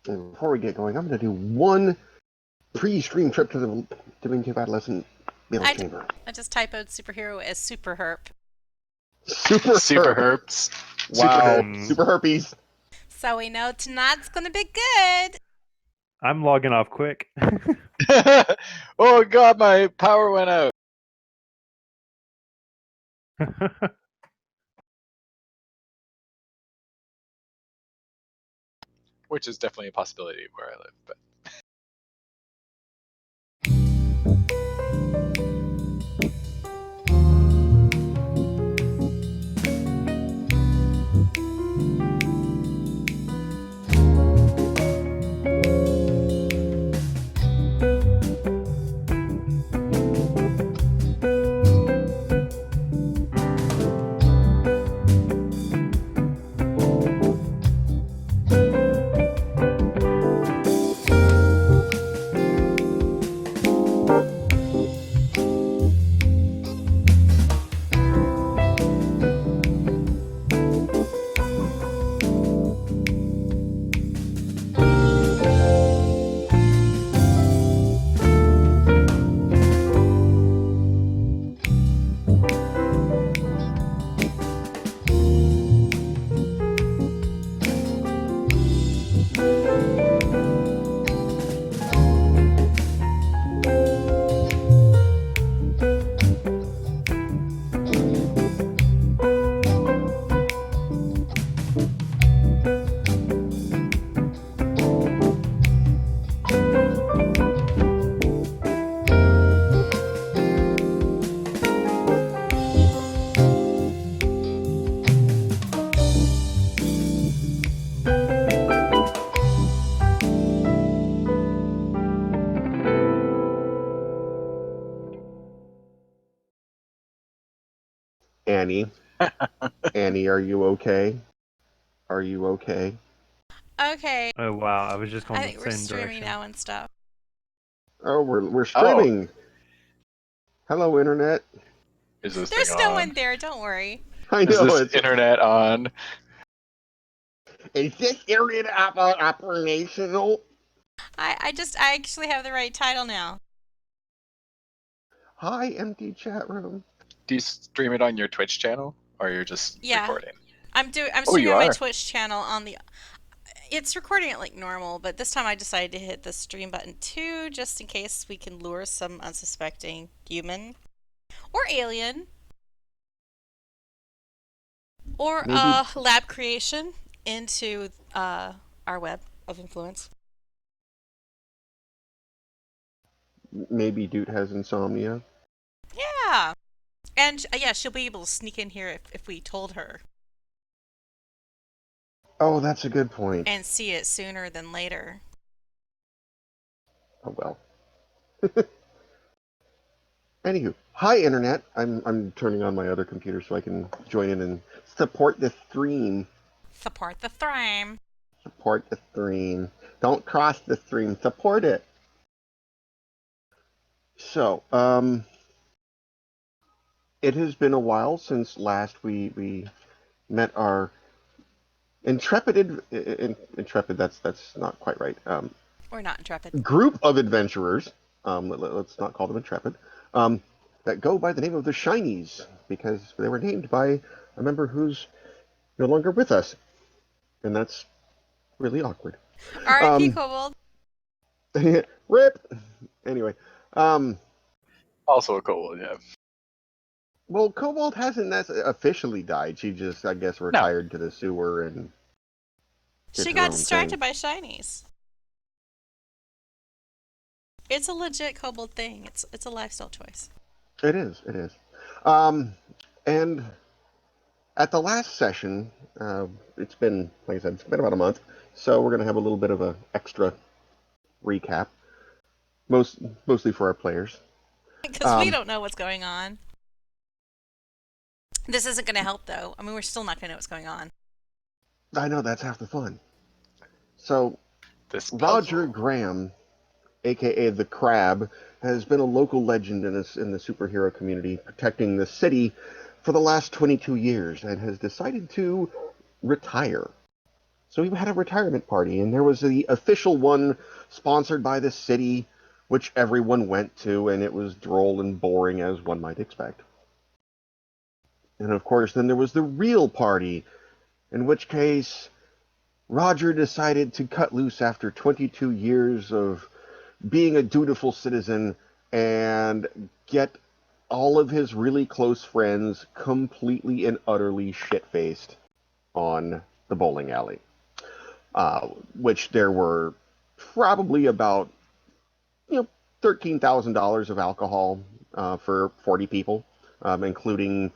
And before we get going, I'm going to do one pre-stream trip to the Diminutive Adolescent Beetle Chamber. I just typoed superhero as super herp. Super herps. Wow, Super super herpes. So we know tonight's gonna be good. I'm logging off quick. Oh god, my power went out. Which is definitely a possibility where I live, but Annie. Annie, are you okay? Are you okay? Okay. Oh wow, I was just going I the think we're same streaming direction. now and stuff. Oh, we're streaming. Hello, internet. is this There's thing no on? one there, don't worry. I Is know this internet on? Is this internet operational? I actually have the right title now. Hi, empty chat room. Do you stream it on your Twitch channel? Or you're just recording? I'm Oh, streaming you on my are? Twitch channel on the it's recording it like normal, but this time I decided to hit the stream button too, just in case we can lure some unsuspecting human or alien or lab creation into our web of influence. Maybe Dude has insomnia. Yeah. And yeah, she'll be able to sneak in here if we told her Oh, that's a good point. and see it sooner than later. Oh well. Anywho, hi internet. I'm turning on my other computer so I can join in and support the stream. Support the stream. Support the stream. Don't cross the stream. Support it. So, it has been a while since last we met our intrepid. That's not quite right. Or not intrepid. Group of adventurers. Let's not call them intrepid. That go by the name of the Shinies because they were named by a member who's no longer with us, and that's really awkward. R.I.P. Kobold. Rip. Anyway, Also a cool, yeah. well, Cobalt hasn't officially died. She just, I guess, retired to the sewer and. She got distracted by Shinies. It's a legit Kobold thing. It's a lifestyle choice. It is. It is. And at the last session, it's been, like I said, it's been about a month, so we're going to have a little bit of an extra recap, mostly for our players. Because we don't know what's going on. This isn't going to help, though. I mean, we're still not going to know what's going on. I know, that's half the fun. So, Roger Graham, a.k.a. the Crab, has been a local legend in the superhero community, protecting the city for the last 22 years, and has decided to retire. So we had a retirement party, and there was the official one sponsored by the city, which everyone went to, and it was droll and boring as one might expect. And of course, then there was the real party, in which case Roger decided to cut loose after 22 years of being a dutiful citizen and get all of his really close friends completely and utterly shit-faced on the bowling alley. Which there were probably about $13,000 of alcohol for 40 people, including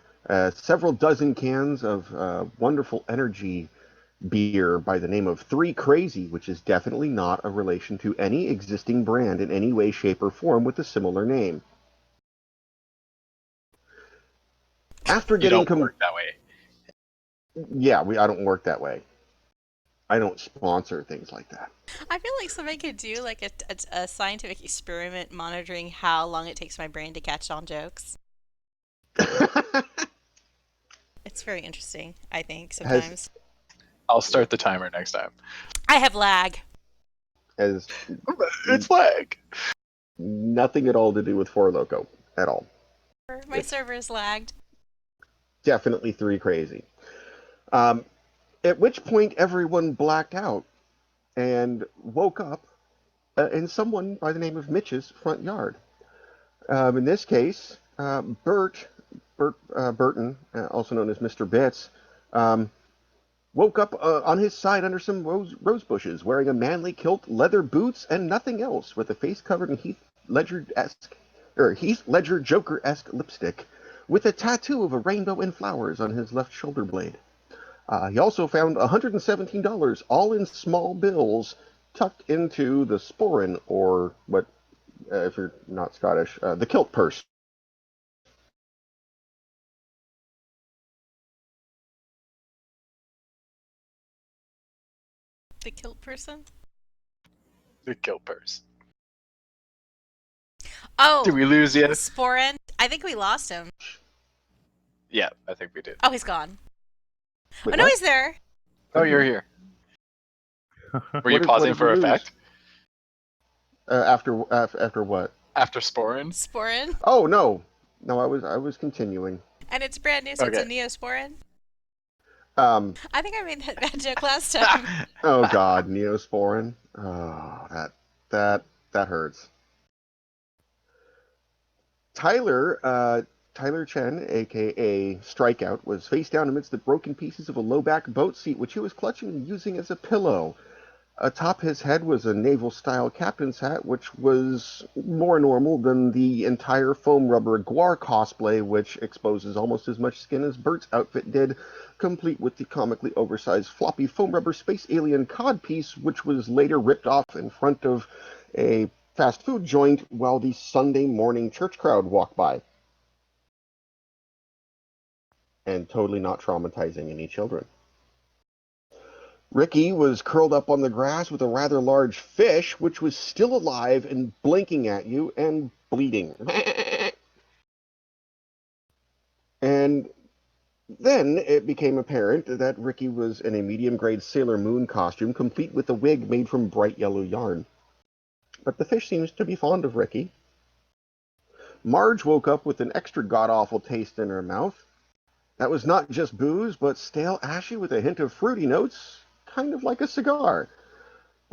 several dozen cans of wonderful energy beer by the name of Three Crazy, which is definitely not a relation to any existing brand in any way, shape, or form with a similar name. After You getting don't work that way. yeah, I don't work that way. I don't sponsor things like that. I feel like somebody could do like a scientific experiment monitoring how long it takes my brain to catch on jokes. It's very interesting, I think, has sometimes. I'll start the timer next time. I have lag. has It's lag. nothing at all to do with Four Loko at all. My It's server is lagged. definitely Three Crazy. At which point everyone blacked out and woke up in someone by the name of Mitch's front yard. In this case, Burton, also known as Mr. Bits, um, woke up on his side under some rose bushes, wearing a manly kilt, leather boots, and nothing else, with a face covered in Heath Ledger Joker-esque lipstick, with a tattoo of a rainbow and flowers on his left shoulder blade. He also found $117, all in small bills, tucked into the sporran, or what, if you're not Scottish, the kilt purse. The kilt person? The kill purse. Oh, Did we lose yet? Sporin. I think we lost him. Yeah, I think we did. Oh, he's gone. Wait, Oh, no, what? he's there. Oh, you're here. Were you What pausing did for we lose? effect? After what? After Sporin? Sporin. Oh no, no, I was continuing. And it's brand new, so it's a Okay. Neosporin. Um, I think I made that bad joke last time. oh God, Neosporin. Oh, that hurts. Tyler, Tyler Chen, aka Strikeout, was face down amidst the broken pieces of a low-back boat seat, which he was clutching and using as a pillow. Atop his head was a naval-style captain's hat, which was more normal than the entire foam rubber Guar cosplay, which exposes almost as much skin as Bert's outfit did, complete with the comically oversized floppy foam rubber space alien codpiece, which was later ripped off in front of a fast food joint while the Sunday morning church crowd walked by. And totally not traumatizing any children. Ricky was curled up on the grass with a rather large fish, which was still alive and blinking at you and bleeding. And then it became apparent that Ricky was in a medium-grade Sailor Moon costume, complete with a wig made from bright yellow yarn. But the fish seems to be fond of Ricky. Marge woke up with an extra god-awful taste in her mouth. That was not just booze, but stale ashy with a hint of fruity notes, kind of like a cigar.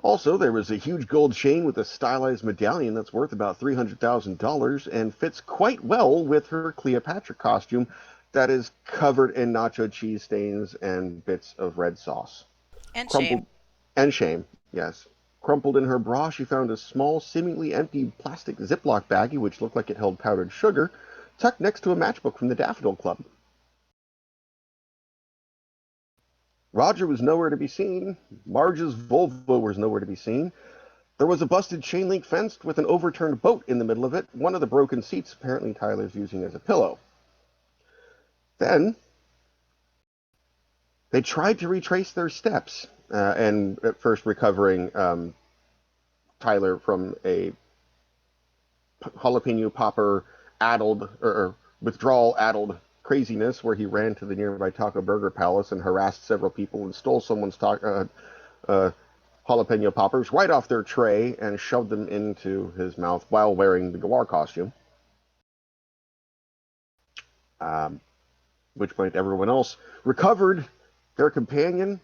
Also, there was a huge gold chain with a stylized medallion that's worth about $300,000 and fits quite well with her Cleopatra costume that is covered in nacho cheese stains and bits of red sauce. And Crumpled shame. and shame, yes. Crumpled in her bra, she found a small, seemingly empty plastic Ziploc baggie which looked like it held powdered sugar, tucked next to a matchbook from the Daffodil Club. Roger was nowhere to be seen. Marge's Volvo was nowhere to be seen. There was a busted chain link fence with an overturned boat in the middle of it, one of the broken seats apparently Tyler's using as a pillow. Then they tried to retrace their steps, and at first recovering Tyler from a jalapeno popper addled or withdrawal addled craziness where he ran to the nearby Taco Burger Palace and harassed several people and stole someone's jalapeno poppers right off their tray and shoved them into his mouth while wearing the Gawar costume. Which point everyone else recovered their companion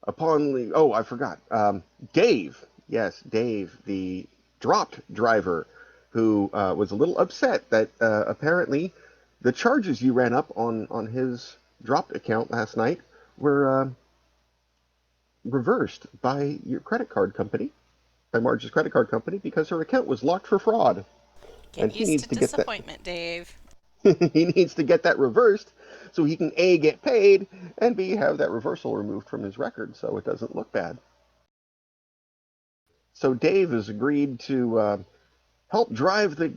upon the... Oh, I forgot. Dave. Yes, Dave, the dropped driver, who was a little upset that apparently the charges you ran up on his dropped account last night were reversed by your credit card company, by Marge's credit card company, because her account was locked for fraud. Get And he used needs to to get that. disappointment, Dave. He needs to get that reversed so he can A, get paid, and B, have that reversal removed from his record so it doesn't look bad. So Dave has agreed to help drive the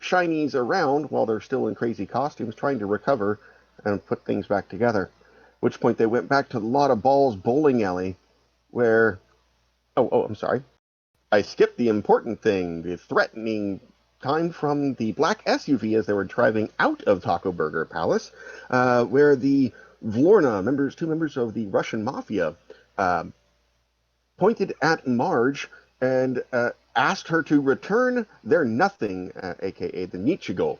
Shinies around while they're still in crazy costumes, trying to recover and put things back together. At which point they went back to the Lot of Balls bowling alley, where... Oh, I'm sorry. I skipped the important thing, the threatening time from the black SUV as they were driving out of Taco Burger Palace, where the Vlorna, two members of the Russian mafia, pointed at Marge and asked her to return their nothing, aka the Nichigo,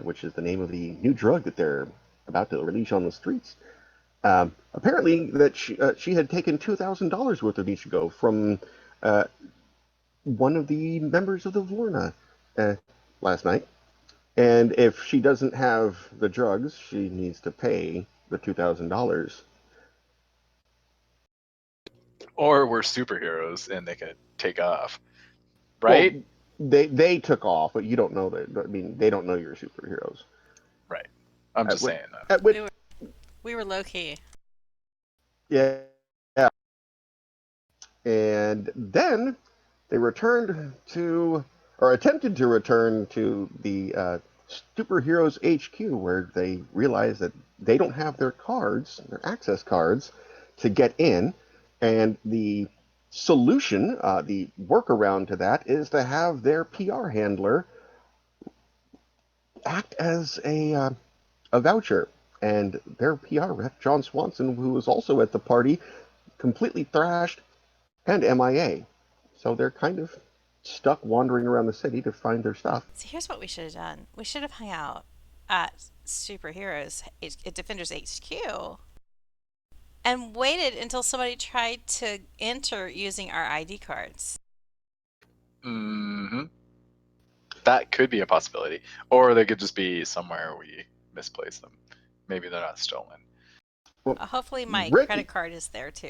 which is the name of the new drug that they're about to release on the streets. Apparently, that she had taken $2,000 worth of Nichigo from one of the members of the Vlorna last night. And if she doesn't have the drugs, she needs to pay the $2,000. Or we're superheroes and they could take off, Well, right? they took off, but you don't know that. I mean, they don't know you're superheroes. Right. I'm At just which, saying that. at which, We were low key. yeah. And then they returned to, or attempted to return to the Stupor Heroes HQ, where they realized that they don't have their cards, their access cards, to get in. And the solution, the workaround to that, is to have their PR handler act as a voucher. And their PR rep, John Swanson, who was also at the party, completely thrashed and MIA. So they're kind of stuck wandering around the city to find their stuff. So here's what we should have done. We should have hung out at Superheroes at Defenders HQ and waited until somebody tried to enter using our ID cards. Hmm. That could be a possibility. Or they could just be somewhere we misplaced them. Maybe they're not stolen. Well, Hopefully my Ricky, credit card is there too.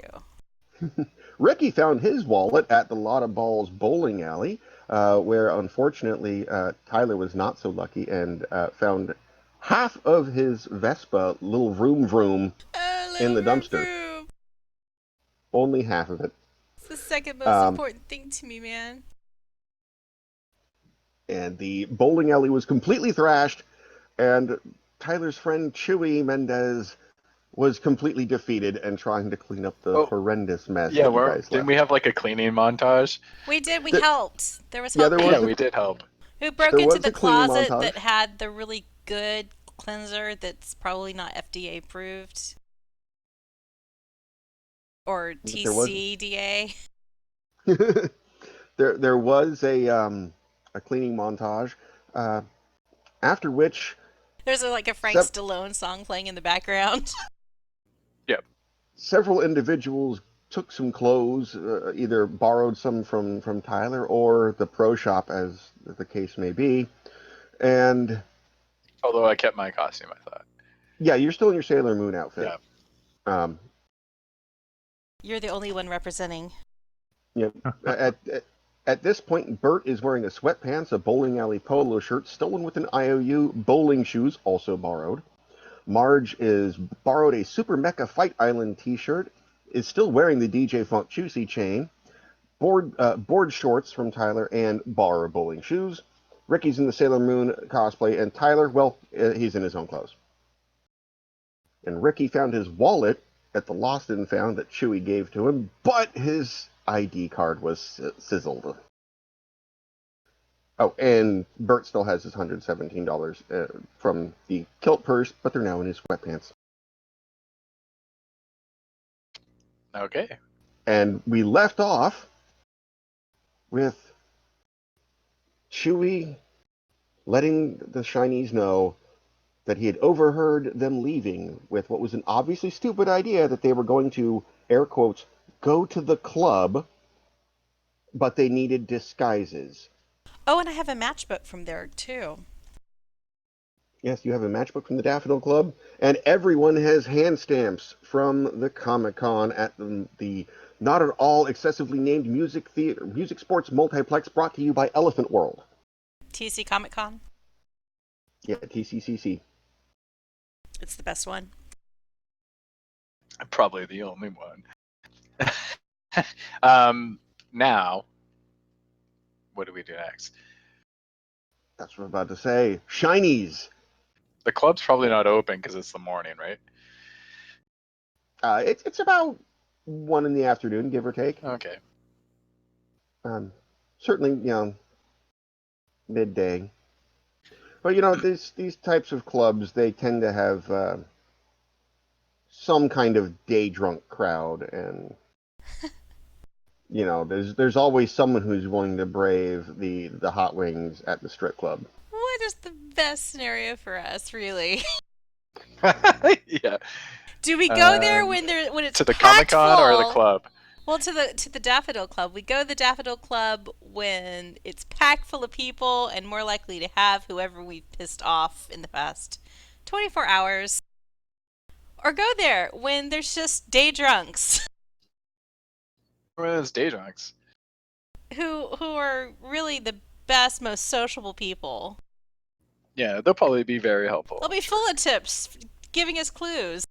Ricky found his wallet at the Lot of Balls bowling alley, where unfortunately Tyler was not so lucky and found half of his Vespa little vroom vroom Oh, in little the room dumpster. room. Only half of it. It's the second most Um, important thing to me, man. and the bowling alley was completely thrashed, and Tyler's friend Chewy Mendez was completely defeated and trying to clean up the Oh, horrendous mess yeah, that you guys didn't left. we have like a cleaning montage? We did. We There, helped. There was yeah, help. there Yeah, was we did help. Who broke there into was the a cleaning closet montage. that had the really good cleanser that's probably not FDA approved or There was TCDA? there was a cleaning montage, uh, after which There's like a Frank se- Stallone song playing in the background. Yep. several individuals took some clothes, either borrowed some from Tyler or the pro shop, as the case may be. And Although I kept my costume, I thought. yeah, you're still in your Sailor Moon outfit. Yeah. Um, You're the only one representing. you know, at this point, Bert is wearing a sweatpants, a bowling alley polo shirt stolen with an IOU, bowling shoes also borrowed. Marge is borrowed a Super Mecha Fight Island T-shirt, is still wearing the DJ Funk Juicy chain, board shorts from Tyler, and borrowed bowling shoes. Ricky's in the Sailor Moon cosplay, and Tyler, well, he's in his own clothes. And Ricky found his wallet at the Lost and Found that Chewie gave to him, but his ID card was sizzled. Oh, and Bert still has his $117 from the kilt purse, but they're now in his sweatpants. Okay. And we left off with Chewie letting the Shinies know that he had overheard them leaving with what was an obviously stupid idea that they were going to, air quotes, go to the club, but they needed disguises. Oh, and I have a matchbook from there too. Yes, you have a matchbook from the Daffodil Club, and everyone has hand stamps from the Comic-Con at the not at all excessively named music sports multiplex brought to you by Elephant World. TC Comic Con. Yeah, TCCC. It's the best one. Probably the only one. Now, what do we do next? That's what I'm about to say. Shinies. The club's probably not open because it's the morning, right? It's about 1 in the afternoon, give or take. Okay. Certainly, midday. But these types of clubs, they tend to have some kind of day drunk crowd, and there's always someone who's willing to brave the hot wings at the strip club. What is the best scenario for us, really? Yeah. Do we go there when it's to the packed Comic-Con or the full? club? Well, to the Daffodil Club. We go to the Daffodil Club when it's packed full of people and more likely to have whoever we've pissed off in the past 24 hours. Or go there when there's just day drunks One of those day drunks. who are really the best, most sociable people. Yeah, they'll probably be very helpful. They'll be full of tips, giving us clues.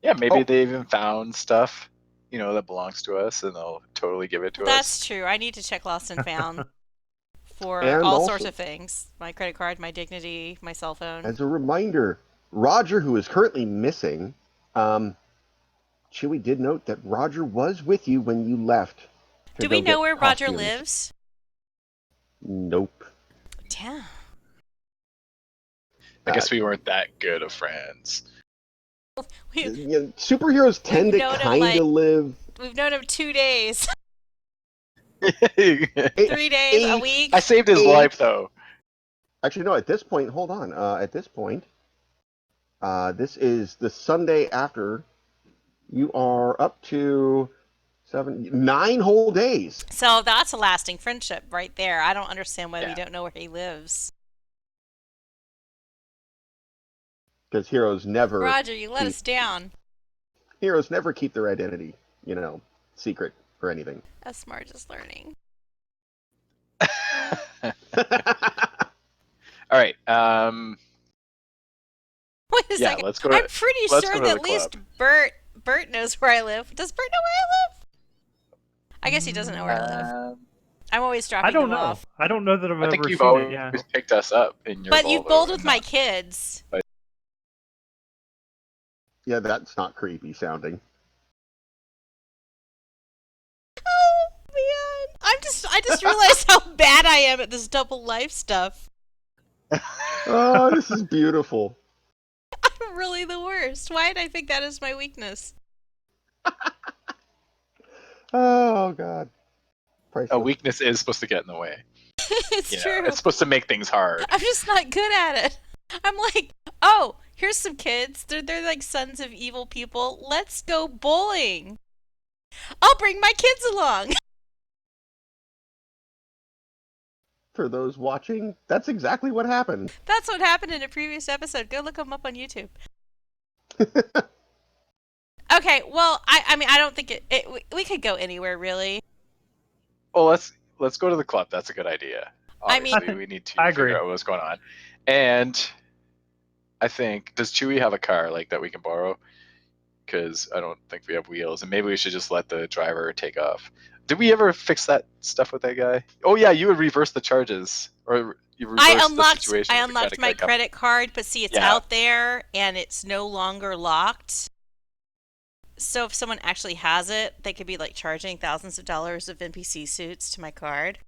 Yeah, maybe Oh. they even found stuff, that belongs to us, and they'll totally give it to us. That's true. I need to check Lost and Found for And all also, sorts of things. My credit card, my dignity, my cell phone. as a reminder, Roger, who is currently missing, Chewie did note that Roger was with you when you left. Do we know where Roger costumes. lives? Nope. Damn. I guess we weren't that good of friends. Superheroes tend to kind of live. We've known him 2 days. 3 3 days, a week. I saved his life, though. Actually, no, at this point, hold on. At this point, this is the Sunday after. You are up to 9 whole days. So that's a lasting friendship right there. I don't understand why we don't know where he lives. Because heroes never... Roger, you let us down. Heroes never keep their identity, secret or anything. That's smart, just learning. All right. Wait a second. Let's go. I'm pretty sure that at least Bert knows where I live. Does Bert know where I live? I guess he doesn't know where I live. I'm always dropping him off. I don't know that I've I ever think you've seen always it. Yeah. picked us up in your. But you've bowled with and my not- kids. Yeah, that's not creepy sounding. Oh man, I just realized how bad I am at this double life stuff. Oh, this is beautiful. I'm really the worst. Why did I think that is my weakness? Oh God. Priceless. A weakness is supposed to get in the way. It's true. It's supposed to make things hard. I'm just not good at it. I'm like, oh, here's some kids. They're like sons of evil people. Let's go bowling. I'll bring my kids along. For those watching, that's exactly what happened. That's what happened in a previous episode. Go look them up on YouTube. Okay, well, I mean, I don't think we could go anywhere, really. Well, let's go to the club. That's a good idea. Obviously, we need to figure out what's going on. And I think, does Chewie have a car that we can borrow? Because I don't think we have wheels, and maybe we should just let the driver take off. Did we ever fix that stuff with that guy? Oh yeah, you would reverse the charges, or you reverse the situation. I unlocked my credit card, but see, it's out there and it's no longer locked. So if someone actually has it, they could be charging thousands of dollars of NPC suits to my card.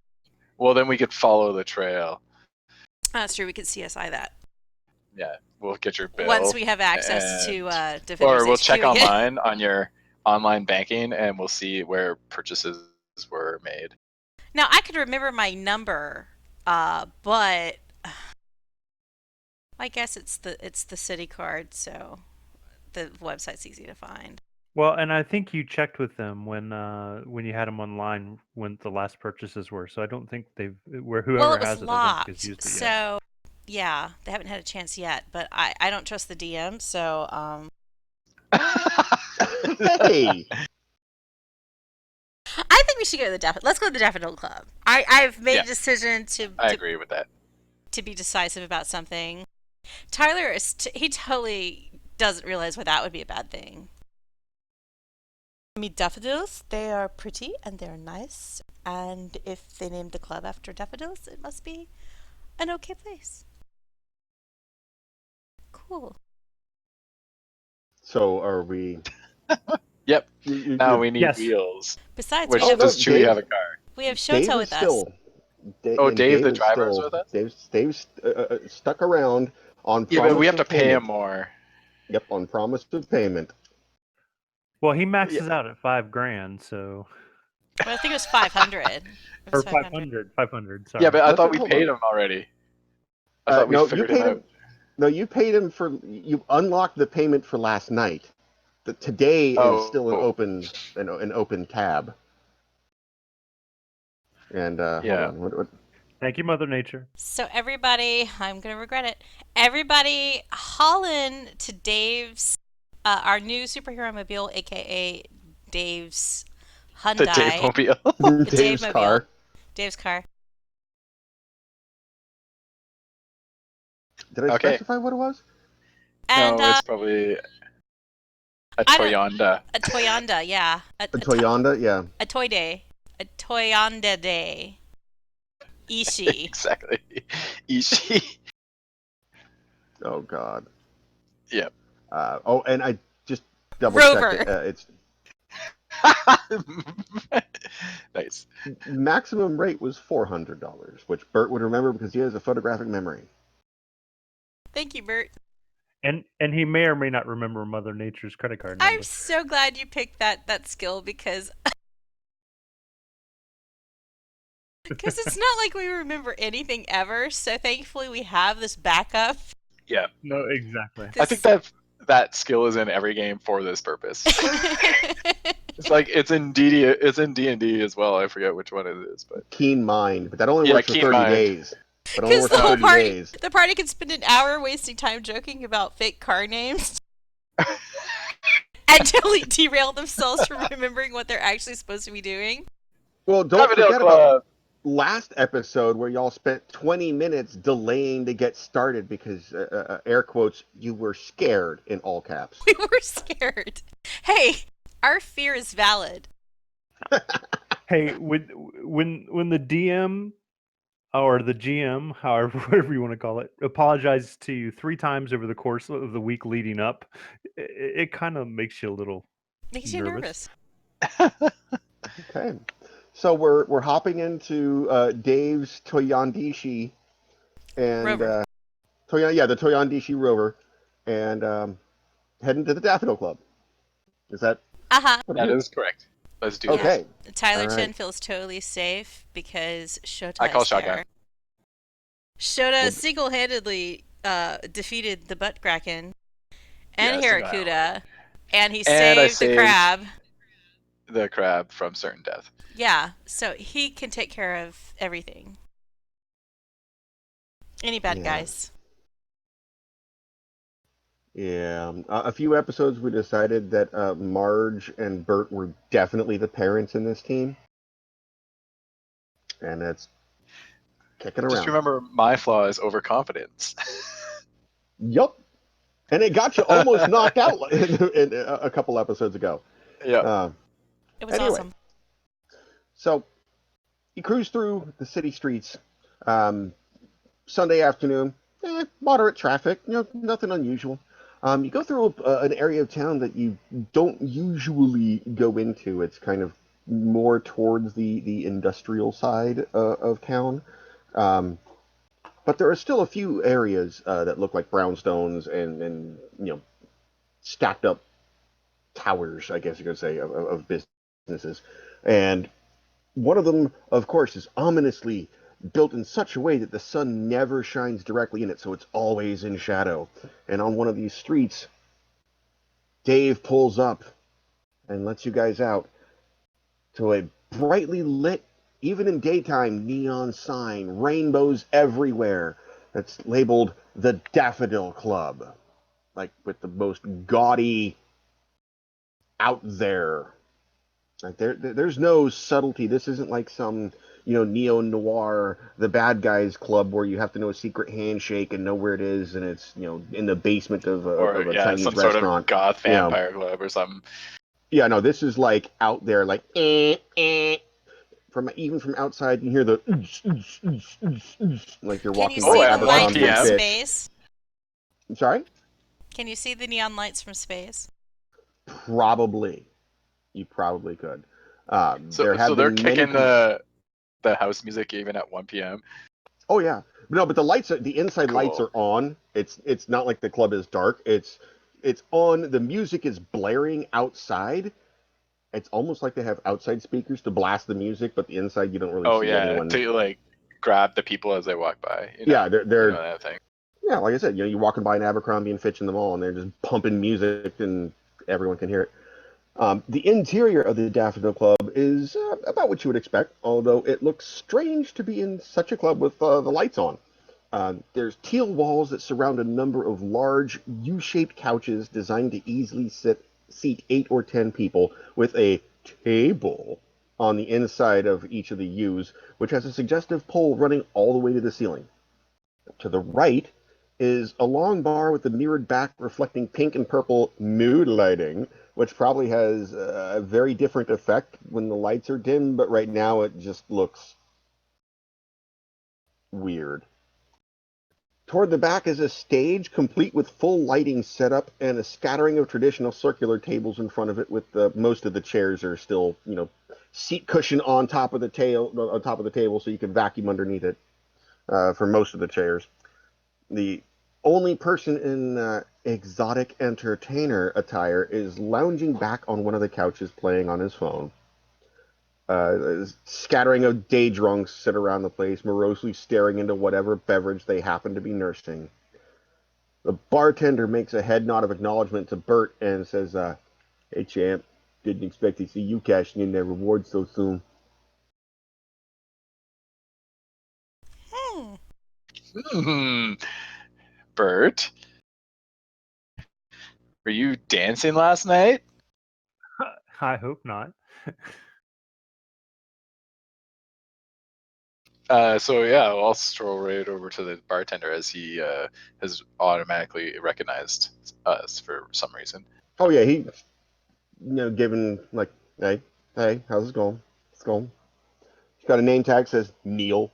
Well, then we could follow the trail. That's true. We could CSI that. Yeah, we'll get your bill once we have access to Defenders or we'll HQ check again. online on your online banking, and we'll see where purchases were made. Now, I could remember my number, but I guess it's the city card, so the website's easy to find. Well, and I think you checked with them when you had them online when the last purchases were. So I don't think Well, whoever it was has it, I don't think has locked, used it yet. so yeah, they haven't had a chance yet. But I don't trust the DM, so Hey, I think we should go to the Daffodil. Let's go to the Daffodil Club. I've made a decision I agree with that. to be decisive about something. Tyler he totally doesn't realize why that would be a bad thing. I mean, daffodils, they are pretty and they're nice. And if they named the club after daffodils, it must be an okay place. Cool. so are we? Yep. Now we need Yes. wheels. Besides, Which we have, does Chewie have a car? we have Dave Shoto is with us. still. Dave the is driver is still- with us? Dave's stuck around on. Yeah, but we have to promise of pay him payment. more. Yep, on promise of payment. Well, he maxes out at $5,000, so Well, I think it was 500. It was or 500. 500. Sorry. Yeah, but I Let's thought we hold paid on. him already. I thought we No, you figured paid him out. him. No, you paid him for. You unlocked the payment for last night. Today is still an open tab. And Yeah. hold on. Thank you, Mother Nature. So everybody, I'm gonna regret it. Everybody, haul to Dave's, our new superhero mobile, aka Dave's Hyundai. The Dave Mobile. The Dave's Dave car. Mobile. Dave's car. Did I specify what it was? And no, it's probably a Toyonda. A Toyonda, yeah. A Toyonda, yeah. A Toy Day. A Toyonda Day. Ishi. Exactly. Ishi. Oh God. Yep. And I just double Rover. checked it. It's Nice. maximum rate was $400, which Bert would remember because he has a photographic memory. Thank you, Bert. And he may or may not remember Mother Nature's credit card number. I'm so glad you picked that skill because it's not like we remember anything ever. So thankfully we have this backup. Yeah. No, exactly. I think that skill is in every game for this purpose. It's like it's in D&D as well. I forget which one it is, but Keen Mind, but that only works for 30 days. Because the whole the party can spend an hour wasting time joking about fake car names and totally derail themselves from remembering what they're actually supposed to be doing. Well, don't forget about last episode where y'all spent 20 minutes delaying to get started because, air quotes, you were scared in all caps. We were scared. Hey, our fear is valid. Hey, when the DM or the GM, however, whatever you want to call it, apologizes to you 3 times over the course of the week leading up, it kind of makes you a little Makes you nervous. Okay, so we're hopping into Dave's Toyandishi and Rover. the Toyandishi Rover, and heading to the Daffodil Club. Is that? That is correct. Let's do Okay. Yeah. Tyler All Chin right. feels totally safe because Shota I call is there. shotgun. Shota single-handedly defeated the Butt Kraken and Yes, Harakuda, and he And I saved the crab. The crab from certain death. Yeah, so he can take care of everything. Any bad guys? Yeah. A few episodes we decided that Marge and Bert were definitely the parents in this team. And it's kicking around. Just remember, my flaw is overconfidence. Yup. And it got you almost knocked out in a couple episodes ago. Yeah. It was awesome. So you cruise through the city streets. Sunday afternoon, moderate traffic, nothing unusual. You go through an area of town that you don't usually go into. It's kind of more towards the industrial side of town. But there are still a few areas that look like brownstones and stacked up towers, I guess you could say, of businesses. And one of them, of course, is ominously built in such a way that the sun never shines directly in it, so it's always in shadow. And on one of these streets, Dave pulls up and lets you guys out to a brightly lit, even in daytime, neon sign, rainbows everywhere, that's labeled the Daffodil Club, like with the most gaudy, out there. Like there's no subtlety. This isn't like some neo noir, the bad guys club where you have to know a secret handshake and know where it is, and it's in the basement of a Chinese some restaurant. sort of goth vampire club or something. Yeah, no, this is like out there, like from outside. You hear the like you're walking by Can you see the light Abercrombie from and Fitch. space? I'm sorry? Can you see the neon lights from space? Probably. You probably could. So they're kicking the house music even at 1 p.m. Oh yeah, no, but the inside Cool. lights are on. It's not like the club is dark. It's on. The music is blaring outside. It's almost like they have outside speakers to blast the music, but the inside you don't really see anyone. To like grab the people as they walk by. Yeah, they're that thing. Yeah, like I said, you're walking by an Abercrombie and Fitch in the mall, and they're just pumping music, and everyone can hear it. The interior of the Daffodil Club is about what you would expect, although it looks strange to be in such a club with the lights on. There's teal walls that surround a number of large U-shaped couches designed to easily seat 8 or 10 people, with a table on the inside of each of the U's, which has a suggestive pole running all the way to the ceiling. To the right is a long bar with a mirrored back reflecting pink and purple mood lighting, which probably has a very different effect when the lights are dim, but right now it just looks weird. Toward the back is a stage complete with full lighting setup and a scattering of traditional circular tables in front of it, with most of the chairs are still, seat cushion on top of the table, so you can vacuum underneath it for most of the chairs. The only person in exotic entertainer attire is lounging back on one of the couches playing on his phone. A scattering of day drunks sit around the place, morosely staring into whatever beverage they happen to be nursing. The bartender makes a head nod of acknowledgement to Bert and says, "Hey, champ, didn't expect to see you cashing in that reward so soon." Bert, were you dancing last night? I hope not. I'll stroll right over to the bartender as he has automatically recognized us for some reason. Oh yeah, he, giving like, "Hey, how's it going? It's going." He's got a name tag says Neil.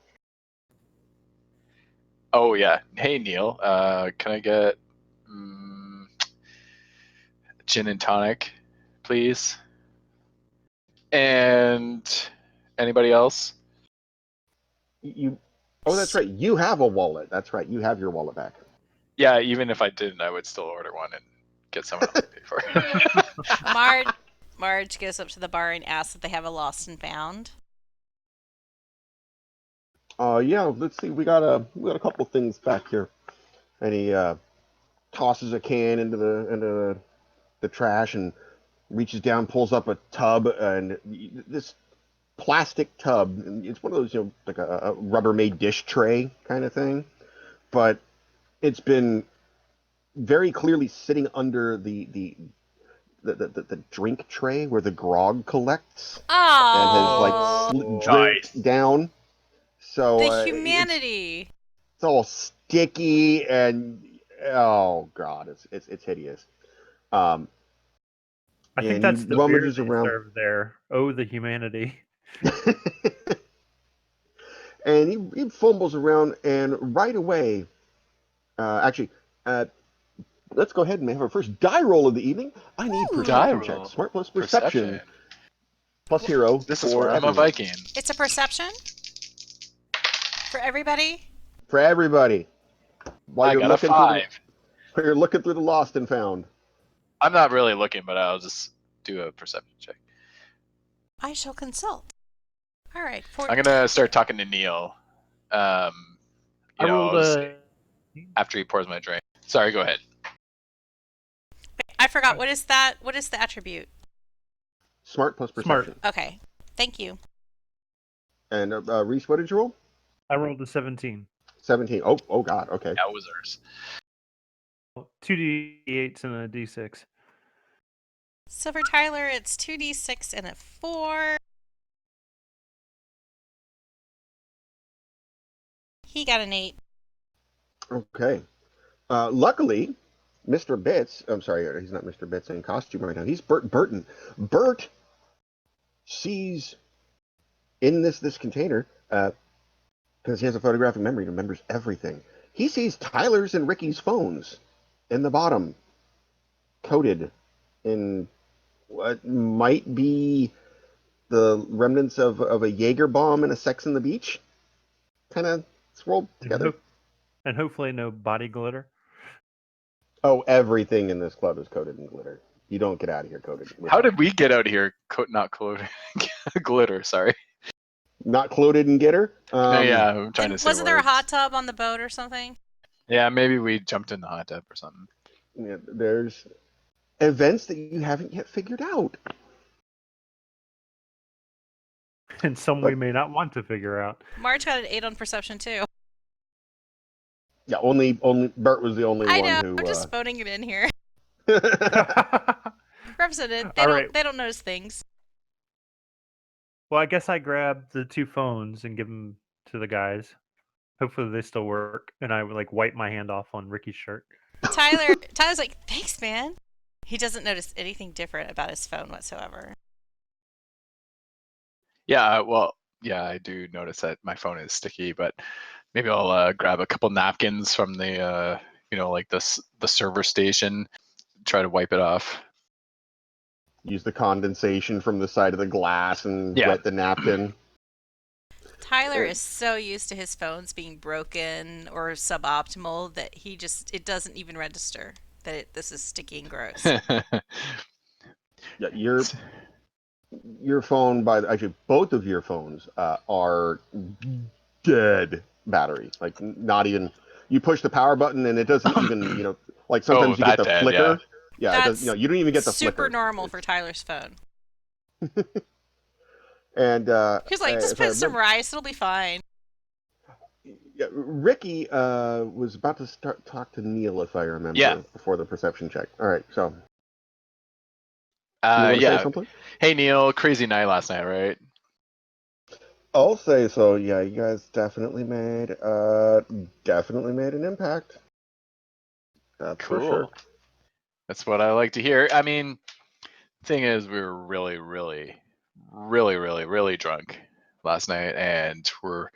Oh yeah, hey Neil, can I get gin and tonic, please? And anybody else? Oh, that's right. You have a wallet. That's right. You have your wallet back. Yeah, even if I didn't, I would still order one and get someone else to pay for it. Marge goes up to the bar and asks if they have a lost and found. Yeah. Let's see. We got a couple things back here. And he tosses a can into the trash and reaches down, pulls up a tub, and this plastic tub. It's one of those, like a Rubbermaid dish tray kind of thing, but it's been very clearly sitting under the drink tray where the grog collects, and has like dripped down. So the humanity. It's all sticky and oh god, it's hideous. I think that's the beer they around. serve there. Oh, the humanity. And he fumbles around, and right away, let's go ahead and have our first die roll of the evening. I need perception checks. Smart plus perception. Plus hero. This is where I'm a Viking. It's a perception for everybody. For everybody. While you're looking 5. While you're looking through the lost and found. I'm not really looking, but I'll just do a perception check. I shall consult. All right. I'm gonna start talking to Neil. I rolled after he pours my drink. Sorry, go ahead. I forgot. What is that? What is the attribute? Smart plus perception. Smart. Okay. Thank you. And Reese, what did you roll? I rolled a 17. 17. Oh God. Okay. That was ours. 2 D8s and a D6. So for Tyler, it's 2d6 and a 4. He got an 8. Okay. Luckily, Mr. Bits. I'm sorry, he's not Mr. Bits in costume right now. He's Bert Burton. Bert sees in this container because he has a photographic memory. He remembers everything. He sees Tyler's and Ricky's phones in the bottom, coated in what might be the remnants of a Jaeger bomb and a Sex on the Beach, kind of swirled together. And hopefully no body glitter. Oh, everything in this club is coated in glitter. You don't get out of here coated. How did we get out of here? Not coated glitter. Sorry. Not cloated in glitter. Yeah, I'm trying to say. Wasn't there a hot tub on the boat or something? Yeah, maybe we jumped in the hot tub or something. Yeah, there's events that you haven't yet figured out. And some we may not want to figure out. Marge got an 8 on perception too. Yeah, only Bert was the only one who. I know. I'm just phoning it in here. Represented. They don't notice things. Well, I guess I grabbed the 2 phones and give them to the guys. Hopefully they still work. And I would wipe my hand off on Ricky's shirt. Tyler's like, thanks, man. He doesn't notice anything different about his phone whatsoever. Yeah, well, yeah, I do notice that my phone is sticky, but maybe I'll grab a couple napkins from the, the server station, try to wipe it off. Use the condensation from the side of the glass and wet the napkin. Tyler is so used to his phones being broken or suboptimal that it doesn't even register that this is sticky and gross. Yeah, your phone, actually both of your phones are dead battery. Like not even, you push the power button and it doesn't even, sometimes you get the flicker. Yeah, it does, you don't even get the flicker. Super normal for Tyler's phone. And he's like, just put some rice, it'll be fine. Yeah, Ricky was about to talk to Neil, if I remember, before the perception check. All right, so. Say something? Hey Neil, crazy night last night, right? I'll say so. Yeah, you guys definitely made an impact. That's cool. For sure. That's what I like to hear. I mean, thing is, we were really, really, really, really, really drunk last night, and we're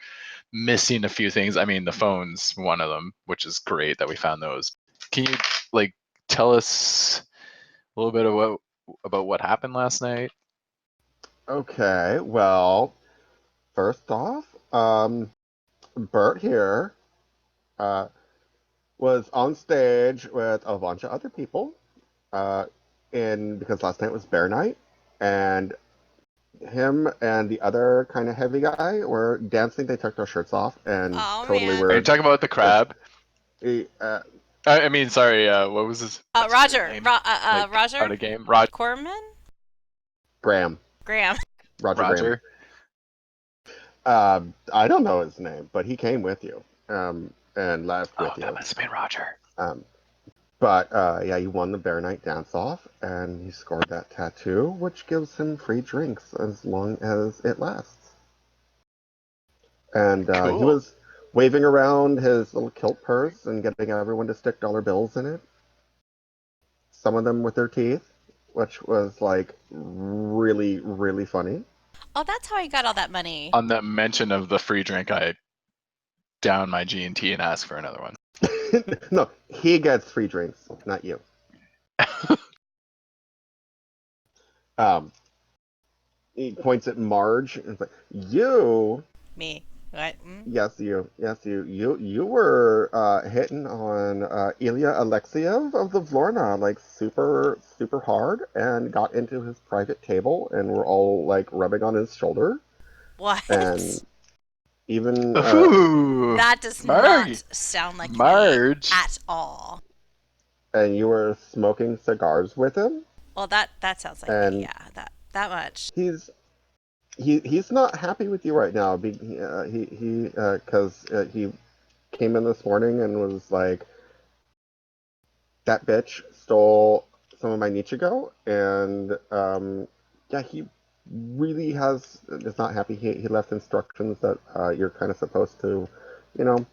missing a few things. I mean, the phone's one of them, which is great that we found those. Can you tell us a little bit about what happened last night? Okay, well, first off, Bert here was on stage with a bunch of other people, because last night was Bear Night, and him and the other kind of heavy guy were dancing. They took their shirts off and totally were. Are you talking about the crab? I mean, sorry. What was his? Roger. Roger. Out of game. Roger. Corman. Graham. Roger. I don't know his name, but he came with you and left with you. That must have been Roger. But he won the Bear Night dance-off, and he scored that tattoo, which gives him free drinks as long as it lasts. And cool. He was waving around his little kilt purse and getting everyone to stick dollar bills in it. Some of them with their teeth, which was really, really funny. Oh, that's how he got all that money. On the mention of the free drink, I down my G&T and ask for another one. No, he gets free drinks, not you. He points at Marge and is like, "You." Me. What? Yes, you were hitting on Ilya Alexiev of the Vlorna like super hard, and got into his private table, and were all like rubbing on his shoulder, What? and even Ooh, That does Marg, not sound like me Marge. at all. and you were smoking cigars with him, Well, that sounds like me. and Yeah, that much. he's not happy with you right now. Because he came in this morning and was like, that bitch stole some of my Nichigo, and yeah, he really is not happy. He left instructions that you're kind of supposed to, you know,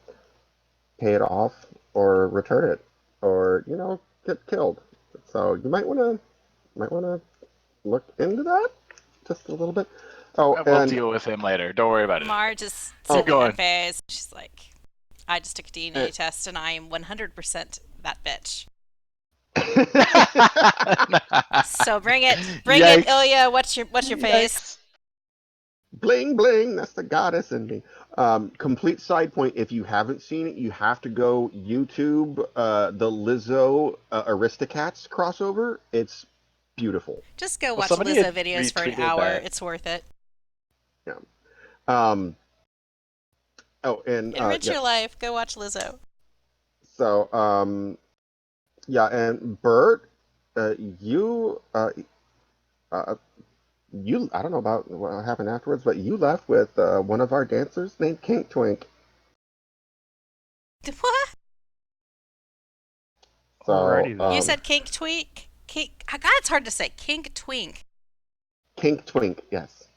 pay it off or return it, or get killed. So you might want to look into that just a little bit. Oh, We'll and deal with him later. Don't worry about it. Marge is Keep sitting in going. phase. She's like, I just took a DNA Uh, test and I am 100% that bitch. So bring it, Yikes. Ilya. What's your face? Yikes. bling bling, that's the goddess in me. Complete side point, if you haven't seen it, you have to go YouTube the Lizzo Aristocats crossover. It's beautiful. Just go Well, watch somebody Lizzo had videos for an retweeted hour. that. It's worth it. Yeah. um oh, and Enrich yeah, your life. Go watch Lizzo. so yeah, and Bert, you uh I don't know about what happened afterwards, but you left with one of our dancers named Kink Twink. What? So Alrighty then. You said kink tweak? Kink. God, it's hard to say. Kink twink. Kink Twink, yes.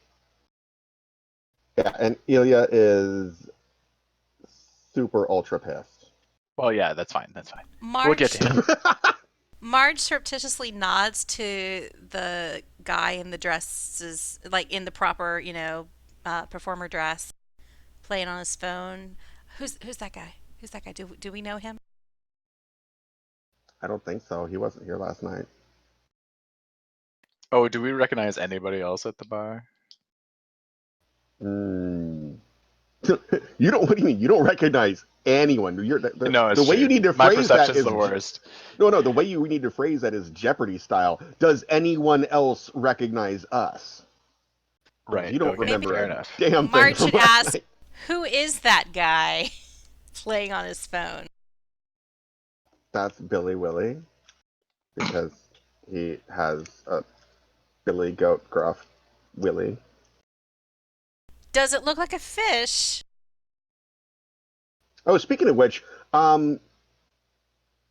Yeah, and Ilya is super ultra pissed. Well, yeah, that's fine. That's fine. We'll Marge, get to him. Marge surreptitiously nods to the guy in the dresses, like in the proper, performer dress, playing on his phone. Who's that guy? Who's that guy? Do we know him? I don't think so. He wasn't here last night. Oh, do we recognize anybody else at the bar? Mm. You don't. What do you mean? You don't recognize anyone? No, The it's way you true. need to My phrase that perception's is the worst. no. The way you need to phrase that is Jeopardy style. Does anyone else recognize us? Because Right. you don't Okay. Maybe remember Fair a enough. damn thing Marge from should last ask, night. who is that guy playing on his phone? That's Billy Willie, because he has a Billy Goat Gruff Willie. Does it look like a fish? Oh, speaking of which,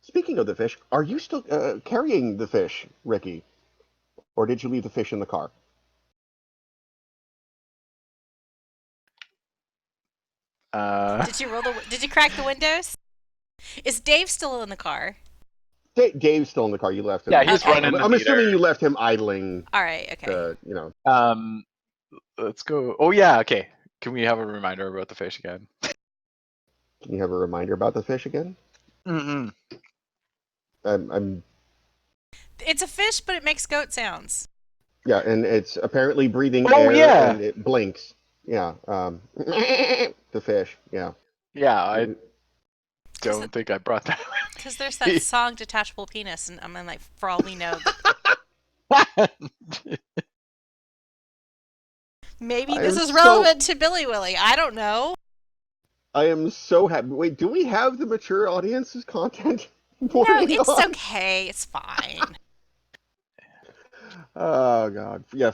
speaking of the fish, are you still carrying the fish, Ricky, or did you leave the fish in the car? Did you crack the windows? Is Dave still in the car? Dave's still in the car. You left him. Yeah, he's Okay. running the I'm meter. assuming you left him idling. All right. Okay. Let's go. Oh yeah. Okay. Can we have a reminder about the fish again? Can you have a reminder about the fish again? Mm-mm. I'm It's a fish, but it makes goat sounds. yeah, and it's apparently breathing Oh air, yeah. and it blinks. Yeah, the fish. Yeah. Yeah. I don't think I brought that. Because there's that song "Detachable Penis," and I mean, like, for all we know, maybe this is relevant to Billy Willie. I don't know. I am so happy. Wait, do we have the mature audience's content? No, it's okay. It's fine. Oh God, yeah.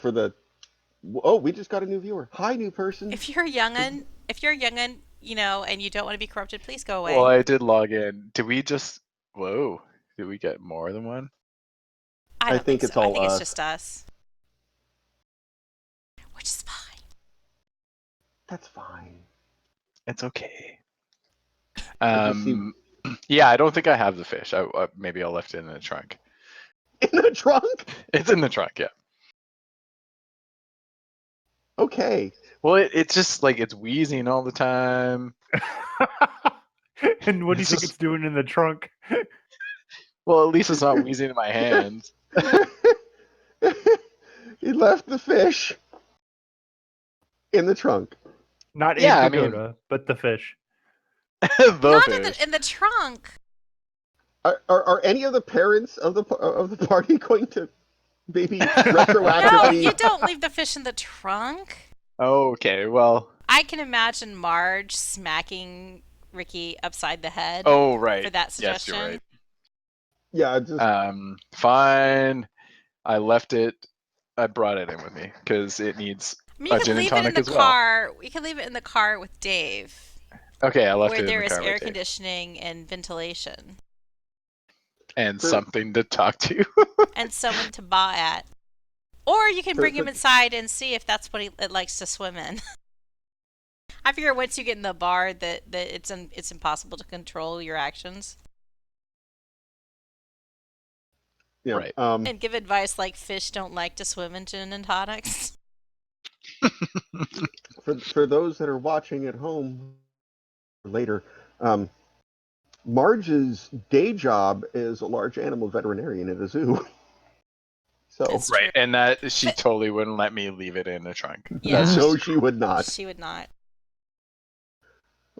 We just got a new viewer. Hi, new person. If you're a young'un, and you don't want to be corrupted, please go away. Well, I did log in. Did we just? Whoa! Did we get more than one? I I don't think think it's so. I all think it's us. just us, which is fine. That's fine. It's okay. I just see Yeah, I don't think I have the fish. Maybe I left it in the trunk. in the trunk. It's in the trunk. Yeah. Okay. Well, it's just like it's wheezing all the time. And what do you think it's doing in the trunk? Well, at least it's not wheezing in my hands. He left the fish in the trunk. Not in Pagoda, but the fish. Not fish. In the trunk. Are any of the parents of the party going to maybe retroactively? No, you don't leave the fish in the trunk. Okay, well, I can imagine Marge smacking Ricky upside the head. Oh, right. For that suggestion. Yes, you're right. Yeah, just fine. I left it. I brought it in with me because it needs a gin and tonic as well. We can leave it in the car with Dave. Okay, I left it in the car where there is air with Dave. conditioning and ventilation. And something to talk to. And someone to buy at. Or you can bring him inside and see if that's what it likes to swim in. I figure once you get in the bar that it's impossible to control your actions. Yeah. Right. And give advice like fish don't like to swim in gin and tonics. For those that are watching at home later, Marge's day job is a large animal veterinarian at a zoo. So right, and that she totally wouldn't let me leave it in the trunk. Yeah. No, she would not. She would not.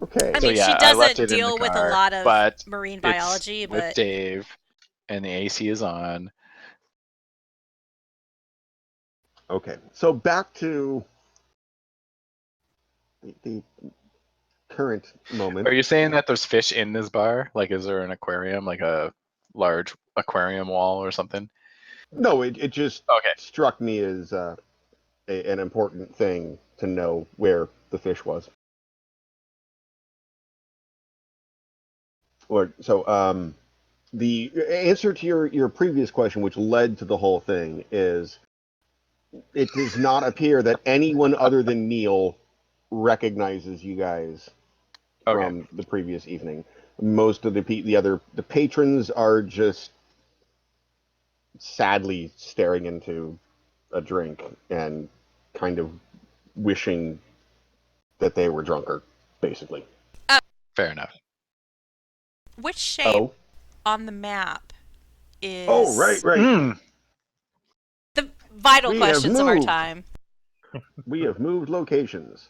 Okay. I mean, so, she doesn't deal with a lot of marine biology, but with Dave, and the AC is on. Okay, so back to the current moment. Are you saying that there's fish in this bar? Like, is there an aquarium, like a large aquarium wall or something? No, it just struck me as an important thing to know where the fish was. So the answer to your previous question, which led to the whole thing, is it does not appear that anyone other than Neil recognizes you guys from the previous evening. Most of the patrons are just sadly staring into a drink and kind of wishing that they were drunker, basically. Fair enough. Which shape on the map is... Oh, right. The vital questions of our time. We have moved locations.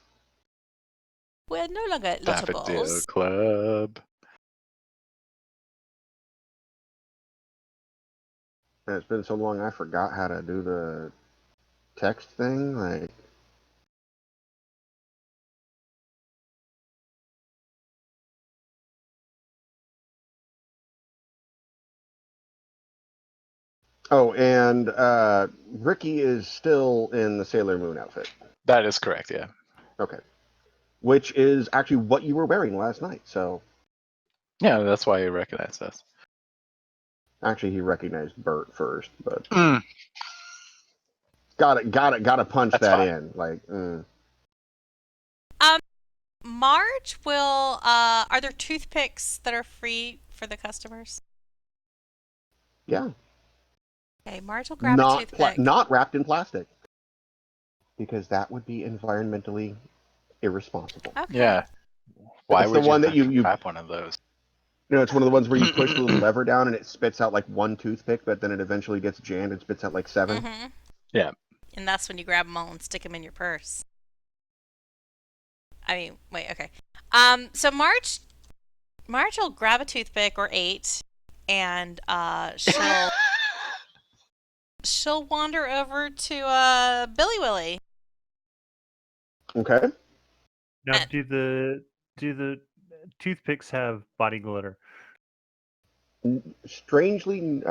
We're no longer at Daffodil Club. And it's been so long I forgot how to do the text thing. Like, oh, and Ricky is still in the Sailor Moon outfit. That is correct, yeah. Okay. Which is actually what you were wearing last night, so... Yeah, that's why he recognized us. Actually, he recognized Bert first, but... Gotta punch that's that fine. In. Like, Marge will... are there toothpicks that are free for the customers? Yeah. Okay, Marge will grab a toothpick. Not wrapped in plastic. Because that would be environmentally irresponsible. Okay. Yeah. Why would you wrap one of those? You know, it's one of the ones where you push the little lever down and it spits out like one toothpick, but then it eventually gets jammed and spits out like 7. Mm-hmm. Yeah. And that's when you grab them all and stick them in your purse. I mean, wait, okay. So Marge will grab a toothpick or 8, and she'll wander over to Billy Willy. Okay. Now, do the toothpicks have body glitter? Surprisingly,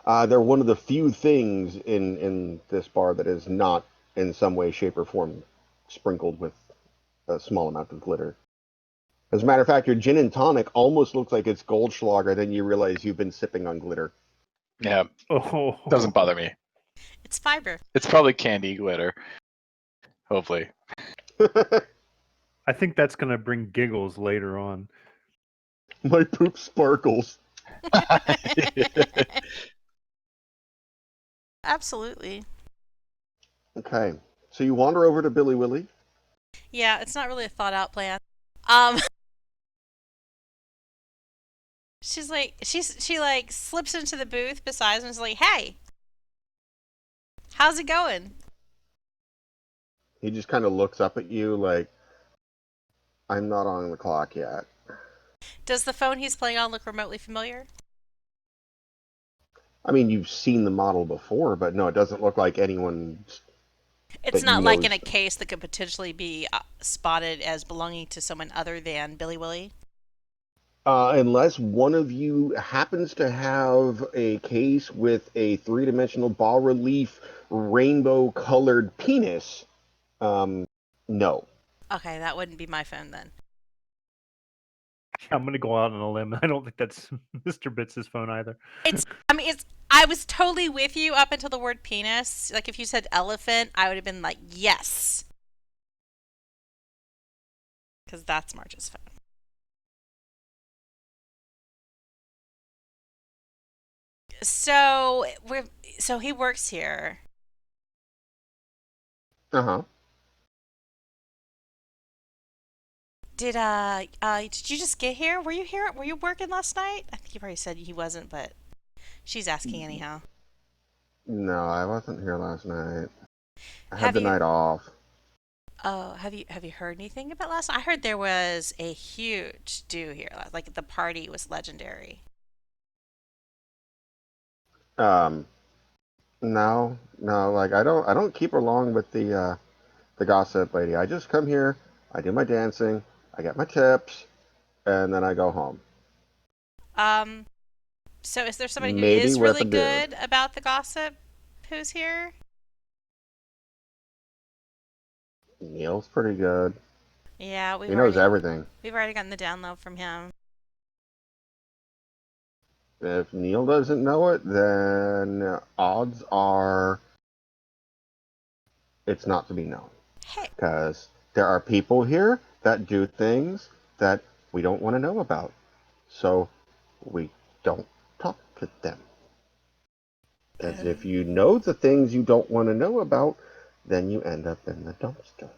they're one of the few things in this bar that is not in some way, shape, or form sprinkled with a small amount of glitter. As a matter of fact, your gin and tonic almost looks like it's Goldschlager, then you realize you've been sipping on glitter. Yeah. Oh. Doesn't bother me. It's fiber. It's probably candy glitter. Hopefully. I think that's going to bring giggles later on. My poop sparkles. Absolutely. Okay. So you wander over to Billy Willy. Yeah, it's not really a thought out plan. She's like she slips into the booth beside him and is like, "Hey, how's it going?" He just kind of looks up at you like, I'm not on the clock yet. Does the phone he's playing on look remotely familiar? I mean, you've seen the model before, but no, it doesn't look like anyone It's that you not know like in is. a case that could potentially be spotted as belonging to someone other than Billy Willie. Unless one of you happens to have a case with a three-dimensional bas relief rainbow-colored penis, no. Okay, that wouldn't be my phone then. I'm going to go out on a limb. I don't think that's Mr. Bits' phone either. I was totally with you up until the word penis. Like if you said elephant, I would have been like, yes. Because that's Marge's phone. So he works here. Uh-huh. Did you just get here? Were you here? Were you working last night? I think you probably said he wasn't, but she's asking anyhow. No, I wasn't here last night. I had Have the you night off. have you heard anything about last night? I heard there was a huge do here. Like the party was legendary. Um, no, like I don't keep along with the gossip lady. I just come here, I do my dancing, I get my tips, and then I go home. Um, so is there somebody who Maybe is with really a dude. good about the gossip who's here? Neil's pretty good. Yeah, He knows everything. we've already gotten the download from him. If Neil doesn't know it, then odds are it's not to be known. Hey, Because there are people here that do things that we don't want to know about. So we don't talk to them. Because if you know the things you don't want to know about, then you end up in the dumpster.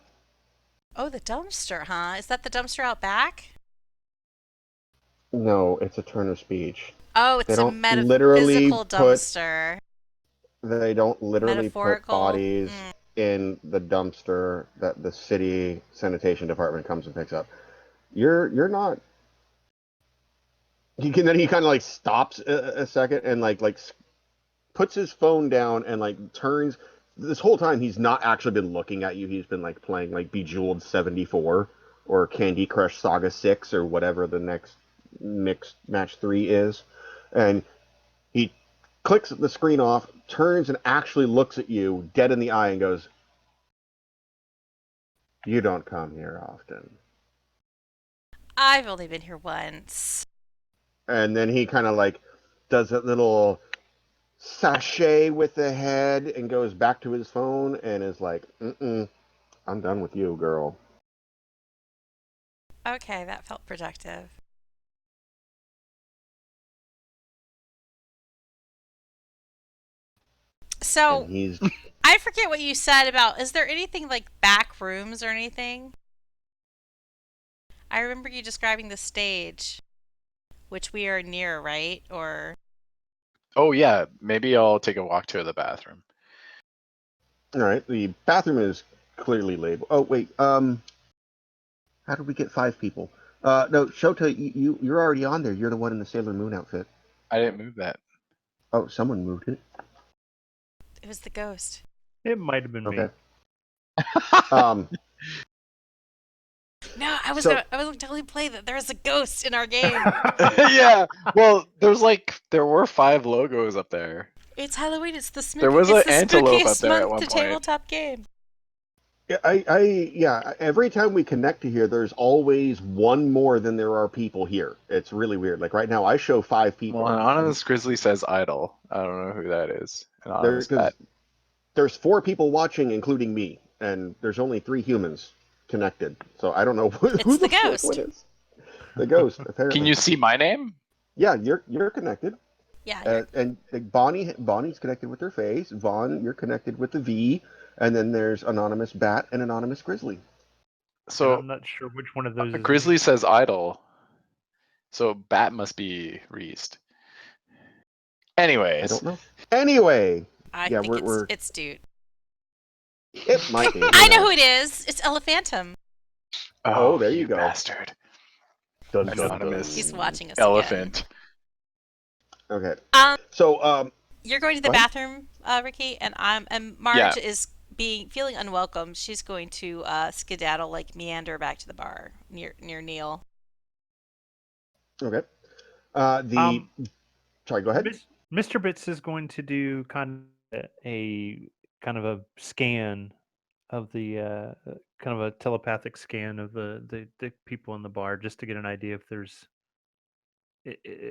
oh, the dumpster, huh? Is that the dumpster out back? No, it's a turn of speech. Oh, They it's a don't literally metaphysical put dumpster. they don't literally put Metaphorical. bodies in the dumpster that the city sanitation department comes and picks up. You're not. Then he kind of like stops a second and like puts his phone down and like turns. This whole time he's not actually been looking at you. He's been like playing like Bejeweled 74 or Candy Crush Saga 6 or whatever the next mixed match 3 is, and he clicks the screen off, turns and actually looks at you dead in the eye and goes, "You don't come here often." I've only been here once. And then he kind of like does that little sachet with the head and goes back to his phone and is like, "Mm-mm, I'm done with you, girl." Okay, that felt productive. And So, he's I forget what you said about, is there anything like back rooms or anything? I remember you describing the stage, which we are near, right? Or Oh yeah, maybe I'll take a walk to the bathroom. all right. The bathroom is clearly labeled. Oh wait, how did we get 5 people? No, Shota, you're already on there. You're the one in the Sailor Moon outfit. I didn't move that. Oh, someone moved it. it was the ghost. It might have been Okay. me. Um, No, I was So- gonna totally play that there is a ghost in our game. Yeah. Well, there were 5 logos up there. It's Halloween. It's the There was it's an the antelope up spookiest there at month one to point. tabletop game. yeah. Every time we connect to here, there's always one more than there are people here. It's really weird. Like right now, I show 5 people. Well, Anonymous Grizzly says idle. I don't know who that is. Anonymous Because Pet. there's 4 people watching, including me, and there's only 3 humans connected. So I don't know who It's the the fourth ghost. one is. The ghost, apparently. Can you see my name? Yeah, you're connected. Yeah, And like, Bonnie's connected with her face. Vaughn, you're connected with the V. And then there's Anonymous Bat and Anonymous Grizzly. And So I'm not sure which one of those is Grizzly me. says idle. So Bat must be Reist. I Anyways, don't know. Anyway, I yeah, think we're it's dude. It might be. I know who it is. It's Elephantum. Oh, there you go. Bastard. Dun, Anonymous He's watching us elephant. again. Okay. So, you're going to the bathroom, Ricky, and Marge is feeling unwelcome. She's going to skedaddle, like meander back to the bar near Neil. Okay. Sorry, go ahead. Mr. Bits is going to do kind of a scan of the kind of a telepathic scan of the people in the bar, just to get an idea if there's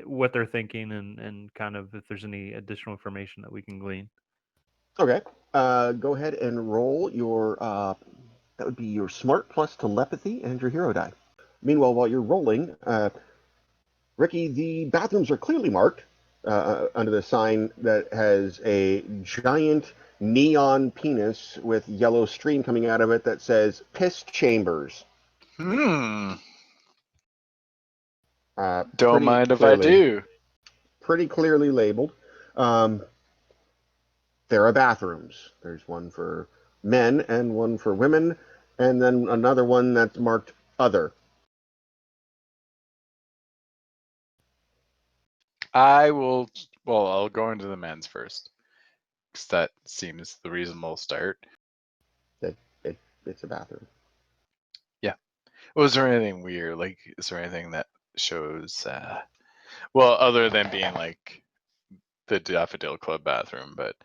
what they're thinking and kind of if there's any additional information that we can glean. Okay. Go ahead and roll your that would be your smart plus telepathy and your hero die. Meanwhile, while you're rolling, Ricky, the bathrooms are clearly marked under the sign that has a giant neon penis with yellow stream coming out of it that says "piss chambers." Don't mind if I do. Pretty clearly labeled. There are bathrooms. There's one for men and one for women, and then another one that's marked "other." I'll go into the men's first, because that seems the reasonable start. It's a bathroom. Yeah. Was there anything weird? Like, is there anything that shows, other than being like the Daffodil Club bathroom, but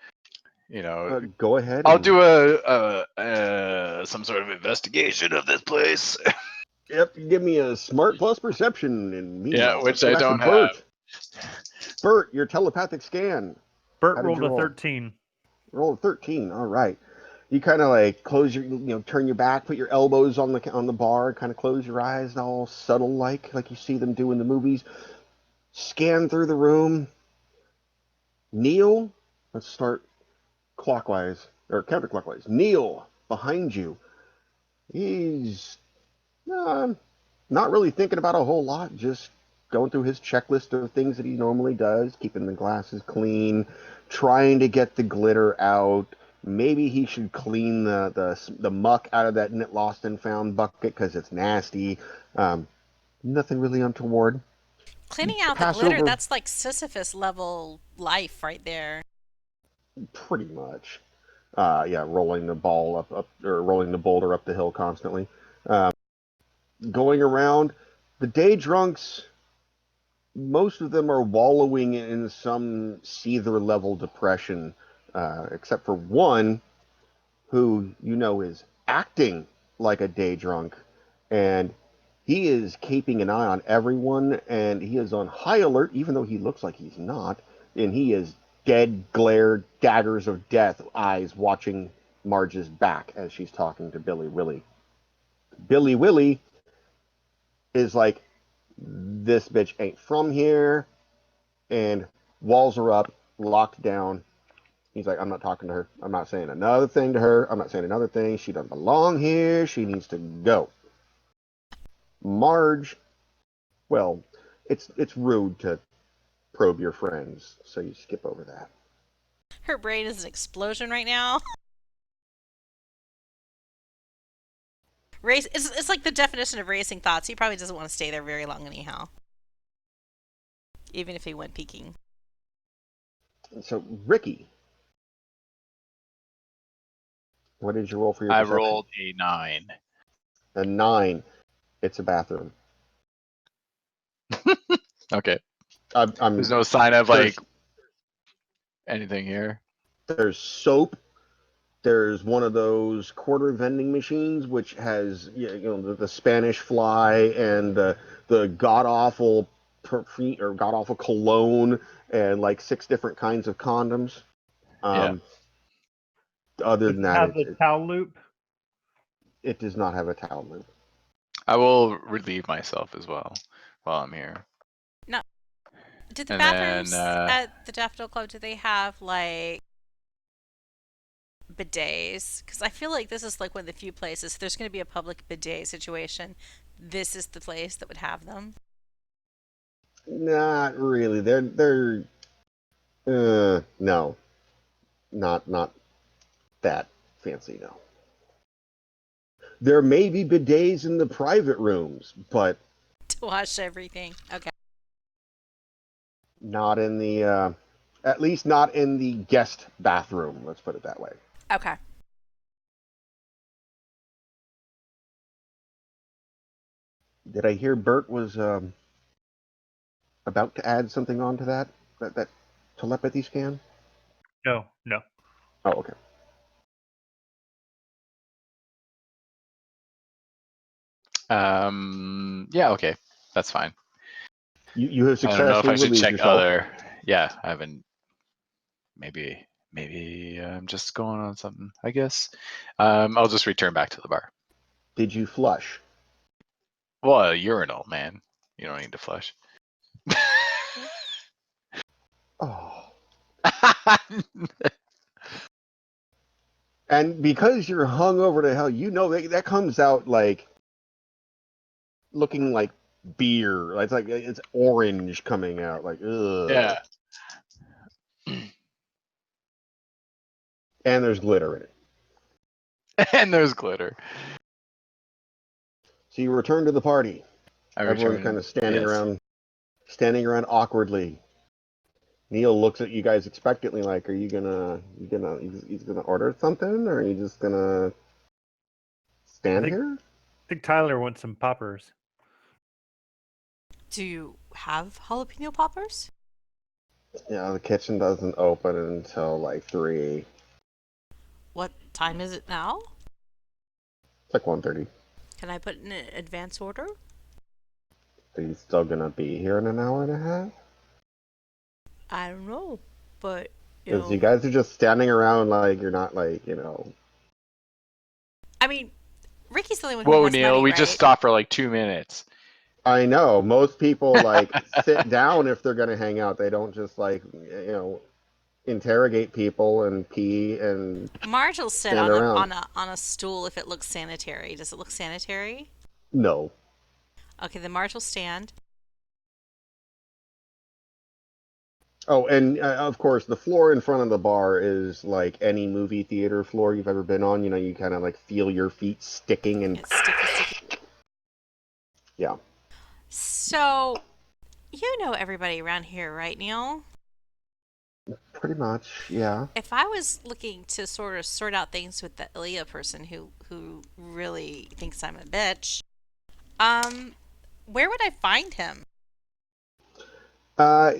go ahead. I'll do some sort of investigation of this place. Yep, give me a smart plus perception, and meanwhile, which I don't Bert. have. Bert, your telepathic scan. Bert rolled a 13. Roll a 13. All right. You kind of like close your, turn your back, put your elbows on the bar, kind of close your eyes, all subtle like you see them do in the movies. Scan through the room. Neil, let's start clockwise or counterclockwise. Neil, behind you. He's not really thinking about a whole lot, just going through his checklist of things that he normally does, keeping the glasses clean, trying to get the glitter out. Maybe he should clean the muck out of that lost and found bucket because it's nasty. Nothing really untoward. Cleaning out the glitter, that's like Sisyphus level life right there. Pretty much. Rolling the ball up or rolling the boulder up the hill constantly. Going around, the day drunks, most of them are wallowing in some seether level depression, except for one who is acting like a day drunk, and he is keeping an eye on everyone, and he is on high alert, even though he looks like he's not, and he is dead glare, daggers of death, eyes watching Marge's back as she's talking to Billy Willie. Billy Willie is like, this bitch ain't from here, and walls are up, locked down. He's like, I'm not talking to her. I'm not saying another thing to her. I'm not saying another thing. She doesn't belong here. She needs to go. Marge, well, it's rude to probe your friends, so you skip over that. Her brain is an explosion right now. It's like the definition of racing thoughts. He probably doesn't want to stay there very long anyhow, even if he went peeking. So, Ricky, what did you roll for your perception? I rolled a 9. A 9. It's a bathroom. Okay. There's no sign of like anything here. There's soap. There's one of those quarter vending machines which has the Spanish fly and the god awful perfume or god awful cologne and like 6 different kinds of condoms. Other than that, the towel loop. It does not have a towel loop. I will relieve myself as well while I'm here. No. Do the bathrooms at the Daffodil Club, do they have like bidets? Because I feel like this is like one of the few places, if there's going to be a public bidet situation, this is the place that would have them. Not really. They're no, not that fancy. No. There may be bidets in the private rooms, but To wash everything. Okay. not in the, at least not in the guest bathroom. Let's put it that way. Okay. Did I hear Bert was about to add something onto that telepathy scan? No. Oh, okay. Yeah, okay. That's fine. You have I don't know if successfully I should relieved check yourself. other. Yeah, I haven't. Maybe I'm just going on something. I guess. I'll just return back to the bar. Did you flush? Well, a urinal, man. You don't need to flush. Oh. And because you're hung over to hell, you know that comes out like looking like beer. It's like it's orange coming out. Like ugh. Yeah. And there's glitter in it. And there's glitter. So you return to the party. I Everyone's return. kind of standing Yes. around awkwardly. Neil looks at you guys expectantly, like, "Are you he's gonna order something, or are you just gonna stand here?" I think Tyler wants some poppers. Do you have jalapeno poppers? Yeah, the kitchen doesn't open until like 3. What time is it now? It's like 1:30. Can I put in an advance order? Are you still gonna be here in an hour and a half? I don't know, but Because you guys are just standing around like you're not like, I mean, Ricky's the only one who Whoa, has Neil, money, we right? just stopped for like 2 minutes. I know. Most people like sit down if they're gonna hang out. They don't just like, interrogate people and pee and Marge will sit stand on around. a stool if it looks sanitary. Does it look sanitary? No. Okay, then Marge will stand. Oh, and of course, the floor in front of the bar is like any movie theater floor you've ever been on. You kind of like feel your feet sticking and It's sticky. yeah. So, you know everybody around here, right, Neil? Pretty much, yeah. If I was looking to sort of sort out things with the Ilya person who really thinks I'm a bitch, where would I find him? Uh,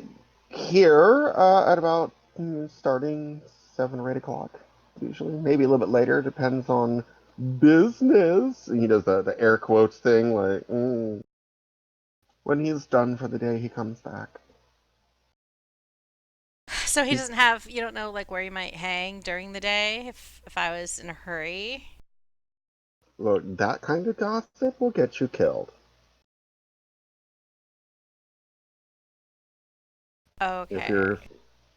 Here at about starting 7 or 8 o'clock, usually. Maybe a little bit later, depends on business. He does the air quotes thing, like, when he's done for the day, he comes back. So he doesn't have, you don't know like where he might hang during the day if I was in a hurry. Look, that kind of gossip will get you killed. If Okay. you're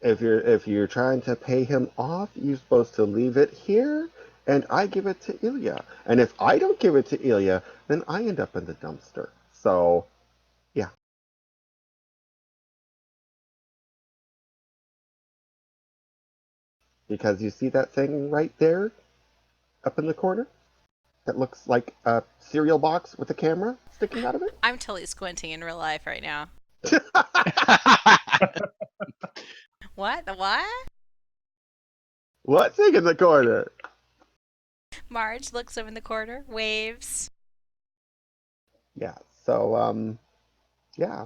if you're trying to pay him off, you're supposed to leave it here, and I give it to Ilya. And if I don't give it to Ilya, then I end up in the dumpster. So, yeah. Because you see that thing right there, up in the corner, that looks like a cereal box with a camera sticking out of it. I'm totally squinting in real life right now. What? The what? What thing in the corner? Marge looks over in the corner, waves. Yeah. So, yeah.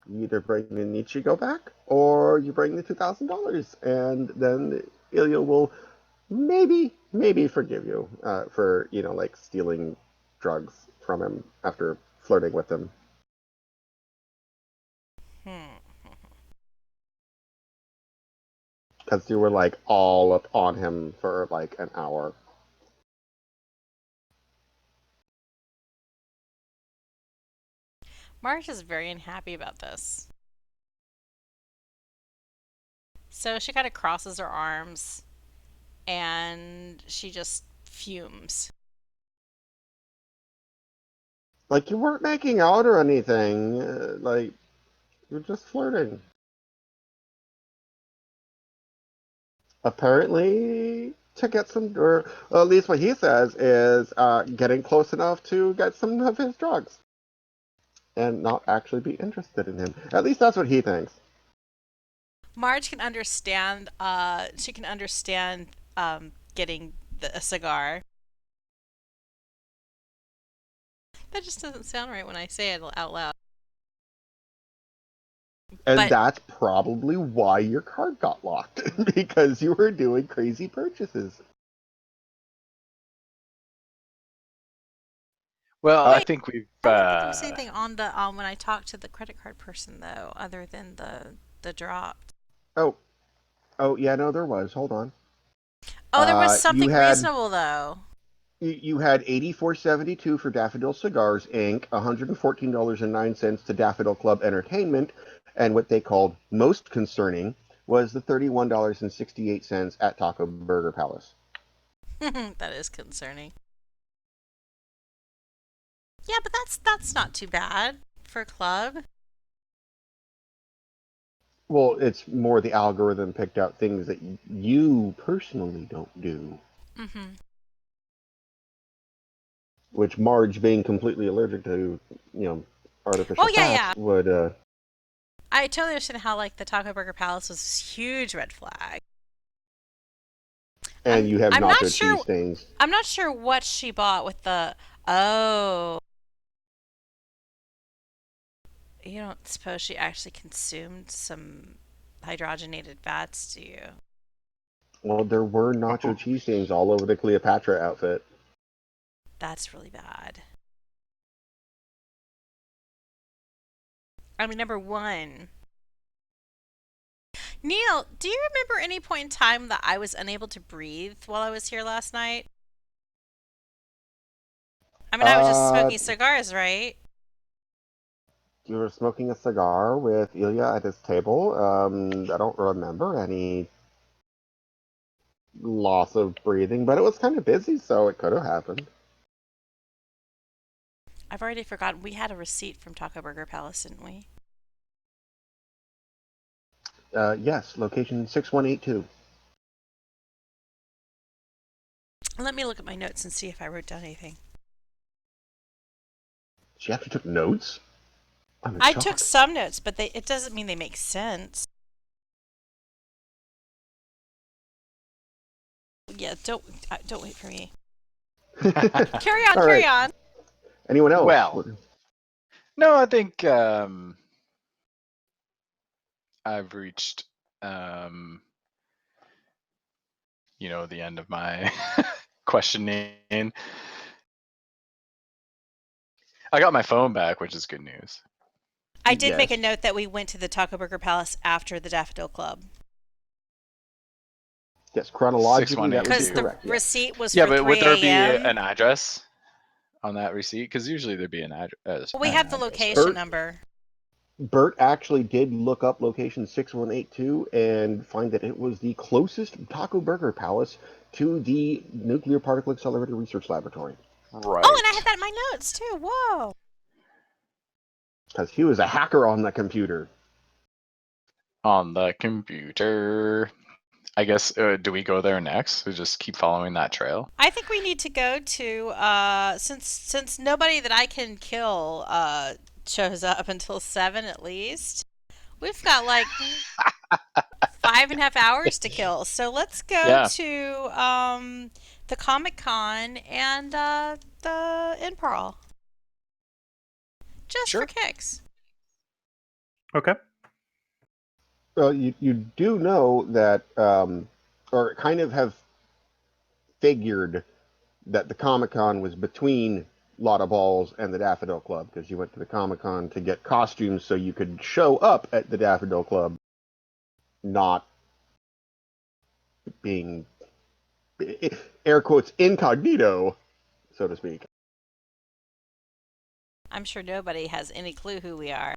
You either bring the Nichigo back, or you bring the $2,000, and then Ilya will maybe forgive you for like stealing drugs from him after flirting with him. Hmm. Because you were like all up on him for like an hour. Marge is very unhappy about this. So she kind of crosses her arms and she just fumes. Like you weren't making out or anything. Like you're just flirting. Apparently, to get some, or at least what he says is getting close enough to get some of his drugs and not actually be interested in him. At least that's what he thinks. Marge can understand. She can understand getting a cigar. That just doesn't sound right when I say it out loud. And But that's probably why your card got locked, because you were doing crazy purchases. Well, I think we've. I don't think there was anything on the when I talked to the credit card person though, other than the drop. Oh, yeah, no, there was. Hold on. Oh, there was You something had reasonable though. you had $84.72 for Daffodil Cigars Inc., $114.09 to Daffodil Club Entertainment, and what they called most concerning was the $31.68 at Taco Burger Palace. That is concerning. Yeah, but that's not too bad for a club. Well, it's more the algorithm picked out things that you personally don't do. Mm-hmm. Which Marge, being completely allergic to, artificial Oh yeah, fats, yeah. would. I totally understand how like the Taco Burger Palace was a huge red flag. And you have I'm not nacho sure. cheese stains. I'm not sure what she bought with the. Oh, you don't suppose she actually consumed some hydrogenated fats, do you? Well, there were nacho cheese stains all over the Cleopatra outfit. That's really bad. I mean, number one. Neil, do you remember any point in time that I was unable to breathe while I was here last night? I mean, I was just Uh, smoking cigars, right? you were smoking a cigar with Ilya at his table. I don't remember any loss of breathing, but it was kind of busy, so it could have happened. I've already forgotten. We had a receipt from Taco Burger Palace, didn't we? Yes, location 6182. Let me look at my notes and see if I wrote down anything. She actually took notes? I'm in I shock. took some notes, but it doesn't mean they make sense. Yeah, don't wait for me. Carry on, All carry right. on. Anyone else? Well, no, I think I've reached, the end of my questioning. I got my phone back, which is good news. I did make a Yes. note that we went to the Taco Burger Palace after the Daffodil Club. Yes, chronologically, that would be Because the correct. Yes. receipt was Yeah, for but 3 would there be a.m. an address on that receipt? Because usually there'd be an address. Well, we have the location number. Bert actually did look up location 6182 and find that it was the closest Taco Burger Palace to the Nuclear Particle Accelerator Research Laboratory. Right. Oh, and I had that in my notes too. Whoa. Because he was a hacker on the computer. On the computer. I guess, do we go there next? We just keep following that trail? I think we need to go to since nobody that I can kill shows up until 7 at least. We've got like 5.5 hours to kill. So let's go to the Comic Con and the Improv. Just for kicks. Okay. Well, you do know that, or kind of have figured that the Comic Con was between Lotta Balls and the Daffodil Club, because you went to the Comic Con to get costumes so you could show up at the Daffodil Club, not being, air quotes, incognito, so to speak. I'm sure nobody has any clue who we are.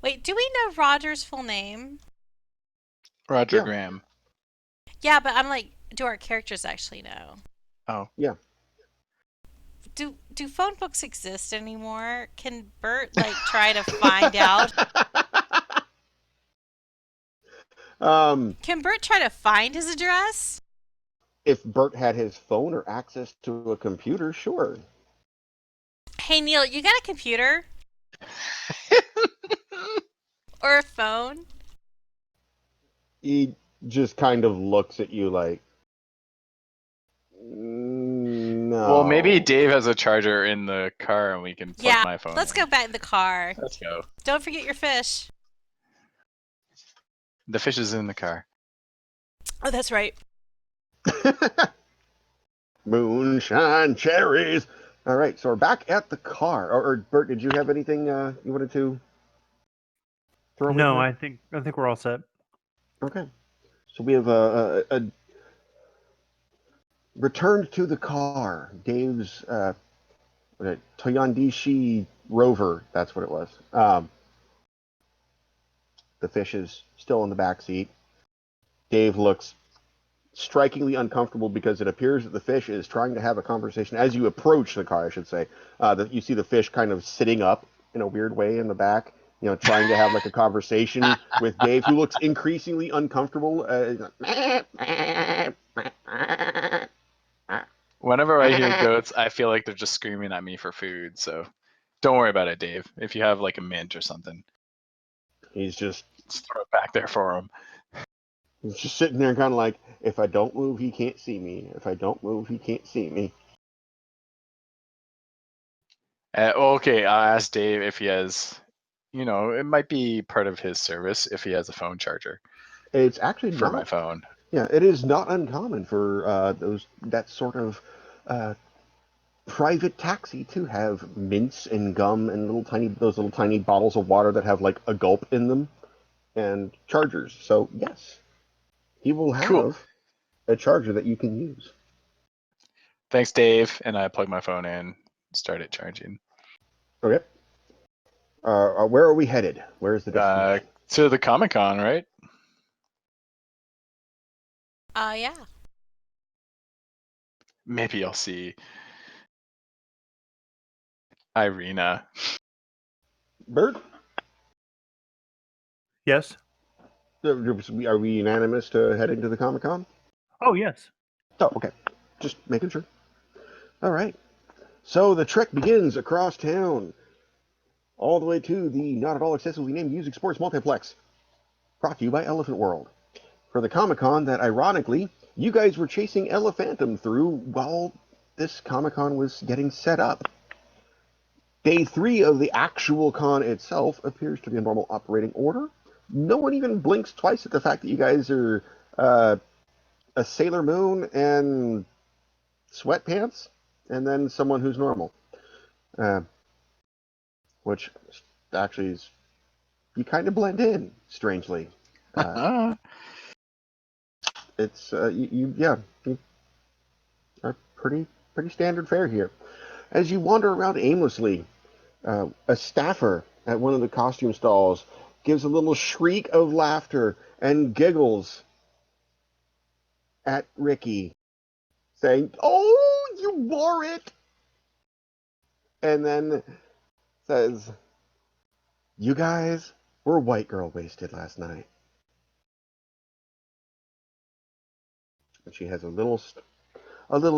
Wait, do we know Roger's full name? Roger Graham. Yeah, but I'm like, do our characters actually know? Oh. Yeah. Do phone books exist anymore? Can Bert like try to find out? Can Bert try to find his address? If Bert had his phone or access to a computer, sure. Hey, Neil, you got a computer? Or a phone? He just kind of looks at you like, no. Well, maybe Dave has a charger in the car and we can plug my phone let's in. go back in the car. Let's go. Don't forget your fish. The fish is in the car. Oh, that's right. Moonshine cherries. All right, so we're back at the car. Or Bert, did you have anything you wanted to throw? No, I think we're all set. Okay, so we have a returned to the car. Dave's Toyandishi Rover. That's what it was. The fish is still in the back seat. Dave looks strikingly uncomfortable because it appears that the fish is trying to have a conversation. As you approach the car, I should say, that you see the fish kind of sitting up in a weird way in the back, trying to have like a conversation with Dave, who looks increasingly uncomfortable. Whenever I hear goats, I feel like they're just screaming at me for food. So don't worry about it, Dave. If you have like a mint or something, He's just throw it back there for him. He's just sitting there kind of like, if I don't move, he can't see me. If I don't move, he can't see me. Okay, I'll ask Dave if he has, it might be part of his service if he has a phone charger. It's actually for not, my phone. Yeah, it is not uncommon for that sort of private taxi to have mints and gum and those little tiny bottles of water that have like a gulp in them and chargers. So yes, he will have a charger that you can use. Thanks, Dave. And I plug my phone in, start it charging. Okay. Where are we headed? Where is the destination? To the Comic-Con, right? Yeah. Maybe I'll see Irina. Bert? Yes. Are we unanimous to heading to the Comic-Con? Oh, yes. Oh, okay. Just making sure. All right. So the trek begins across town, all the way to the not at all accessibly named Music Sports Multiplex, brought to you by Elephant World. For the Comic-Con that, ironically, you guys were chasing Elephantum through while this Comic-Con was getting set up. Day 3 of the actual con itself appears to be in normal operating order. No one even blinks twice at the fact that you guys are a Sailor Moon and sweatpants, and then someone who's normal. Which actually is, you kind of blend in, strangely. It's, you are pretty standard fare here. As you wander around aimlessly, a staffer at one of the costume stalls gives a little shriek of laughter and giggles at Ricky, saying, "Oh, you wore it!" And then says, "You guys were white girl wasted last night." And she has a little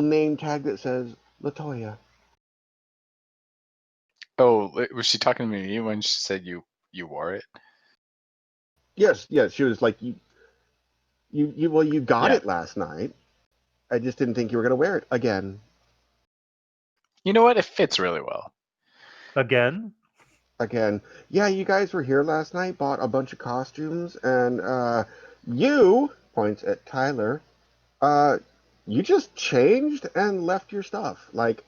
name tag that says Latoya. Oh, was she talking to me when she said you wore it? Yes, she was like, you got it last night. I just didn't think you were going to wear it again. You know what? It fits really well. Again? Yeah, you guys were here last night, bought a bunch of costumes, and you, points at Tyler, you just changed and left your stuff. Like,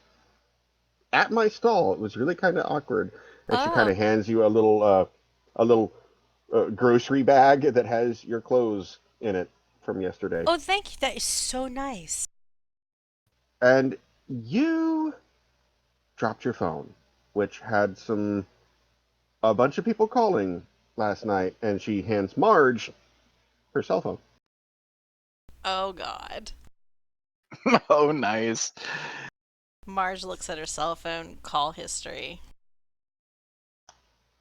at my stall. It was really kind of awkward. And she kind of hands you a little grocery bag that has your clothes in it from yesterday. Oh, thank you. That is so nice. And you dropped your phone, which had a bunch of people calling last night, and she hands Marge her cell phone. Oh, God. Oh, nice. Marge looks at her cell phone call history.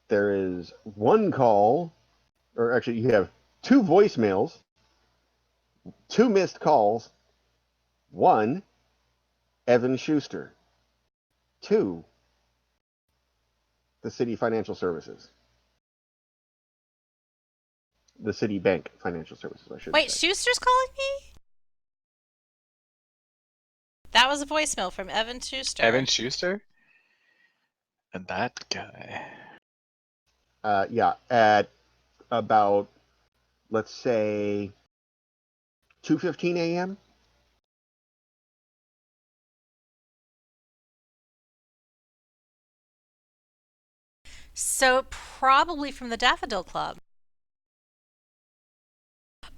There is one call, or actually, you have 2 voicemails, 2 missed calls, 1 Evan Schuster, 2 the City Financial Services. The Citibank Financial Services, I should Wait, say. Schuster's calling me? That was a voicemail from Evan Schuster. Evan Schuster? And that guy. Yeah, at about, let's say, 2:15 a.m. So probably from the Daffodil Club.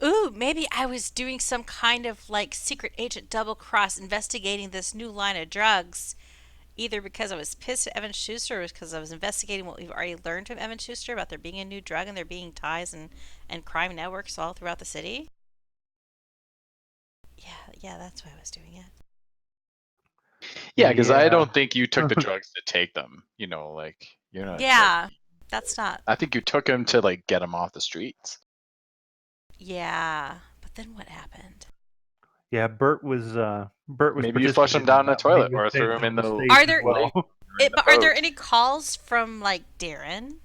Ooh, maybe I was doing some kind of like secret agent double cross investigating this new line of drugs. Either because I was pissed at Evan Schuster or because I was investigating what we've already learned from Evan Schuster about there being a new drug and there being ties and crime networks all throughout the city. Yeah, that's why I was doing it. Yeah, because I Yeah. don't think you took the drugs to take them. You know, like you're not. Yeah, Like, that's not. I think you took them to like get them off the streets. Yeah, but then what happened? Yeah, Bert was Maybe you flushed them participating down in the that toilet or threw manifestation them in on the the stage Are as there well. in the but are there boat. any calls from like Darren?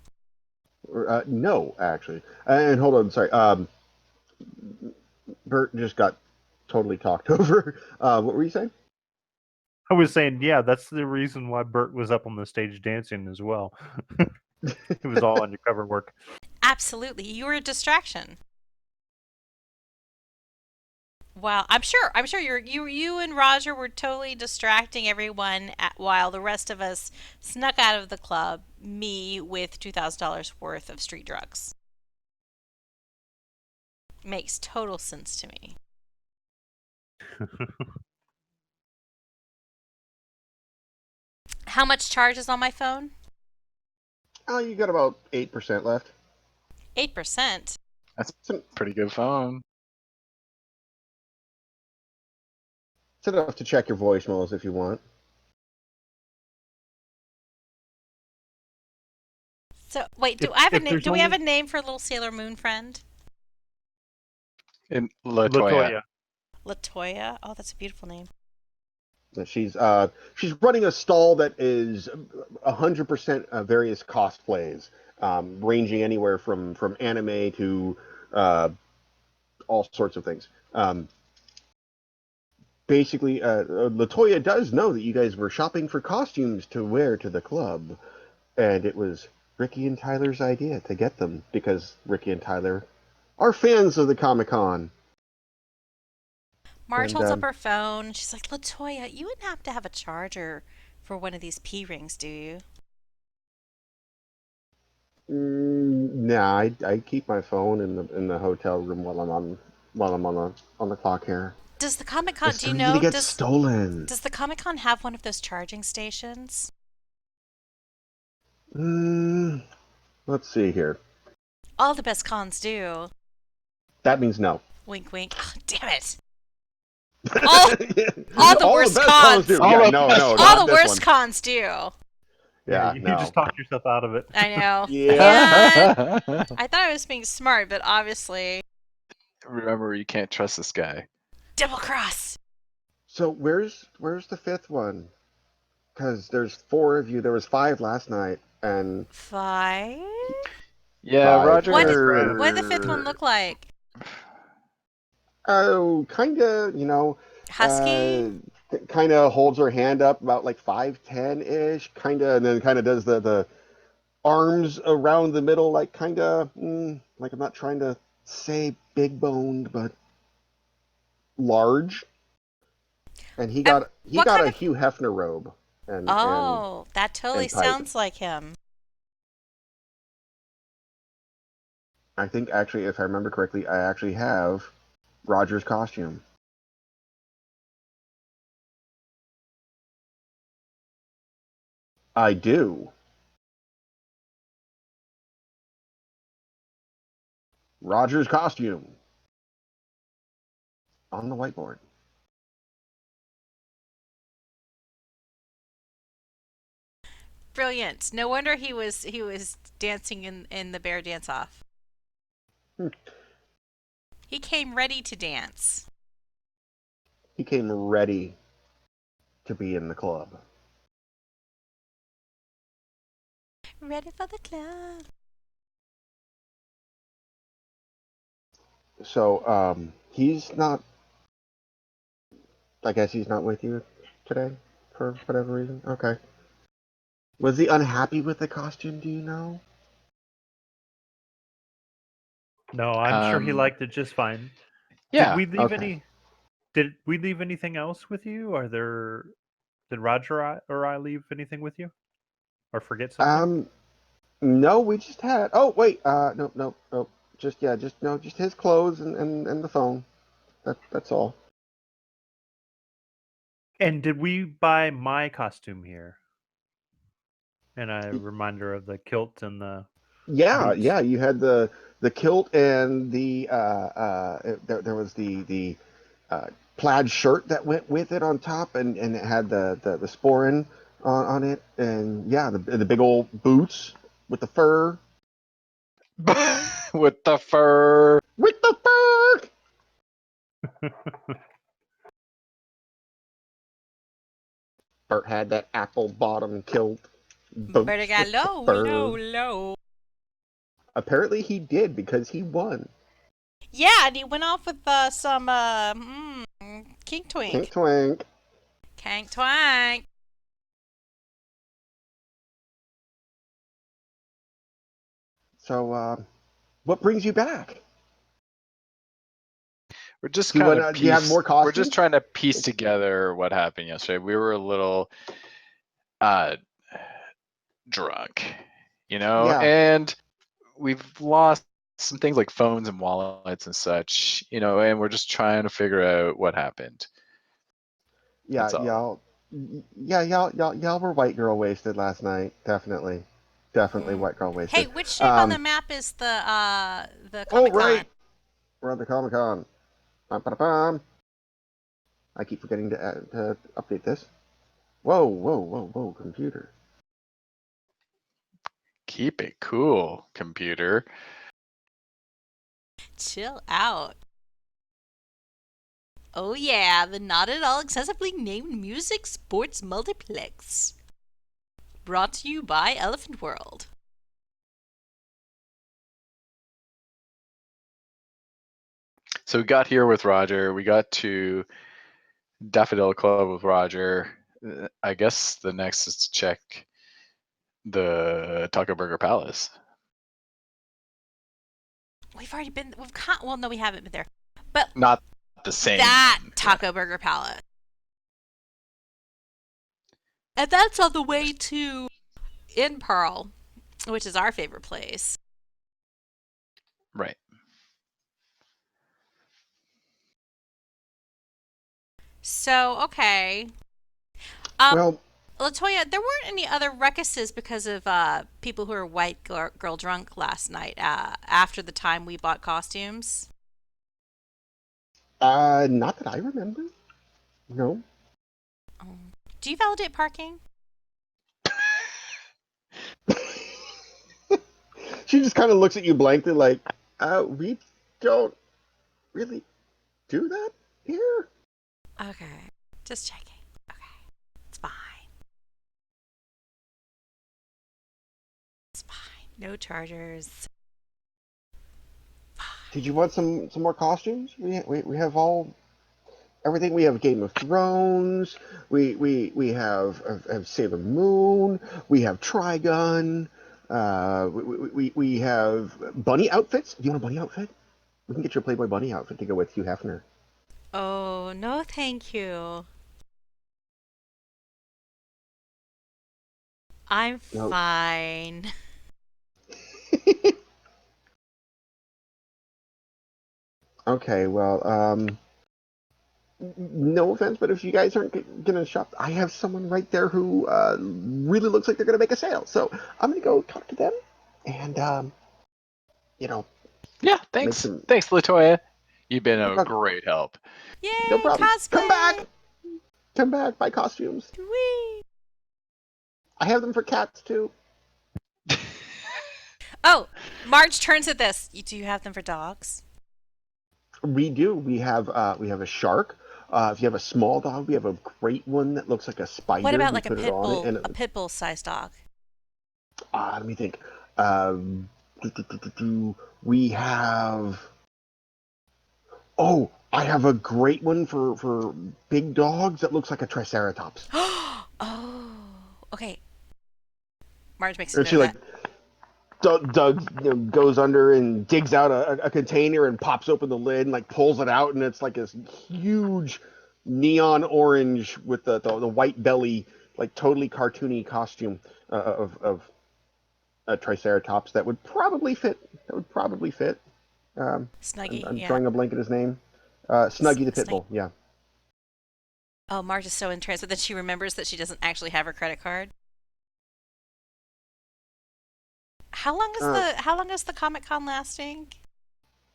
No, actually. And hold on, sorry. Bert just got totally talked over. What were you saying? I was saying, yeah, that's the reason why Bert was up on the stage dancing as well. It was all undercover work. Absolutely, you were a distraction. Wow, I'm sure you and Roger were totally distracting everyone while the rest of us snuck out of the club. Me with $2,000 worth of street drugs. Makes total sense to me. How much charge is on my phone? Oh, you got about 8% left. 8%. That's a pretty good phone. It's enough to check your voicemails if you want. So wait, If there's do we have only a name for little Sailor Moon friend? In Latoya. Latoya. Latoya. Oh, that's a beautiful name. She's running a stall that is 100% various cosplays, ranging anywhere from anime to uh, all sorts of things. Basically, Latoya does know that you guys were shopping for costumes to wear to the club, and it was Ricky and Tyler's idea to get them because Ricky and Tyler are fans of the Comic Con. Marge And holds up her phone. She's like, Latoya, you wouldn't have to have a charger for one of these P rings, do you? Nah, I keep my phone in the hotel room while I'm on the clock here. Does the Comic Con, It's do so you easy to know, get stolen. does the Comic Con have one of those charging stations? Mm, let's see here. All the best cons do. That means no. Wink, wink. Oh, damn it. All, all the All the worst best cons cons. do. Yeah, no, not All the this worst one. cons do. Yeah, Yeah, you just no. talked yourself out of it. I know. Yeah. Man, I thought I was being smart, but obviously. Remember, you can't trust this guy. Double cross. So where's the fifth one? Because there's 4 of you. There was 5 last night, and 5? Yeah, 5 What did, Roger. what did the fifth one look like? oh, kind of, Husky? kind of holds her hand up about like 5'10" ish, kind of, and then kind of does the arms around the middle, like kind of, like I'm not trying to say big boned, but large. And he And what got kind a of. Hugh Hefner robe Oh, that totally and pipe. sounds like him. I think actually, if I remember correctly, I actually have Roger's costume. I do. Roger's costume on the whiteboard. Brilliant. No wonder he was dancing in the bear dance off. He came ready to dance. He came ready to be in the club. Ready for the club. So, he's not. I guess he's not with you today for whatever reason. Okay. Was he unhappy with the costume? Do you know? No, I'm sure he liked it just fine. Yeah. Did we leave Okay. Did we leave anything else with you? Did Roger or I leave anything with you, or forget something? No, we just had. Oh, wait. No, no, no. Just his clothes and the phone. That's all. And did we buy my costume here? And a reminder of the kilt and the Yeah, boots. yeah. You had the kilt and there was the plaid shirt that went with it on top, and it had the sporin on it, and yeah, the big old boots with the fur. With the fur. With the fur. Bert had that apple bottom kilt, But boots got with the low, fur. low. Apparently, he did because he won. Yeah, and he went off with some kink Tink twink. twink. Kank twank. So, what brings you back? We're just Do you kind want of do you have more we're just costumes? trying to piece together what happened yesterday. We were a little uh drunk, Yeah, and we've lost some things like phones and wallets and such, and we're just trying to figure out what happened. yeah, That's all. y'all were white girl wasted last night. Definitely white girl Hey, wasted. which shape on the map is the Oh Comic Con? right, we're at the Comic Con. Bum. I keep forgetting to update this. Whoa, computer. Keep it cool, computer. Chill out. Oh yeah, the not at all excessively named Music Sports Multiplex. Brought to you by Elephant World. So we got here with Roger. We got to Daffodil Club with Roger. I guess the next is to check the Taco Burger Palace. We've already been. Well, no, we haven't been there. But Not the same that one. Taco Burger Palace. And that's on the way to In Pearl, which is our favorite place. Right. So, okay. Well, Latoya, there weren't any other ruckuses because of people who were white girl drunk last night after the time we bought costumes. not that I remember. No. Oh. Do you validate parking? She just kind of looks at you blankly, like, we don't really do that here. Okay. Just checking. Okay. It's fine. It's fine. No chargers. Fine. Did you want some more costumes? We have everything. We have Game of Thrones. We have Sailor Moon. We have Trigun. We have bunny outfits. Do you want a bunny outfit? We can get you a Playboy bunny outfit to go with Hugh Hefner. Oh, no, thank you. I'm No. fine. Okay, well, no offense, but if you guys aren't gonna shop, I have someone right there who really looks like they're gonna make a sale. So I'm gonna go talk to them, and you know, Yeah, make thanks. some. Thanks, Latoya. You've been No a problem. great help. No Yay, problem. cosplay! Come back. Buy costumes. Whee! I have them for cats too. Oh, Marge turns at this. Do you have them for dogs? We do. We have a shark. If you have a small dog, we have a great one that looks like a spider. What about we like put it on it, and a pit bull sized dog? let me think. Um, we have. Oh, I have a great one for big dogs that looks like a triceratops. Oh, okay. Marge makes a And note she of like that. Doug goes under and digs out a container and pops open the lid and like pulls it out, and it's like this huge neon orange with the white belly, like totally cartoony costume of a triceratops that would probably fit. That would probably fit. Snuggie, I'm yeah. drawing a blank at his name. Snuggie the Snuggie. Pitbull. Yeah. Oh, Marge is so entranced, but then she remembers that she doesn't actually have her credit card. How long is the Comic Con lasting?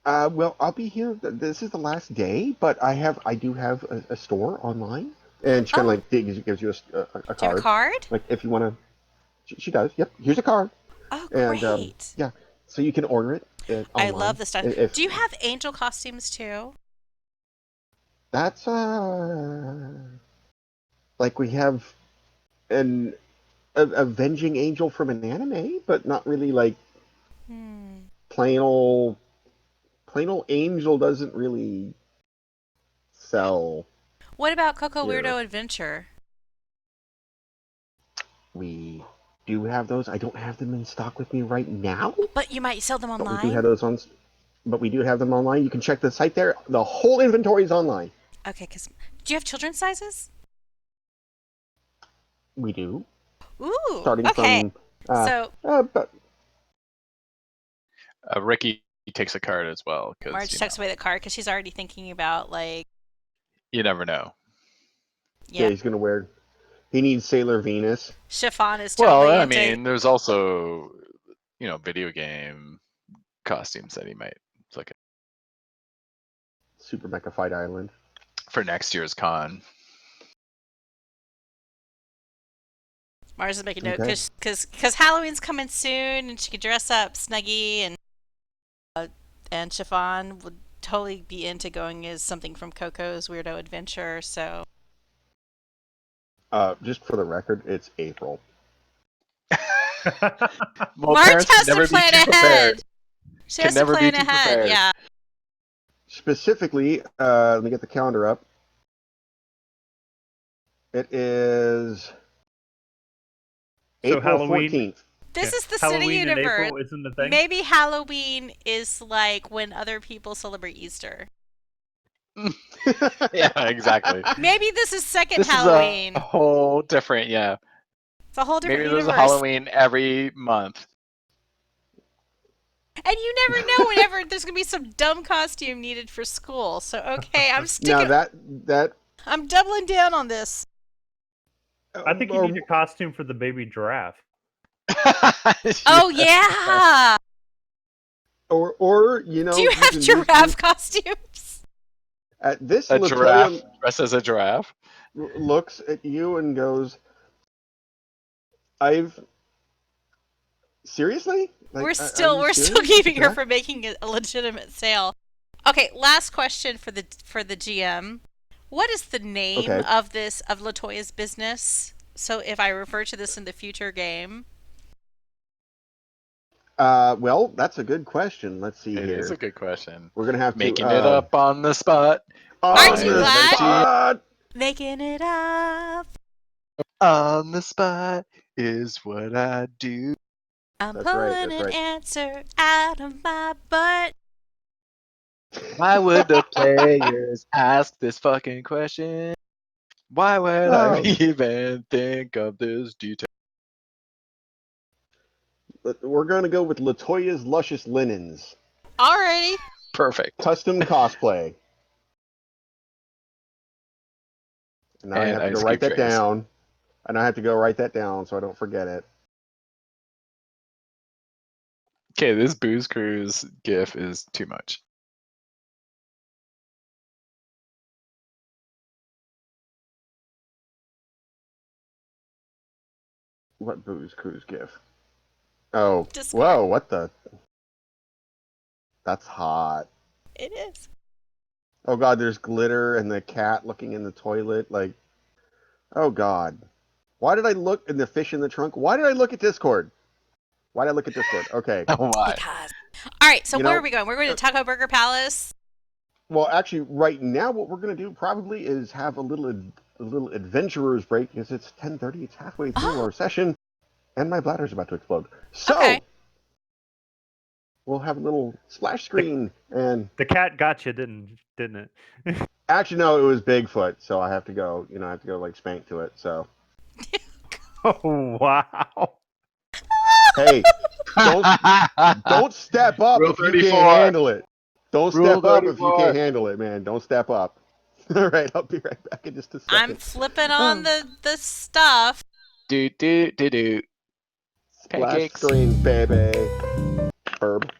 Well, I'll be here. This is the last day, but I do have a store online, and she kind of Oh, like gives you a do you have a card, card? like if you want to. She does. Yep. Here's a card, Oh, and great. yeah, so you can order it I love online. this stuff. If Do you have angel costumes too? that's like we have an avenging angel from an anime, but not really like Hmm. plain old angel doesn't really sell. What about Coco Here. Weirdo Adventure? We do have those. I don't have them in stock with me right now, But you might sell them but we do have online? those on. But we do have them online. You can check the site there. The whole inventory is online. Okay, because do you have children's sizes? We do, Ooh, starting okay. from So but Ricky takes a card as well because Marge tucks away the card because she's already thinking about like, you never know. yeah, yeah, he's gonna wear. He needs Sailor Venus. chiffon is Well, totally I into. mean, there's also video game costumes that he might look at Super Mecha Fight Island. for next year's con. Marge is making a note Okay. because Halloween's coming soon and she could dress up Snuggie and chiffon would totally be into going as something from Coco's Weirdo Adventure. So Just for the record, it's April. Well, Marge parents can has to never be plan too prepared. ahead. She Can has to never be plan too ahead. prepared. Yeah. Specifically, let me get the calendar up. It is So April Halloween, 14th. This is the city Halloween in universe. April isn't the thing. Maybe Halloween is like when other people celebrate Easter. Yeah, exactly. Maybe this is second This Halloween. is a whole different, yeah. It's a whole different Maybe there's a universe. Halloween every month. And you never know whenever there's gonna be some dumb costume needed for school. So okay, I'm Now sticking. that I'm doubling down on this. I think you need a costume for the baby giraffe. Oh yeah. or Do you have giraffe costumes? This a Latoya giraffe dressed as a giraffe. looks at you and goes, "I've seriously? Like, We're are still you we're still serious? keeping her That- from making a legitimate sale. Okay, last question for the GM. What is the name Okay. of Latoya's business? So if I refer to this in the future game. Well, that's a good question. Let's see It here. is a good question. We're gonna have Making to it up on the spot. Aren't you the glad? spot. Making it up. On the spot is what I do. I'm That's right, pulling that's an right. answer out of my butt. Why would the players ask this fucking question? Why would I even think of this detail? We're gonna go with Latoya's Luscious Linens. Alrighty. Perfect. Custom cosplay. And now I And have to go ice write cube that trays. down. And I have to go write that down so I don't forget it. Okay, this Booze Cruise gif is too much. What Booze Cruise gif? Oh, Discord. whoa, what the? That's hot. It is. Oh God, there's glitter and the cat looking in the toilet. Like, oh God. Why did I look in the fish in the trunk? Why did I look at Discord? Why did I look at Discord? Okay. Why? Because. All right, so You where know, are we going? We're going to Taco Burger Palace. well, actually, right now, what we're going to do probably is have a little adventurer's break because it's 10:30. It's halfway through our session, and my bladder's about to explode. Okay. So we'll have a little splash screen, and The cat got you, didn't it? actually, no, it was Bigfoot, so I have to go. I have to go like spank to it. So Oh wow! hey, don't step up Rule if you can't 34. handle it. Don't Rule step up if you 34. can't handle it, man. Don't step up. All right, I'll be right back in just a second. I'm flipping on the stuff. Do. Splash Pancakes. screen, baby. Herb.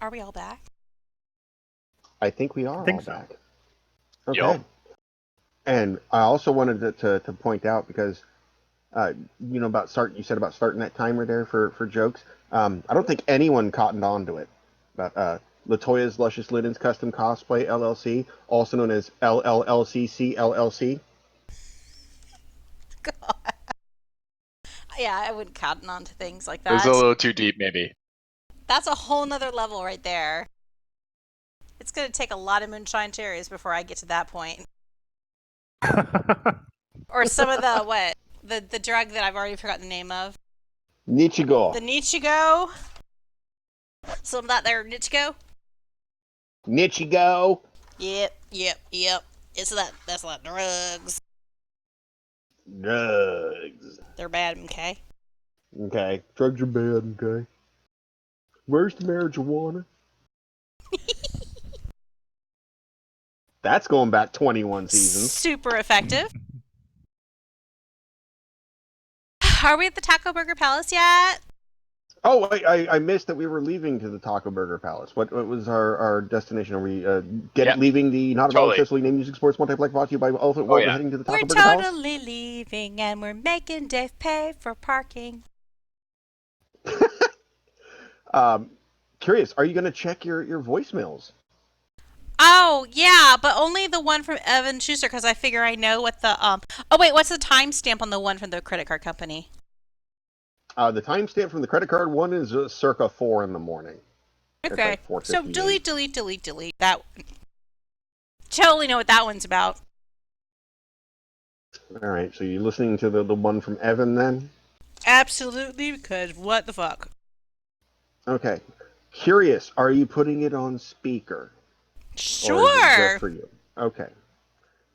Are we all back? I think we are I think all so. back. Okay. Yup. And I also wanted to point out because about you said about starting that timer there for jokes. I don't think anyone cottoned on to it. But Latoya's Luscious Linens Custom Cosplay LLC, also known as LLLCC LLC. God. Yeah, I wouldn't cotton on to things like It was that. a little too deep, maybe. That's a whole nother level right there. It's going to take a lot of moonshine cherries before I get to that point. Or some of the drug that I've already forgotten the name of. Nichigo. The Nichigo. Some of that there Nichigo. Nichigo. Yep. That's like drugs. Drugs. They're bad, okay? Okay. Drugs are bad, okay. Where's the marijuana? That's going back 21 seasons. Super effective. Are we at the Taco Burger Palace yet? Oh, I missed that we were leaving to the Taco Burger Palace. What was our destination? Are we leaving the not at all Totally. officially named music sports multiplex brought to you by Elephant Oh, World? yeah. We're heading to the Taco We're Burger Palace? totally leaving and we're making Dave pay for parking. Curious, are you going to check your voicemails? Oh, yeah, but only the one from Evan Schuster because I figure I know what the Oh wait, what's the timestamp on the one from the credit card company? The timestamp from the credit card one is circa 4 in the morning. Okay. It's like So 4:58. delete that one. Totally know what that one's about. All right, so you're listening to the one from Evan then? Absolutely, because what the fuck? Okay. Curious, are you putting it on speaker? Sure. Or is it just for you? Okay.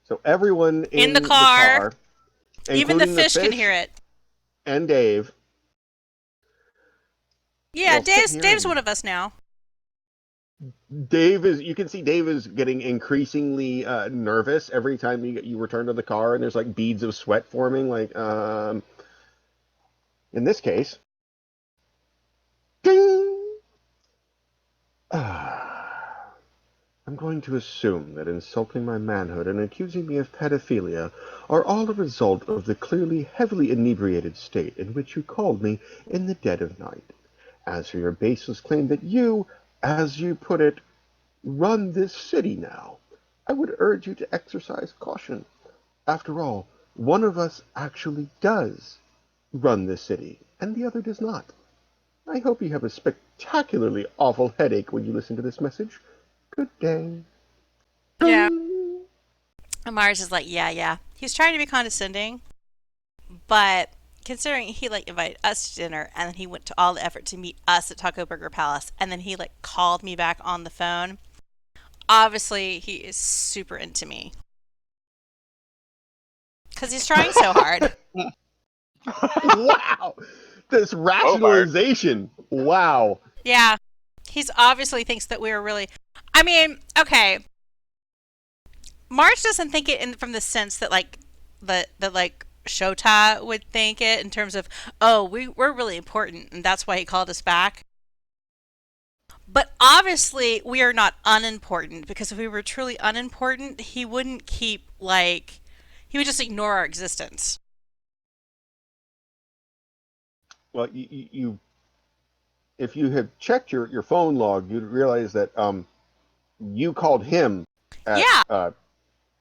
So everyone in the car, even the including fish can hear it. And Dave. Yeah, Dave's one of us now. You can see Dave is getting increasingly nervous every time you return to the car, and there's like beads of sweat forming. Like, in this case, ding! going to assume that insulting my manhood and accusing me of pedophilia are all a result of the clearly heavily inebriated state in which you called me in the dead of night. As for your baseless claim that you, as you put it, run this city now, I would urge you to exercise caution. After all, one of us actually does run this city, and the other does not. I hope you have a spectacularly awful headache when you listen to this message. Good day. Yeah. And Mars is like, yeah. He's trying to be condescending, but considering he invited us to dinner and then he went to all the effort to meet us at Taco Burger Palace and then he called me back on the phone, obviously he is super into me. Because he's trying so hard. Wow. This rationalization. Wow. Yeah. He's obviously thinks that we're really... I mean, okay. Marge doesn't think it from the sense that Shota would think it in terms of, oh, we're really important and that's why he called us back. But obviously we are not unimportant, because if we were truly unimportant, he wouldn't keep he would just ignore our existence. Well, you if you had checked your phone log, you'd realize that you called him at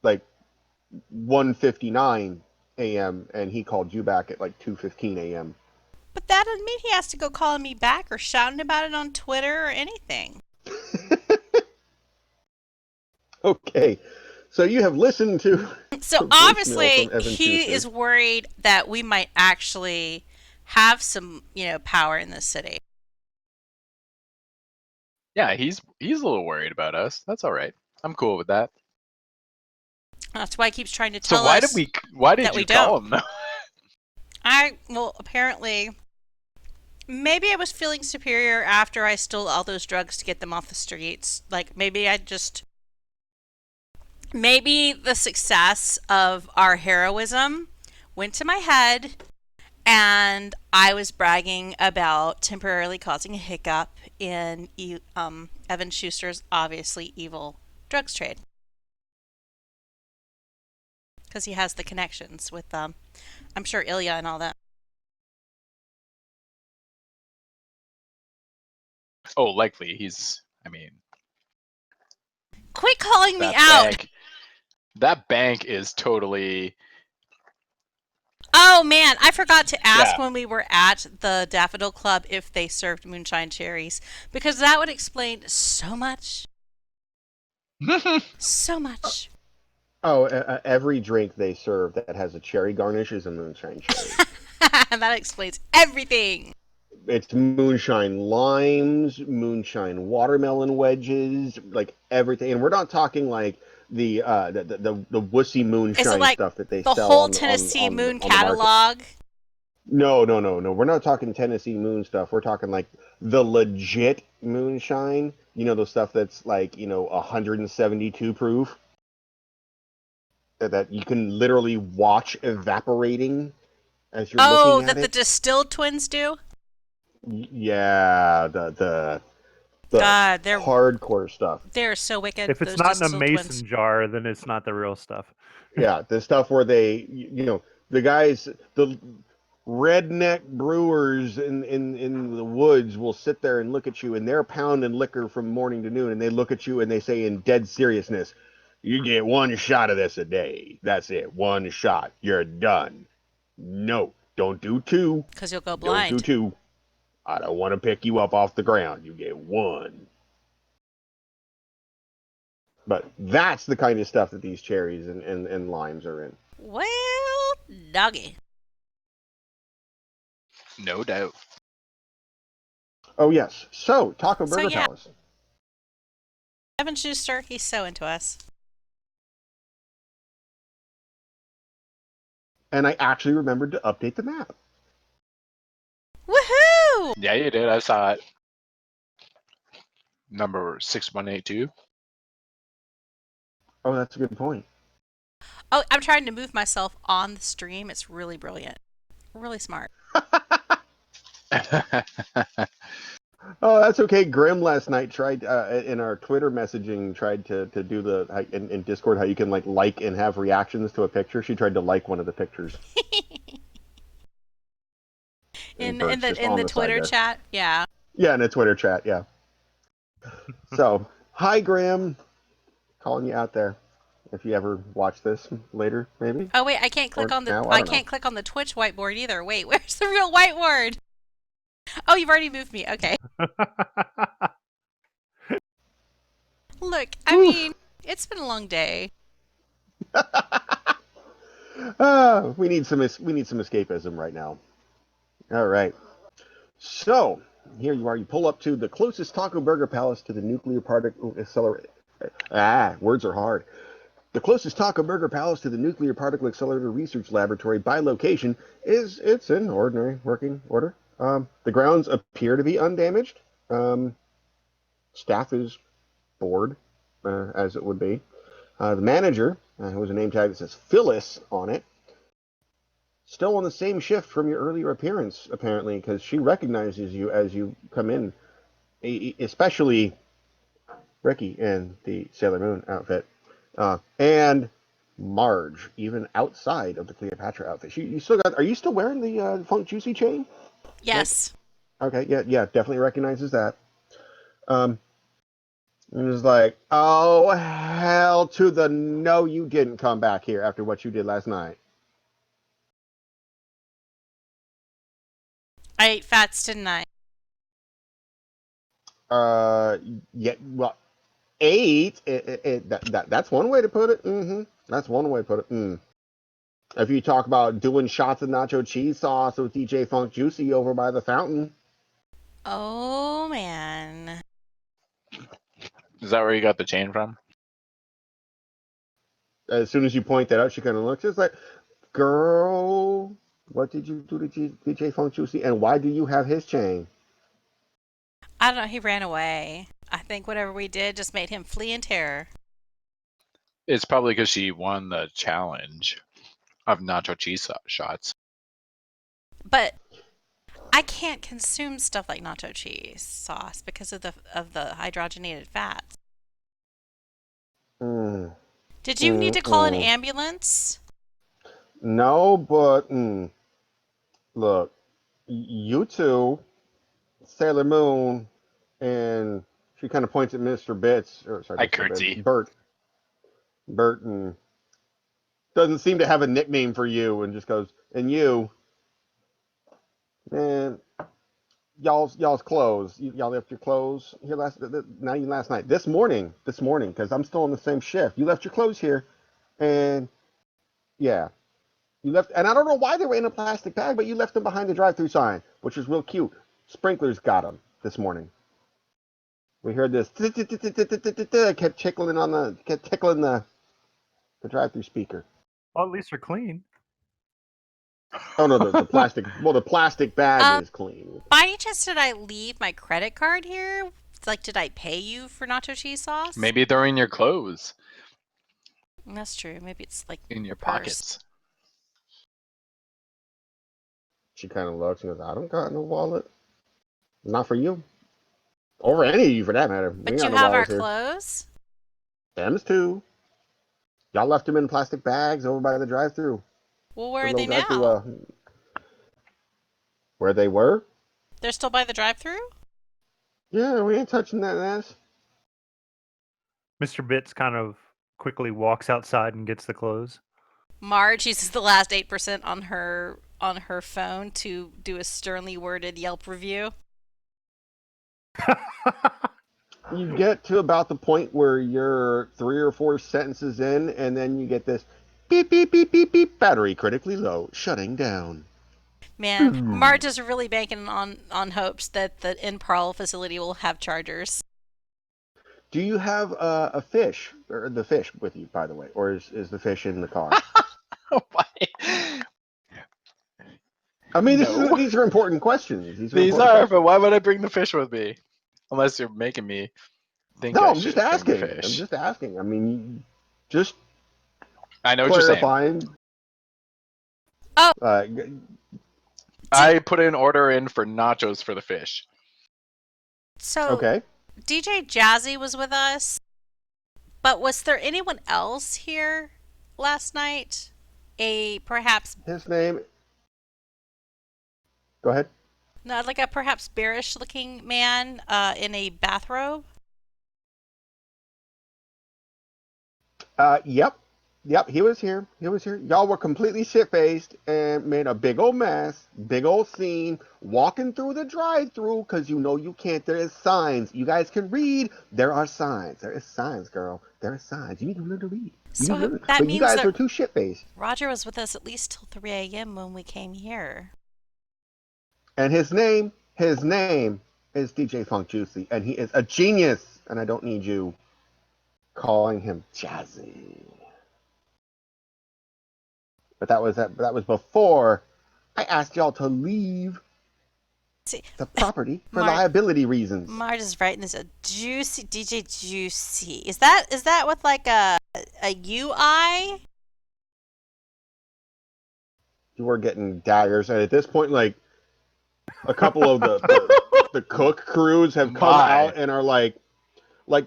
1:59 a.m. and he called you back at 2:15 a.m. But that doesn't mean he has to go calling me back or shouting about it on Twitter or anything. Okay, so you have listened to... So obviously he is worried that we might actually have some, power in this city. Yeah, he's a little worried about us. That's all right. I'm cool with that. That's why he keeps trying to tell us. So why did you call him though? Apparently, maybe I was feeling superior after I stole all those drugs to get them off the streets. Maybe the success of our heroism went to my head, and I was bragging about temporarily causing a hiccup in Evan Schuster's obviously evil drugs trade. Because he has the connections with, I'm sure, Ilya and all that. Oh, likely. Quit calling me out! That bank is totally... Oh man, I forgot to ask when we were at the Daffodil Club if they served moonshine cherries, because that would explain so much. So much. Oh, every drink they serve that has a cherry garnish is a moonshine cherry. That explains everything. It's moonshine limes, moonshine watermelon wedges, everything. And we're not talking the wussy moonshine stuff that they sell. The whole Tennessee Moon catalog? No. We're not talking Tennessee Moon stuff. We're talking the legit moonshine. The stuff that's 172 proof. That you can literally watch evaporating as you're looking at it. Oh, that the distilled twins do? Yeah, the God, they're hardcore stuff. They're so wicked. If it's not in a mason jar, then it's not the real stuff. Yeah, the stuff where they, the guys, the redneck brewers in the woods will sit there and look at you, and they're pounding liquor from morning to noon, and they look at you and they say in dead seriousness, "You get one shot of this a day. That's it. One shot. You're done. No, don't do two. Because you'll go blind. Don't do two. I don't want to pick you up off the ground. You get one." But that's the kind of stuff that these cherries and limes are in. Well, doggy. No doubt. Oh, yes. So, Taco Burger Palace. Evan Schuster, he's so into us. And I actually remembered to update the map. Woohoo! Yeah, you did. I saw it. Number 6182. Oh, that's a good point. Oh, I'm trying to move myself on the stream. It's really brilliant. Really smart. Oh, that's okay. Grim last night tried in our Twitter messaging tried to do the in Discord how you can like and have reactions to a picture. She tried to like one of the pictures, and in Bert's just in on the the side Twitter there. chat. Yeah. Yeah, in a Twitter chat. Yeah. So, hi Graham, calling you out there. If you ever watch this later, maybe Oh wait, I can't click or on the now, I don't know. Twitch whiteboard either. Wait, where's the real whiteboard? Oh, you've already moved me. Okay. Look, I mean, it's been a long day. We need some escapism right now. All right. So here you are. You pull up to the closest Taco Burger Palace to the nuclear particle accelerator. Words are hard. The closest Taco Burger Palace to the Nuclear Particle Accelerator Research Laboratory by location it's in ordinary working order. The grounds appear to be undamaged. Staff is bored, as it would be. The manager, who has a name tag that says Phyllis on it, still on the same shift from your earlier appearance, apparently, because she recognizes you as you come in, especially Ricky in the Sailor Moon outfit, and Marge, even outside of the Cleopatra outfit. You still got? Are you still wearing the Funk Juicy chain? Like, Yes. okay, yeah, definitely recognizes that. Um, and it's like, oh hell to the no, you didn't come back here after what you did last night. I ate fats, didn't I? Uh, yeah, well, eight. That's one way to put it. That's one way to put it. If you talk about doing shots of nacho cheese sauce with DJ Funk Juicy over by the fountain, Oh man. Is that where you got the chain from? as soon as you point that out, she kind of looks. It's like, girl, what did you do to DJ Funk Juicy, and why do you have his chain? I don't know, he ran away. I think whatever we did just made him flee in terror. It's probably because she won the challenge of nacho cheese shots. But I can't consume stuff like nacho cheese sauce because of the hydrogenated fats. Mm, Did you need mm, to call an mm. ambulance? No, but look, you two, Sailor Moon, and she kind of points at Mr. Bits, or sorry, I Mr. Bits, curtsy. Burton doesn't seem to have a nickname for you, and just goes, and you, man, y'all's clothes. Y'all left your clothes here last night. This morning, because I'm still on the same shift. You left your clothes here, and yeah, you left. And I don't know why they were in a plastic bag, but you left them behind the drive-through sign, which is real cute. Sprinklers got them this morning. We heard this. Kept tickling the drive-through speaker. Well, at least they're clean. Oh no, the plastic. Well, the plastic bag is clean. By any chance, did I leave my credit card here? Like, did I pay you for nacho cheese sauce? Maybe they're in your clothes, That's true. Maybe it's like in the your purse. pockets. She kind of looks and goes, "I don't got no wallet. Not for you, or any of you for that matter. We ain't But got you no have our wallets here. clothes? Them's too. Y'all left them in plastic bags over by the drive-through. Well, where The are little they drive-through. now? Where they were. They're still by the drive-through? Yeah, we ain't touching that ass. Mr. Bits kind of quickly walks outside and gets the clothes. Marge uses the last 8% on her phone to do a sternly worded Yelp review. You get to about the point where you're 3 or 4 sentences in, and then you get this beep beep beep beep beep. Battery critically low, shutting down. Man, Marge is really banking on hopes that the Improl facility will have chargers. Do you have a fish or the fish with you, by the way, or is the fish in the car? Why? I mean, No. these are important questions. These are, but why would I bring the fish with me? Unless you're making me think No, I I'm just should bring the asking. I'm fish. just asking. I mean, just I know what you're saying. clarifying. Oh. I put an order in for nachos for the fish. So, Okay. DJ Jazzy was with us, but was there anyone else here last night? Perhaps, His name. Go ahead. no, like a perhaps bearish looking man in a bathrobe? Yep. Yep, he was here. He was here. Y'all were completely shit-faced and made a big old mess, big old scene, walking through the drive-through because you know you can't. There is signs. You guys can read. There are signs. There is signs, girl. There are signs. You need to learn to read. You need to So learn. that But you means guys that were too shit-faced. Roger was with us at least till 3 a.m. when we came here. And his name is DJ Funk Juicy, and he is a genius. And I don't need you calling him Jazzy. But that was before I asked y'all to leave See, the property for Mar- liability reasons. Marge is writing this a juicy DJ Juicy. Is that with like a UI? You were getting daggers, and at this point, like a couple of the cook crews have come out and are like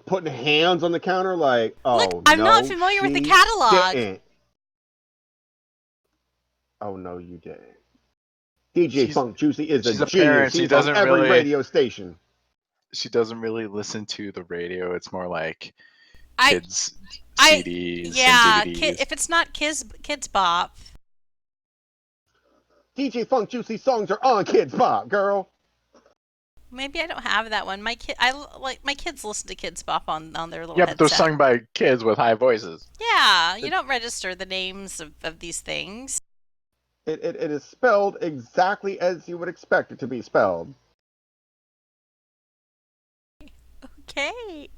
putting hands on the counter, like, Look, oh I'm not no, familiar with the she catalog. didn't. Oh no, you didn't. DJ Funk Juicy is a she's a genius. parent. She He's on doesn't every really. radio station. She doesn't really listen to the radio. It's more like I kids CDs yeah, and DVDs. if it's not Kids Bop. DJ Funk Juicy songs are on Kids Bop, girl. Maybe I don't have that one. My kids listen to Kids Bop on their little Yeah, but they're headset. sung by kids with high voices. Yeah, you don't register the names of these things. It is spelled exactly as you would expect it to be spelled. Okay.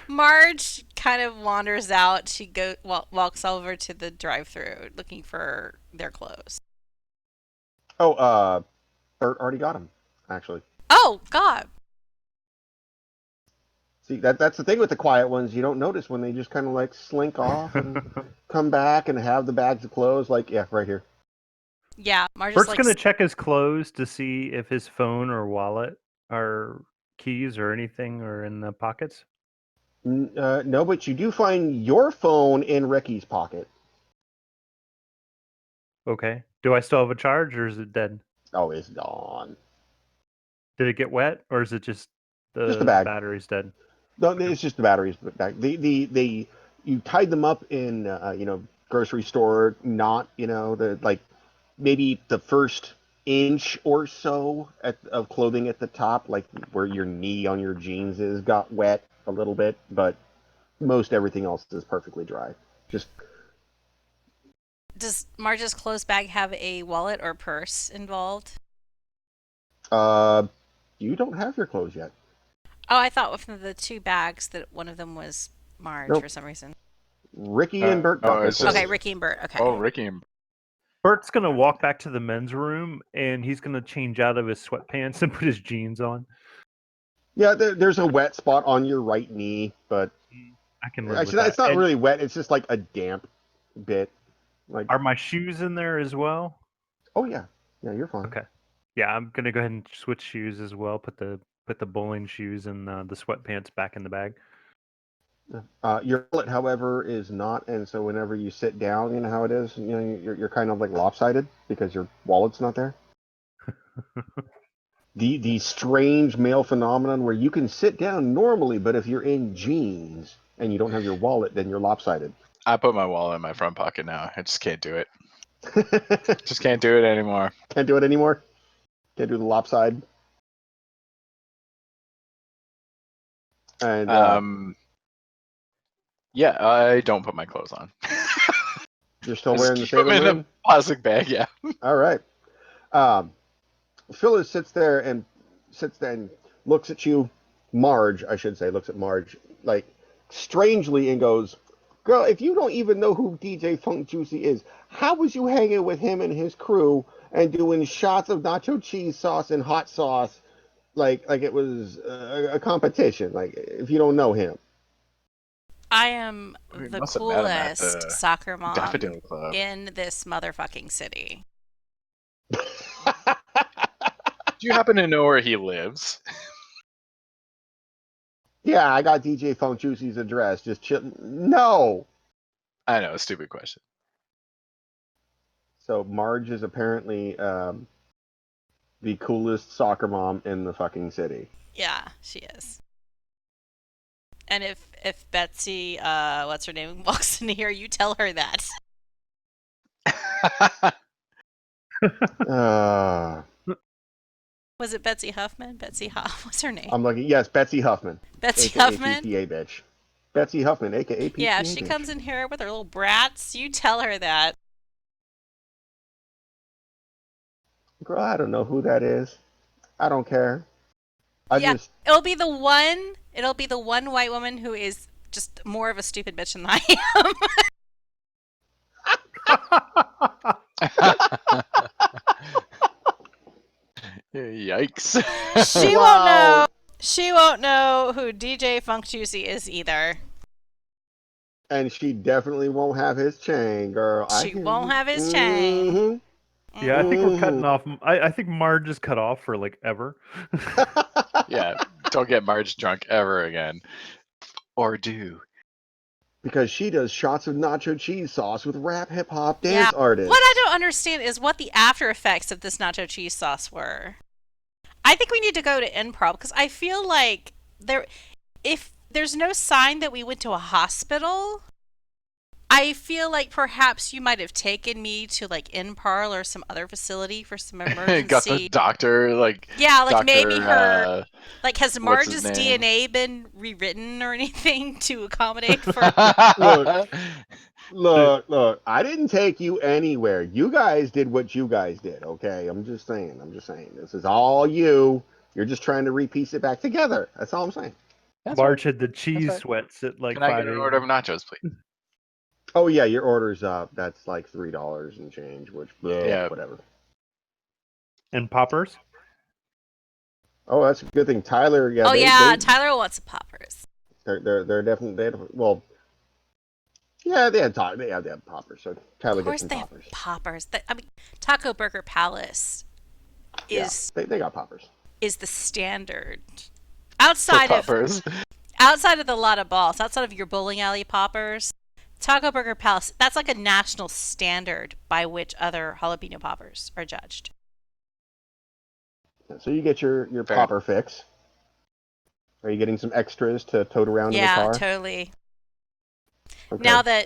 Marge kind of wanders out. She walks over to the drive-through looking for their clothes. Oh, Bert already got him, actually. Oh God. See, that's the thing with the quiet ones. You don't notice when they just kind of like slink off and come back and have the bags of clothes. Like, yeah, right here. Yeah, Marge Bert's is gonna check his clothes to see if his phone or wallet or keys or anything are in the pockets. No, but you do find your phone in Ricky's pocket. Okay. Do I still have a charge or is it dead? Oh, it's gone. Did it get wet or is it just Just the the bag. battery's dead? No, it's just the batteries back. The you tied them up in grocery store, not the like maybe the first inch or so of clothing at the top, like where your knee on your jeans is, got wet a little bit, but most everything else is perfectly dry. Just Does Marge's clothes bag have a wallet or purse involved? you don't have your clothes yet. Oh, I thought from the two bags that one of them was Marge Nope. for some reason. Ricky and Bert got their clothes. Okay, Ricky and Bert. Okay. Oh, Ricky and Bert's gonna walk back to the men's room and he's gonna change out of his sweatpants and put his jeans on. Yeah, there's a wet spot on your right knee, but I can live actually with that. it's not really wet. It's just like a damp bit. Like, are my shoes in there as well? oh yeah, you're fine. Okay. Yeah, I'm gonna go ahead and switch shoes as well. Put the bowling shoes and the sweatpants back in the bag. Your wallet, however, is not, and so whenever you sit down, you know how it is. You're kind of like lopsided because your wallet's not there. The strange male phenomenon where you can sit down normally, but if you're in jeans and you don't have your wallet, then you're lopsided. I put my wallet in my front pocket now. I just can't do it. Just can't do it anymore. Can't do it anymore. Can't do the lopside. And yeah, I don't put my clothes on. You're still I wearing the just keep them Sailor in Moon? a plastic bag. Yeah. All right. Phyllis sits there and looks at you. Marge, I should say, looks at Marge like strangely and goes, "Girl, if you don't even know who DJ Funk Juicy is, how was you hanging with him and his crew and doing shots of nacho cheese sauce and hot sauce like it was a competition? Like if you don't know him." I am the must have met him at coolest the soccer mom Daffodil Club. in this motherfucking city. Do you happen to know where he lives? Yeah, I got DJ Funk Juicy's address. Just chill. No. I know, a stupid question. So Marge is apparently the coolest soccer mom in the fucking city. Yeah, she is. And if Betsy, what's her name, walks in here, you tell her that. Was it Betsy Huffman? What's her name? I'm looking. Yes, Betsy Huffman. Betsy AKA Huffman? PTA bitch. Betsy Huffman, aka PTA Yeah, if she bitch. comes in here with her little brats, you tell her that. Girl, I don't know who that is. I don't care. It'll be the one white woman who is just more of a stupid bitch than I am. Yikes. She won't know who DJ Funk Juicy is either. And she definitely won't have his chain, girl. She won't have his chain. Mm-hmm. Yeah, I think we're cutting off. I think Marge is cut off for like ever. Yeah, don't get Marge drunk ever again. Or do. Because she does shots of nacho cheese sauce with rap hip hop dance artists. What I don't understand is what the after effects of this nacho cheese sauce were. I think we need to go to improv because I feel like if there's no sign that we went to a hospital, I feel like perhaps you might have taken me to like Imparl or some other facility for some emergency. Got the doctor maybe her has Marge's DNA been rewritten or anything to accommodate for? Look, I didn't take you anywhere. You guys did what you guys did, okay? I'm just saying. This is all you. You're just trying to repiece it back together. That's all I'm saying. Marge had the cheese sweats at like 5 Can I get an order of nachos, please? Oh yeah, your order's up. That's like $3 and change, which whatever. And poppers? Oh, that's a good thing. Tyler, Tyler wants some poppers. They're definitely well. Yeah, they have poppers. So Tyler gets some poppers. Poppers. Taco Burger Palace is they got poppers. Is the standard outside of the lot of balls, outside of your bowling alley poppers. Taco Burger Palace, that's like a national standard by which other jalapeno poppers are judged. So you get your popper fix. Are you getting some extras to tote around in the car? Yeah, totally. Okay.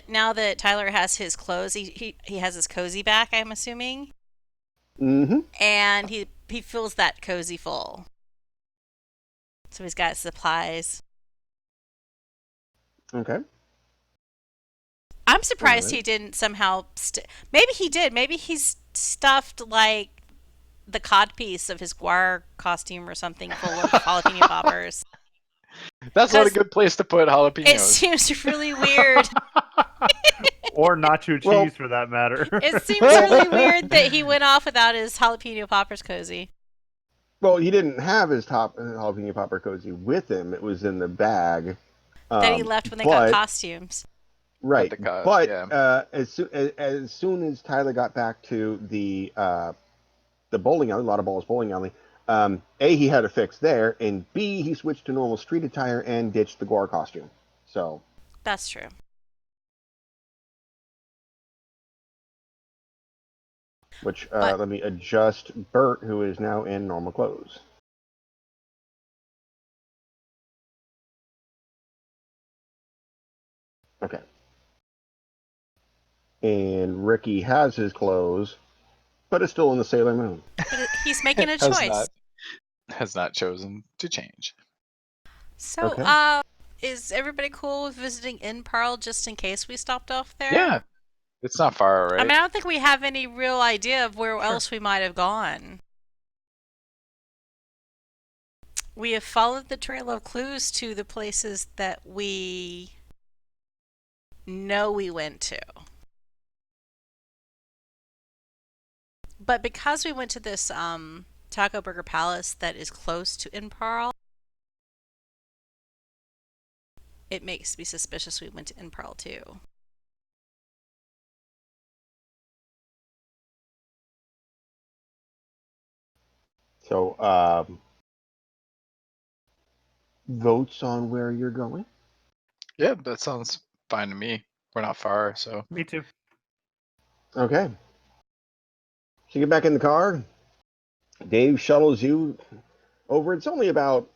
Now that Tyler has his clothes, he has his cozy back, I'm assuming. Mm-hmm. And he fills that cozy full. So he's got supplies. Okay. I'm surprised he didn't somehow... maybe he did. Maybe he's stuffed, like, the codpiece of his guar costume or something full of jalapeno poppers. That's not a good place to put jalapenos. It seems really weird. Or nacho cheese, for that matter. It seems really weird that he went off without his jalapeno poppers cozy. Well, he didn't have his jalapeno popper cozy with him. It was in the bag. That he left when they got costumes. Right. But as soon as Tyler got back to the bowling alley, a lot of balls bowling alley, A, he had a fix there, and B, he switched to normal street attire and ditched the guar costume. So that's true. Which, let me adjust Bert, who is now in normal clothes. Okay. And Ricky has his clothes, but is still in the Sailor Moon. But he's making a choice. Has not chosen to change. So, is everybody cool with visiting Imparl just in case we stopped off there? Yeah. It's not far, right? I mean, I don't think we have any real idea of where else we might have gone. We have followed the trail of clues to the places that we know we went to. But because we went to this Taco Burger Palace that is close to Imparl, it makes me suspicious we went to Imparl too. So, votes on where you're going? Yeah, that sounds fine to me. We're not far, so. Me too. Okay. So you get back in the car. Dave shuttles you over. It's only about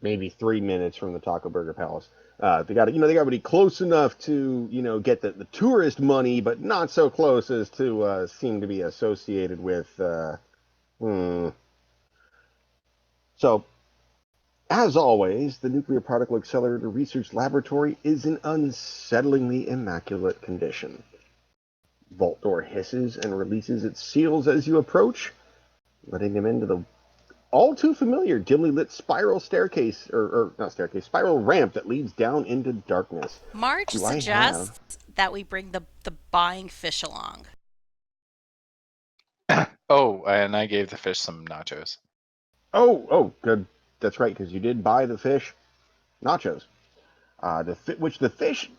maybe 3 minutes from the Taco Burger Palace. They got to be close enough to get the tourist money, but not so close as to seem to be associated with. So, as always, the Nuclear Particle Accelerator Research Laboratory is in unsettlingly immaculate condition. Vault door hisses and releases its seals as you approach, letting them into the all too familiar dimly lit spiral staircase, or not staircase, spiral ramp that leads down into darkness. Marge suggests that we bring the buying fish along. Oh, and I gave the fish some nachos. Oh, good. That's right, because you did buy the fish nachos. Which the fish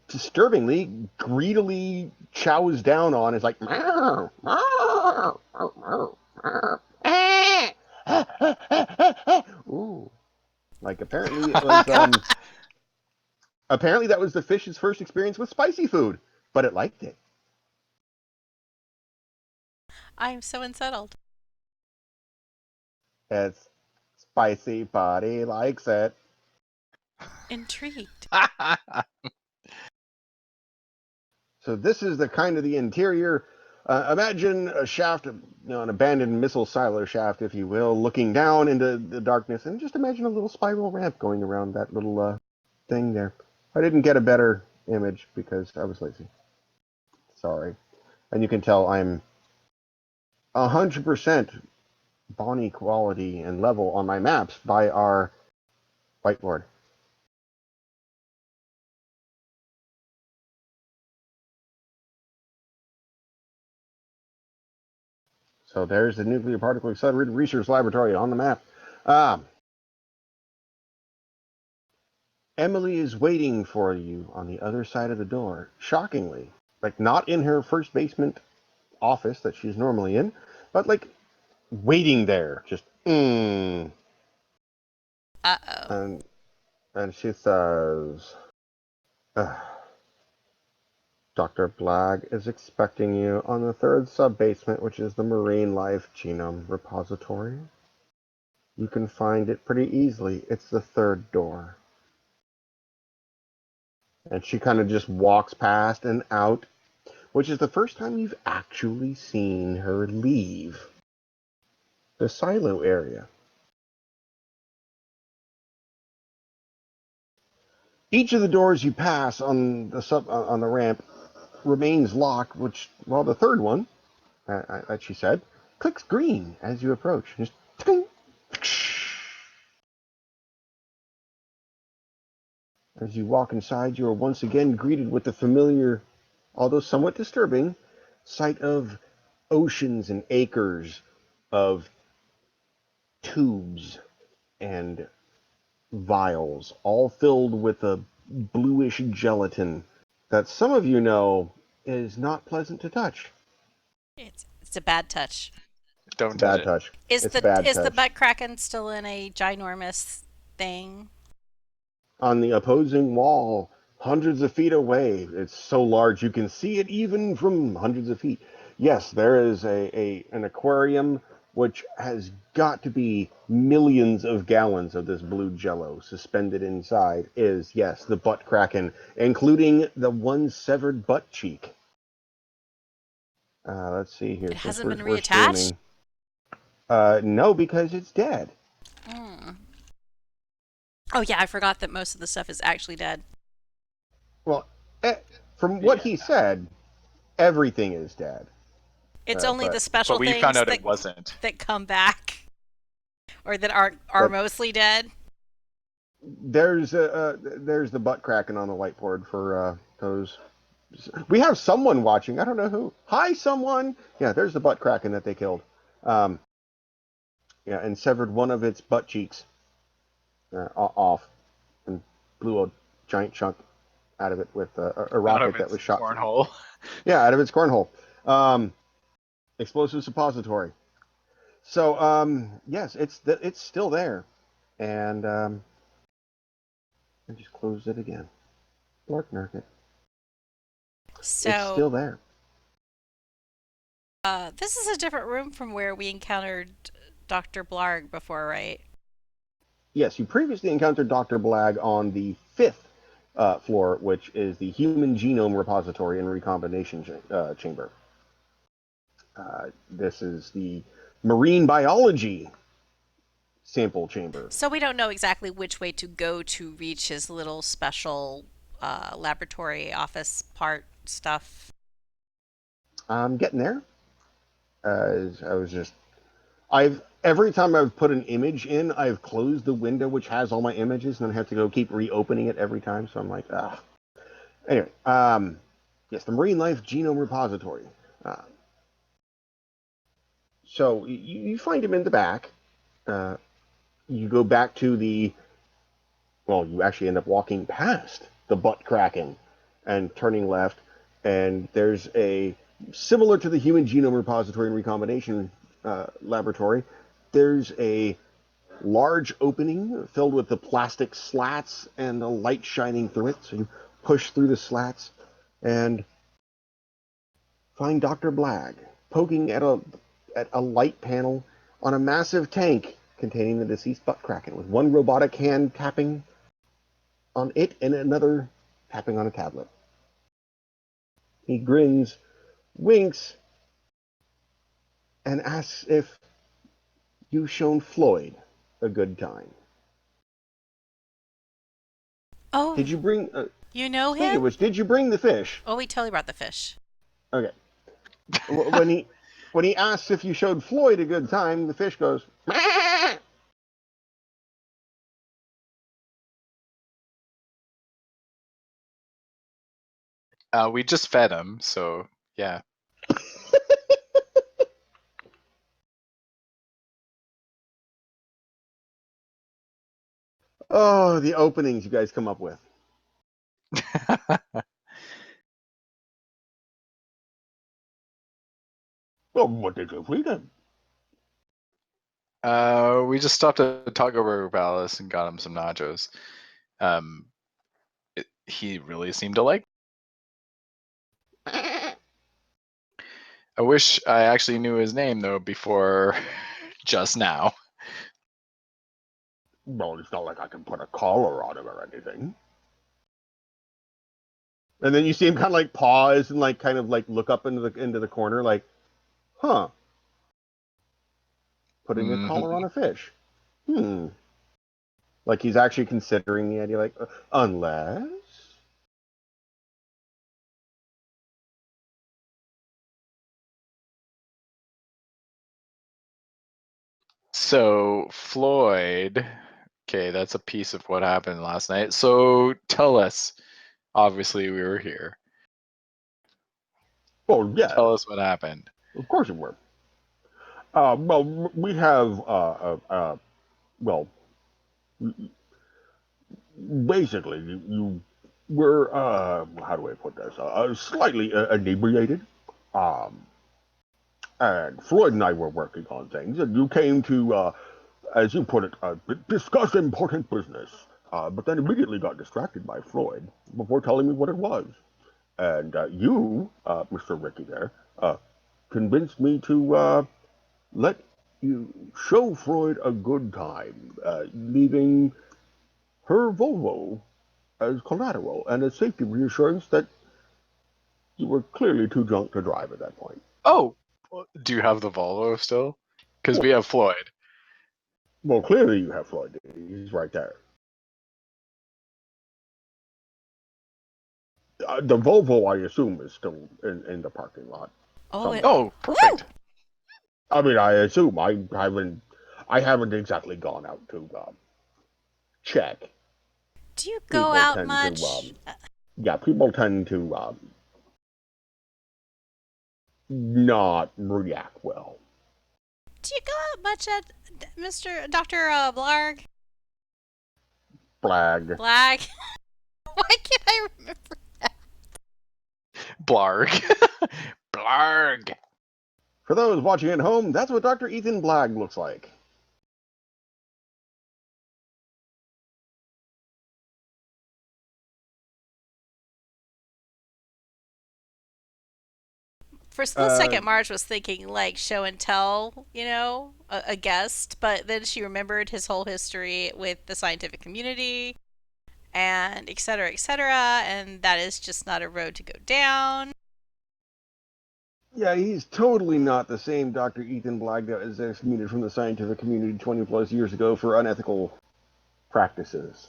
disturbingly greedily chows down on. Is like meow, meow, meow, meow. Ooh. Like apparently it was apparently that was the fish's first experience with spicy food, but it liked it. I'm so unsettled. It's spicy, buddy likes it. Intrigued. So this is the kind of the interior. Imagine a shaft, an abandoned missile silo shaft, if you will, looking down into the darkness, and just imagine a little spiral ramp going around that little thing there. I didn't get a better image because I was lazy. Sorry. And you can tell I'm 100% Bonnie quality and level on my maps by our whiteboard. So there's the Nuclear Particle Accelerator Research Laboratory on the map. Emily is waiting for you on the other side of the door. Shockingly. Like, not in her first basement office that she's normally in, but, like, waiting there. Just, Uh-oh. And she says, Dr. Blagg is expecting you on the third sub-basement, which is the Marine Life Genome Repository. You can find it pretty easily. It's the third door. And she kind of just walks past and out, which is the first time you've actually seen her leave the silo area. Each of the doors you pass on the ramp remains locked, while the third one, that she said, clicks green as you approach. Just as you walk inside, you are once again greeted with the familiar, although somewhat disturbing, sight of oceans and acres of tubes and vials, all filled with a bluish gelatin that some of you know is not pleasant to touch. It's a bad touch. Don't touch it. Is the butt kraken still in a ginormous thing? On the opposing wall, hundreds of feet away, it's so large you can see it even from hundreds of feet. Yes, there is an aquarium which has got to be millions of gallons of this blue jello suspended inside. Is, yes, the butt kraken, including the one severed butt cheek. Let's see here. It hasn't been reattached? No, because it's dead. Oh yeah, I forgot that most of the stuff is actually dead. Well, from what he said, everything is dead. It's only the special things found out it wasn't. that come back, or that are mostly dead. There's the butt kraken on the whiteboard for those. We have someone watching. I don't know who. Hi, someone. Yeah, there's the butt kraken that they killed. And severed one of its butt cheeks off and blew a giant chunk out of it with a rocket that was shot. Cornhole. Yeah, out of its cornhole. Explosive suppository. So, yes, it's still there, and I just closed it again. Blark Nurkit. It's So, still there. this is a different room from where we encountered Dr. Blarg before, right? Yes, you previously encountered Dr. Blag on the fifth floor, which is the Human Genome Repository and Recombination Chamber. This is the Marine Biology Sample Chamber. So we don't know exactly which way to go to reach his little special laboratory office part stuff. I'm getting there. I was just I've every time I've put an image in, I've closed the window which has all my images, and then I have to go keep reopening it every time. So I'm like, ah. Anyway, yes, the Marine Life Genome Repository. Uh, so you find him in the back. Uh, you go back to well, you actually end up walking past the butt cracking and turning left, and there's a similar to the Human Genome Repository and Recombination Laboratory. There's a large opening filled with the plastic slats and the light shining through it. So you push through the slats and find Dr. Blag poking at a light panel on a massive tank containing the deceased butt kraken, with one robotic hand tapping on it and another tapping on a tablet. He grins, winks, and asks if you've shown Floyd a good time. Oh, Did you bring? you know Speaking him? of which, did you bring the fish? Oh, we totally brought the fish. Okay. When he asks if you showed Floyd a good time, the fish goes. Meh! We just fed him, so yeah. Oh, the openings you guys come up with. Well, what did you feed him? We just stopped at Taco Burger Palace and got him some nachos. He really seemed to like. I wish I actually knew his name though before just now. Well, it's not like I can put a collar on him or anything. And then you see him kind of like pause and like kind of like look up into the corner, like, huh? Putting a collar on a fish. Like he's actually considering the idea, like, unless. So Floyd, okay, that's a piece of what happened last night. So tell us. Obviously, we were here. Well, yeah. Tell us what happened. Of course it were. Well, we have, well, basically, you were, how do I put this, slightly inebriated. And Floyd and I were working on things, and you came to, as you put it, discuss important business. But then immediately got distracted by Floyd before telling me what it was. And you, Mr. Ricky there, convinced me to let you show Floyd a good time, leaving her Volvo as collateral and a safety reassurance that you were clearly too drunk to drive at that point. Oh, do you have the Volvo still? Because we have Floyd. Well, clearly you have Floyd. He's right there. The Volvo, I assume, is still in the parking lot. Oh, perfect. I mean, I assume I haven't exactly gone out to check. Do you go out much? People tend to not react well. Do you go out much at Mr. Dr. Blarg? Blag. Blag? Why can't I remember that? Blarg. Blarg. For those watching at home, that's what Dr. Ethan Blagg looks like. For a split second, Marge was thinking like show and tell, a guest, but then she remembered his whole history with the scientific community and et cetera, and that is just not a road to go down. Yeah, he's totally not the same Dr. Ethan Blagg that was excommunicated from the scientific community 20 plus years ago for unethical practices.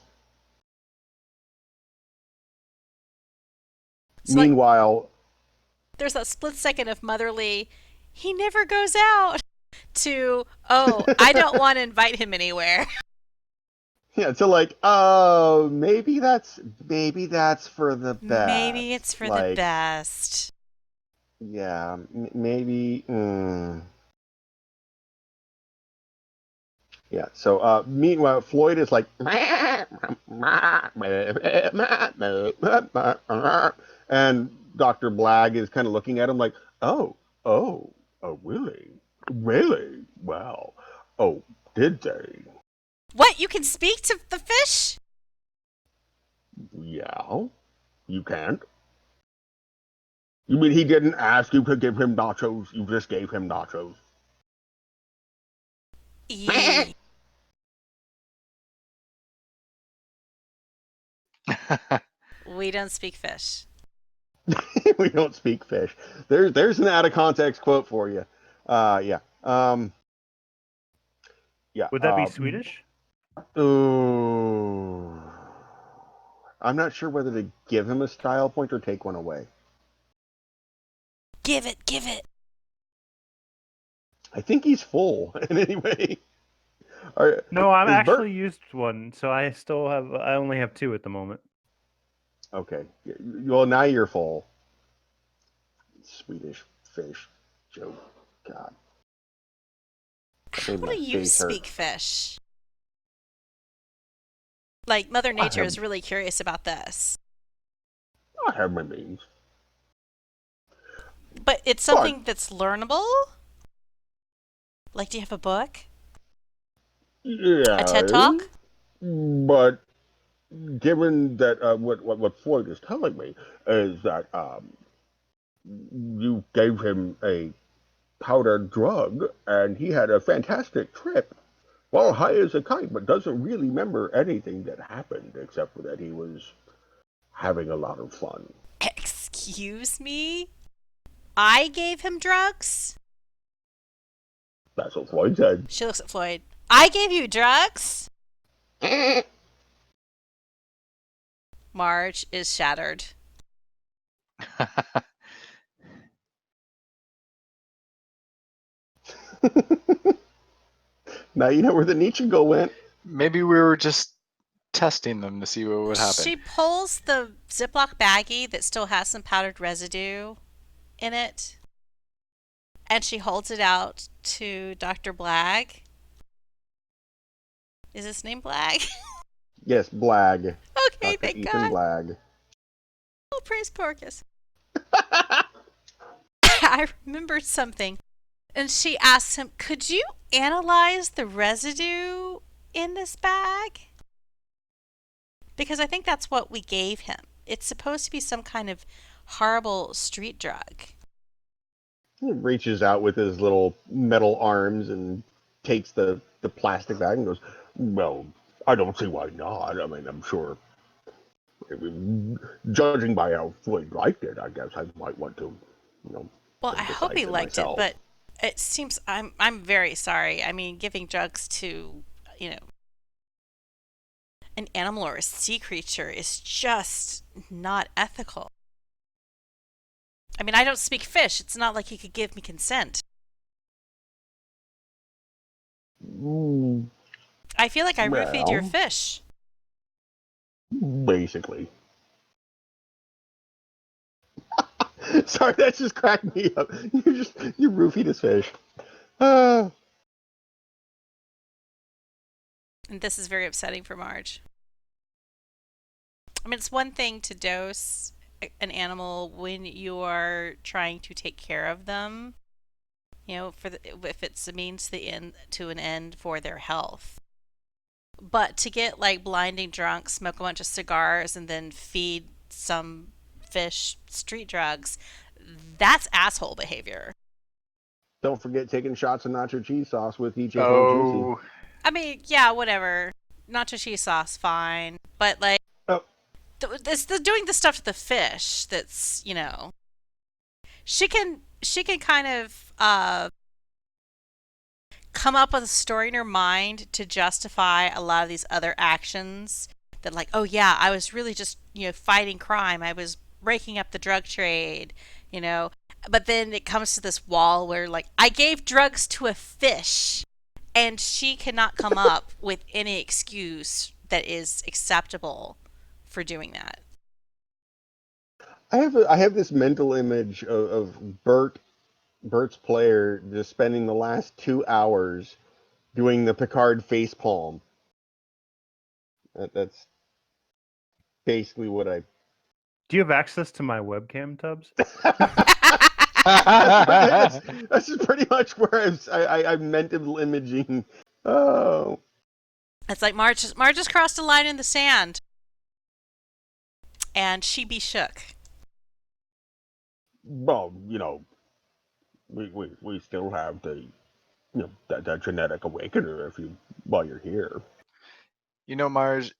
So Meanwhile, there's that split second of motherly, he never goes out, to, oh, I don't want to invite him anywhere. Yeah, to like, oh, maybe that's for the best. Maybe it's for the best. Yeah, maybe. Yeah. So, meanwhile, Floyd is like, and Dr. Blagg is kind of looking at him like, oh, really, wow, oh, did they? What? You can speak to the fish? Yeah, you can't. You mean he didn't ask you to give him nachos? You just gave him nachos. We don't speak fish. We don't speak fish. There's an out of context quote for you. Yeah. Yeah. Would that be Swedish? Ooh. I'm not sure whether to give him a style point or take one away. Give it. I think he's full in any way. No, I'm actually used one, so I only have 2 at the moment. Okay. Well, now you're full. Swedish fish joke. God. How do you speak fish? Like, Mother Nature is really curious about this. I have my means. But it's something that's learnable? Like, do you have a book? Yeah. A TED Talk? But given that what Floyd is telling me is that you gave him a powdered drug and he had a fantastic trip, well, high as a kite, but doesn't really remember anything that happened except for that he was having a lot of fun. Excuse me? I gave him drugs? That's what Floyd said. She looks at Floyd. I gave you drugs? Marge is shattered. Now you know where the Nietzsche go went. Maybe we were just testing them to see what would happen. She pulls the Ziploc baggie that still has some powdered residue in it, and she holds it out to Dr. Blagg. Is his name Blagg? Yes, Blagg. Okay, Dr. thank Ethan God. Blagg. Oh, praise Porcus. I remembered something. And she asks him, could you analyze the residue in this bag? Because I think that's what we gave him. It's supposed to be some kind of horrible street drug. He reaches out with his little metal arms and takes the plastic bag and goes, well, I don't see why not. I mean, I'm sure, judging by how Floyd liked it, I guess I might want to, Well, I hope he liked it, but it seems I'm very sorry. I mean, giving drugs to, an animal or a sea creature is just not ethical. I mean, I don't speak fish. It's not like he could give me consent. I feel like I roofied your fish. Basically. Sorry, that just cracked me up. You roofied his fish. And this is very upsetting for Marge. I mean, it's one thing to dose an animal when you are trying to take care of them, if it's a means to an end for their health. But to get like blinding drunk, smoke a bunch of cigars, and then feed some fish street drugs, that's asshole behavior. Don't forget taking shots of nacho cheese sauce with each ham juicy. I mean, yeah, whatever. Nacho cheese sauce, fine. But like, it's doing the stuff to the fish that's, she can kind of come up with a story in her mind to justify a lot of these other actions that, like, oh yeah, I was really just, fighting crime. I was breaking up the drug trade, you know. But then it comes to this wall where, like, I gave drugs to a fish, and she cannot come up with any excuse that is acceptable for doing that. I have this mental image of Bert's player just spending the last 2 hours doing the Picard facepalm. That's basically what I. Do you have access to my webcam, Tubbs? That's just pretty much where I'm mental imaging. Oh. It's like Marge just crossed a line in the sand, and she be shook. Well, we still have the that genetic awakener while you're here. Marge,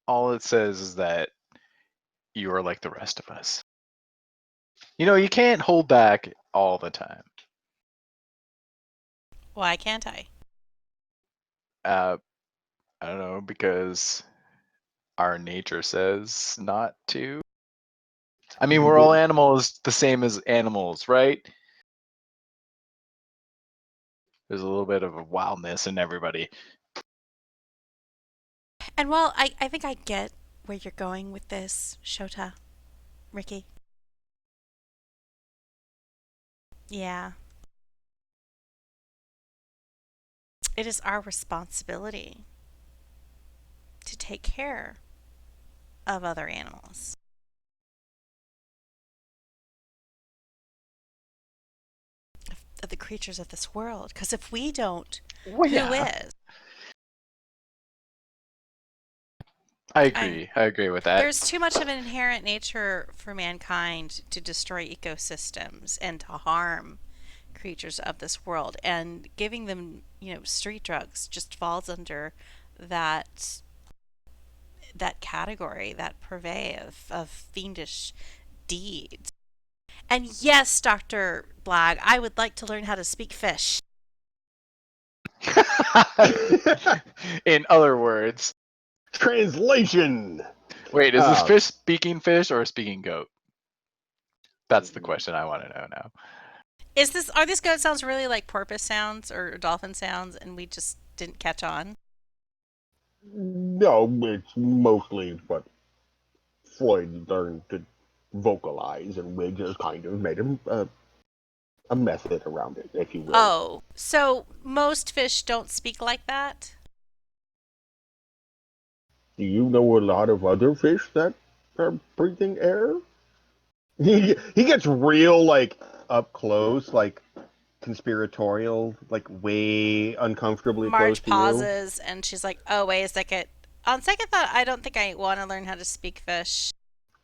all it says is that you are like the rest of us. You can't hold back all the time. Why can't I? I don't know, because our nature says not to. I mean, we're all animals the same as animals, right? There's a little bit of a wildness in everybody. And well, I think I get where you're going with this, Shota. Ricky. Yeah. It is our responsibility to take care of other animals. Of the creatures of this world. Because if we don't, who is? I agree with that. There's too much of an inherent nature for mankind to destroy ecosystems and to harm creatures of this world, and giving them, street drugs just falls under that category, that purvey of fiendish deeds. And yes, Dr. Blag, I would like to learn how to speak fish. In other words. Translation! Wait, is this fish speaking fish or speaking goat? That's the question I want to know now. Are these goat sounds really like porpoise sounds or dolphin sounds, and we just didn't catch on? No, it's mostly what Floyd learned to vocalize, and we just kind of made a method around it, if you will. Oh, so most fish don't speak like that? Do you know a lot of other fish that are breathing air? He gets real, like, up close, like, conspiratorial, like, way uncomfortably Marge close to you. Marge pauses, and she's like, oh, wait a second. On second thought, I don't think I want to learn how to speak fish.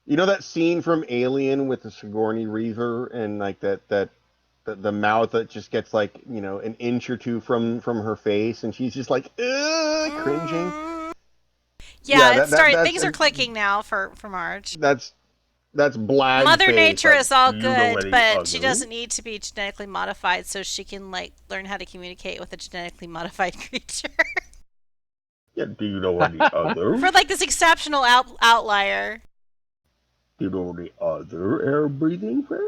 You know that scene from Alien with the Sigourney Weaver and, like, the mouth that just gets, like, an inch or two from her face, and she's just like, cringing? Yeah, things are clicking now for Marge. That's Blag. Mother face, Nature like, is all good, but she doesn't need to be genetically modified, so she can, like, learn how to communicate with a genetically modified creature. Yeah, do you know any other? For, like, this exceptional outlier. Do you know any other air-breathing fish?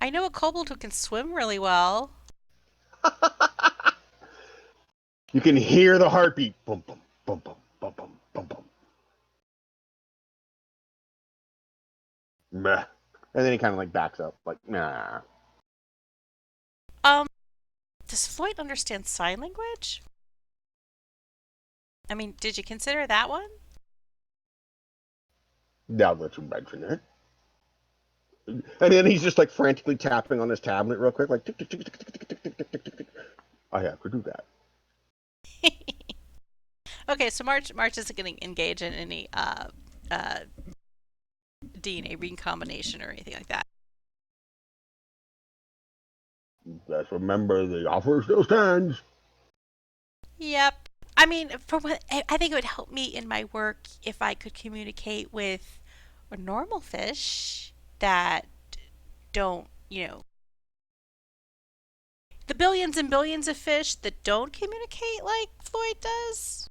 I know a kobold who can swim really well. You can hear the heartbeat. Bum, bum, bum, bum, bum, bum, bum, bum. Meh. And then he kind of, like, backs up, like, nah. Does Floyd understand sign language? I mean, did you consider that one? Now that you mention it. And then he's just like frantically tapping on his tablet real quick, like tick, tick, tick, tick, tick, tick, tick, tick, tick, tick. I have to do that. Okay, so March isn't going to engage in any DNA recombination or anything like that. Let's remember the offer still stands. Yep. I mean, for what I think it would help me in my work if I could communicate with a normal fish that don't, the billions and billions of fish that don't communicate like Floyd does.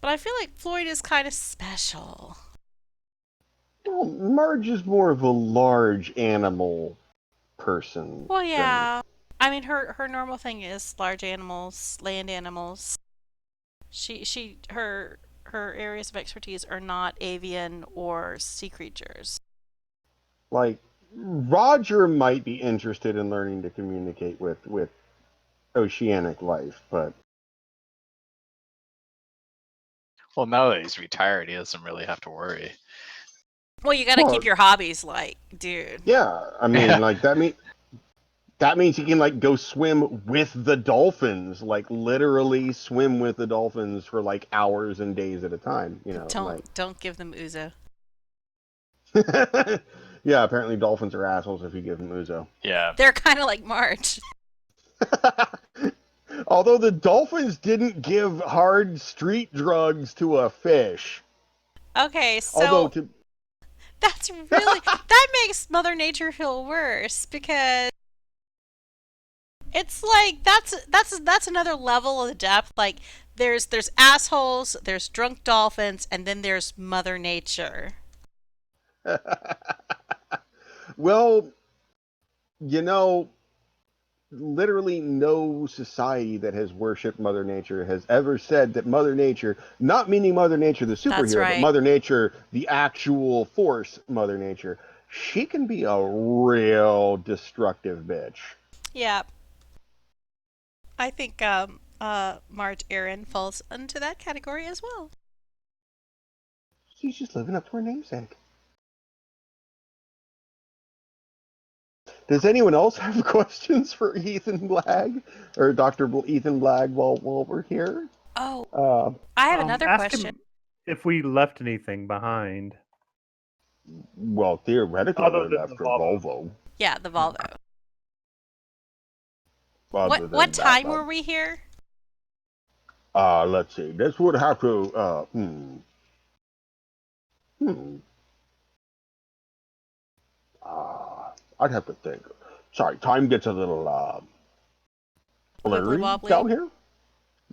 But I feel like Floyd is kind of special. Well, Marge is more of a large animal person. Well, yeah. I mean, her normal thing is large animals, land animals. Her areas of expertise are not avian or sea creatures. Like, Roger might be interested in learning to communicate with oceanic life, but Well, now that he's retired, he doesn't really have to worry. Well, you got to keep your hobbies light, dude. Yeah, I mean, like that means he can like go swim with the dolphins, like literally swim with the dolphins for like hours and days at a time. Don't give them ouzo. Yeah, apparently dolphins are assholes if you give them ouzo. Yeah, they're kind of like Marge. Although the dolphins didn't give hard street drugs to a fish. Okay, so that's really that makes Mother Nature feel worse because it's like that's another level of depth. Like there's assholes, there's drunk dolphins, and then there's Mother Nature. Well, literally no society that has worshipped Mother Nature has ever said that Mother Nature, not meaning Mother Nature the superhero, right. but Mother Nature the actual force, Mother Nature, she can be a real destructive bitch. Yeah. I think Marge Aaron falls into that category as well. She's just living up to her namesake. Does anyone else have questions for Ethan Blagg or Dr. Ethan Blagg while we're here? Oh, I have another question. Him if we left anything behind. Well, theoretically, we left her Volvo. Yeah, the Volvo. What time were we here? Let's see. This would have to. I'd have to think. Sorry, time gets a little blurry down here.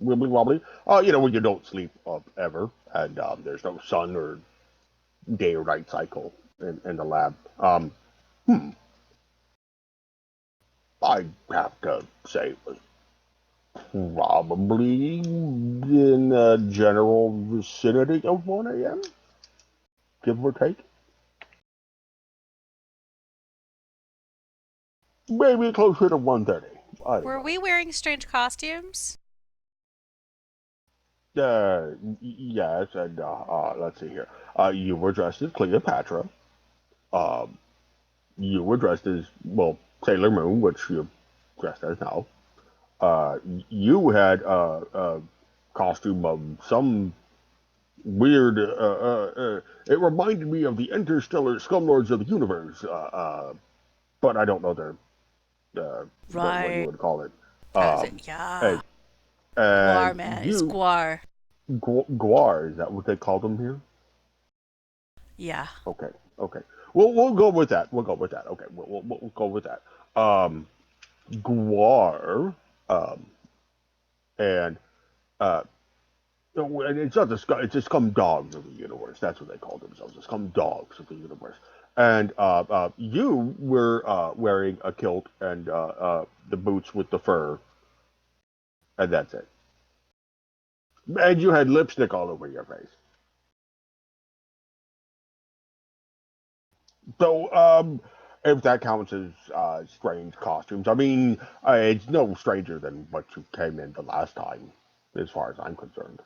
Wibbly wobbly. When you don't sleep ever, and there's no sun or day or night cycle in the lab. I'd have to say it was probably in the general vicinity of 1 a.m., give or take. Maybe closer to 1:30. Were we wearing strange costumes? Yes, and let's see here. You were dressed as Cleopatra. You were dressed as, well, Sailor Moon, which you're dressed as now. You had a costume of some weird. It reminded me of the interstellar scumlords of the universe, but I don't know what you would call it. Yeah. And Guar, man. It's Guar. Guar, is that what they call them here? Yeah. Okay. We'll go with that. Okay, we'll go with that. Guar, and it's not the scum, it's the scum dogs of the universe. That's what they call themselves, the scum dogs of the universe. And you were wearing a kilt and the boots with the fur, and that's it. And you had lipstick all over your face. So, if that counts as strange costumes, I mean, it's no stranger than what you came in the last time, as far as I'm concerned.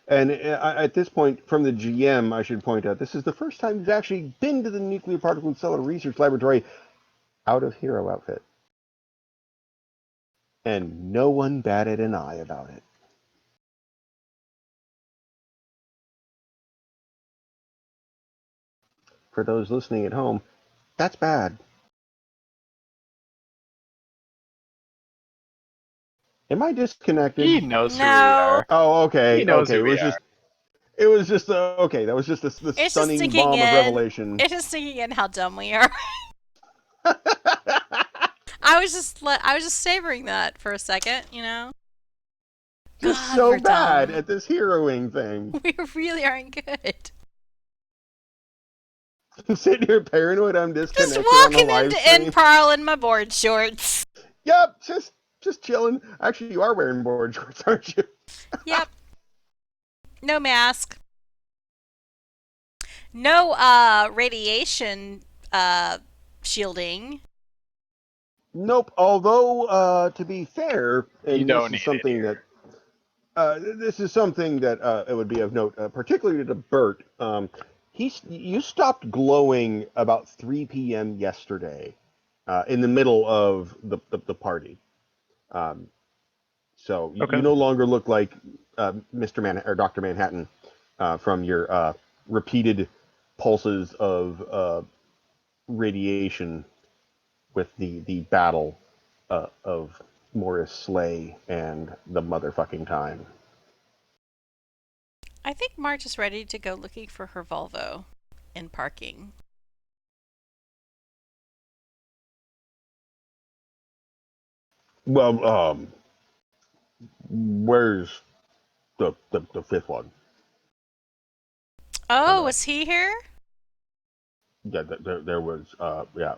And at this point, from the GM, I should point out, this is the first time you've actually been to the Nuclear Particle Accelerator Research Laboratory out of hero outfit. And no one batted an eye about it. For those listening at home, that's bad. Am I disconnected? He knows who we No. are. Oh, okay. He knows Okay. who we are. It was just okay. That was just the It's just stunning sinking bomb of in. revelation. It's just sinking in how dumb we are. I was just savoring that for a second, you know. Just God, so we're bad dumb. at this heroing thing. We really aren't good. I'm sitting here paranoid. I'm Just disconnected on the walking live into stream. Inparl in my board shorts. Yep, just chilling. Actually, you are wearing board shorts, aren't you? Yep. No mask. No radiation shielding. Nope. Although, to be fair, You and don't need it here. this is something that it would be of note, particularly to Bert. You stopped glowing about 3 p.m. yesterday, in the middle of the party. So you no longer look like Mr. or Dr. Manhattan from your repeated pulses of radiation with the battle of Morris Slay and the motherfucking time. I think Marge is ready to go looking for her Volvo in parking. Well, where's the fifth one? Oh, was he here? Yeah, there was. Yeah.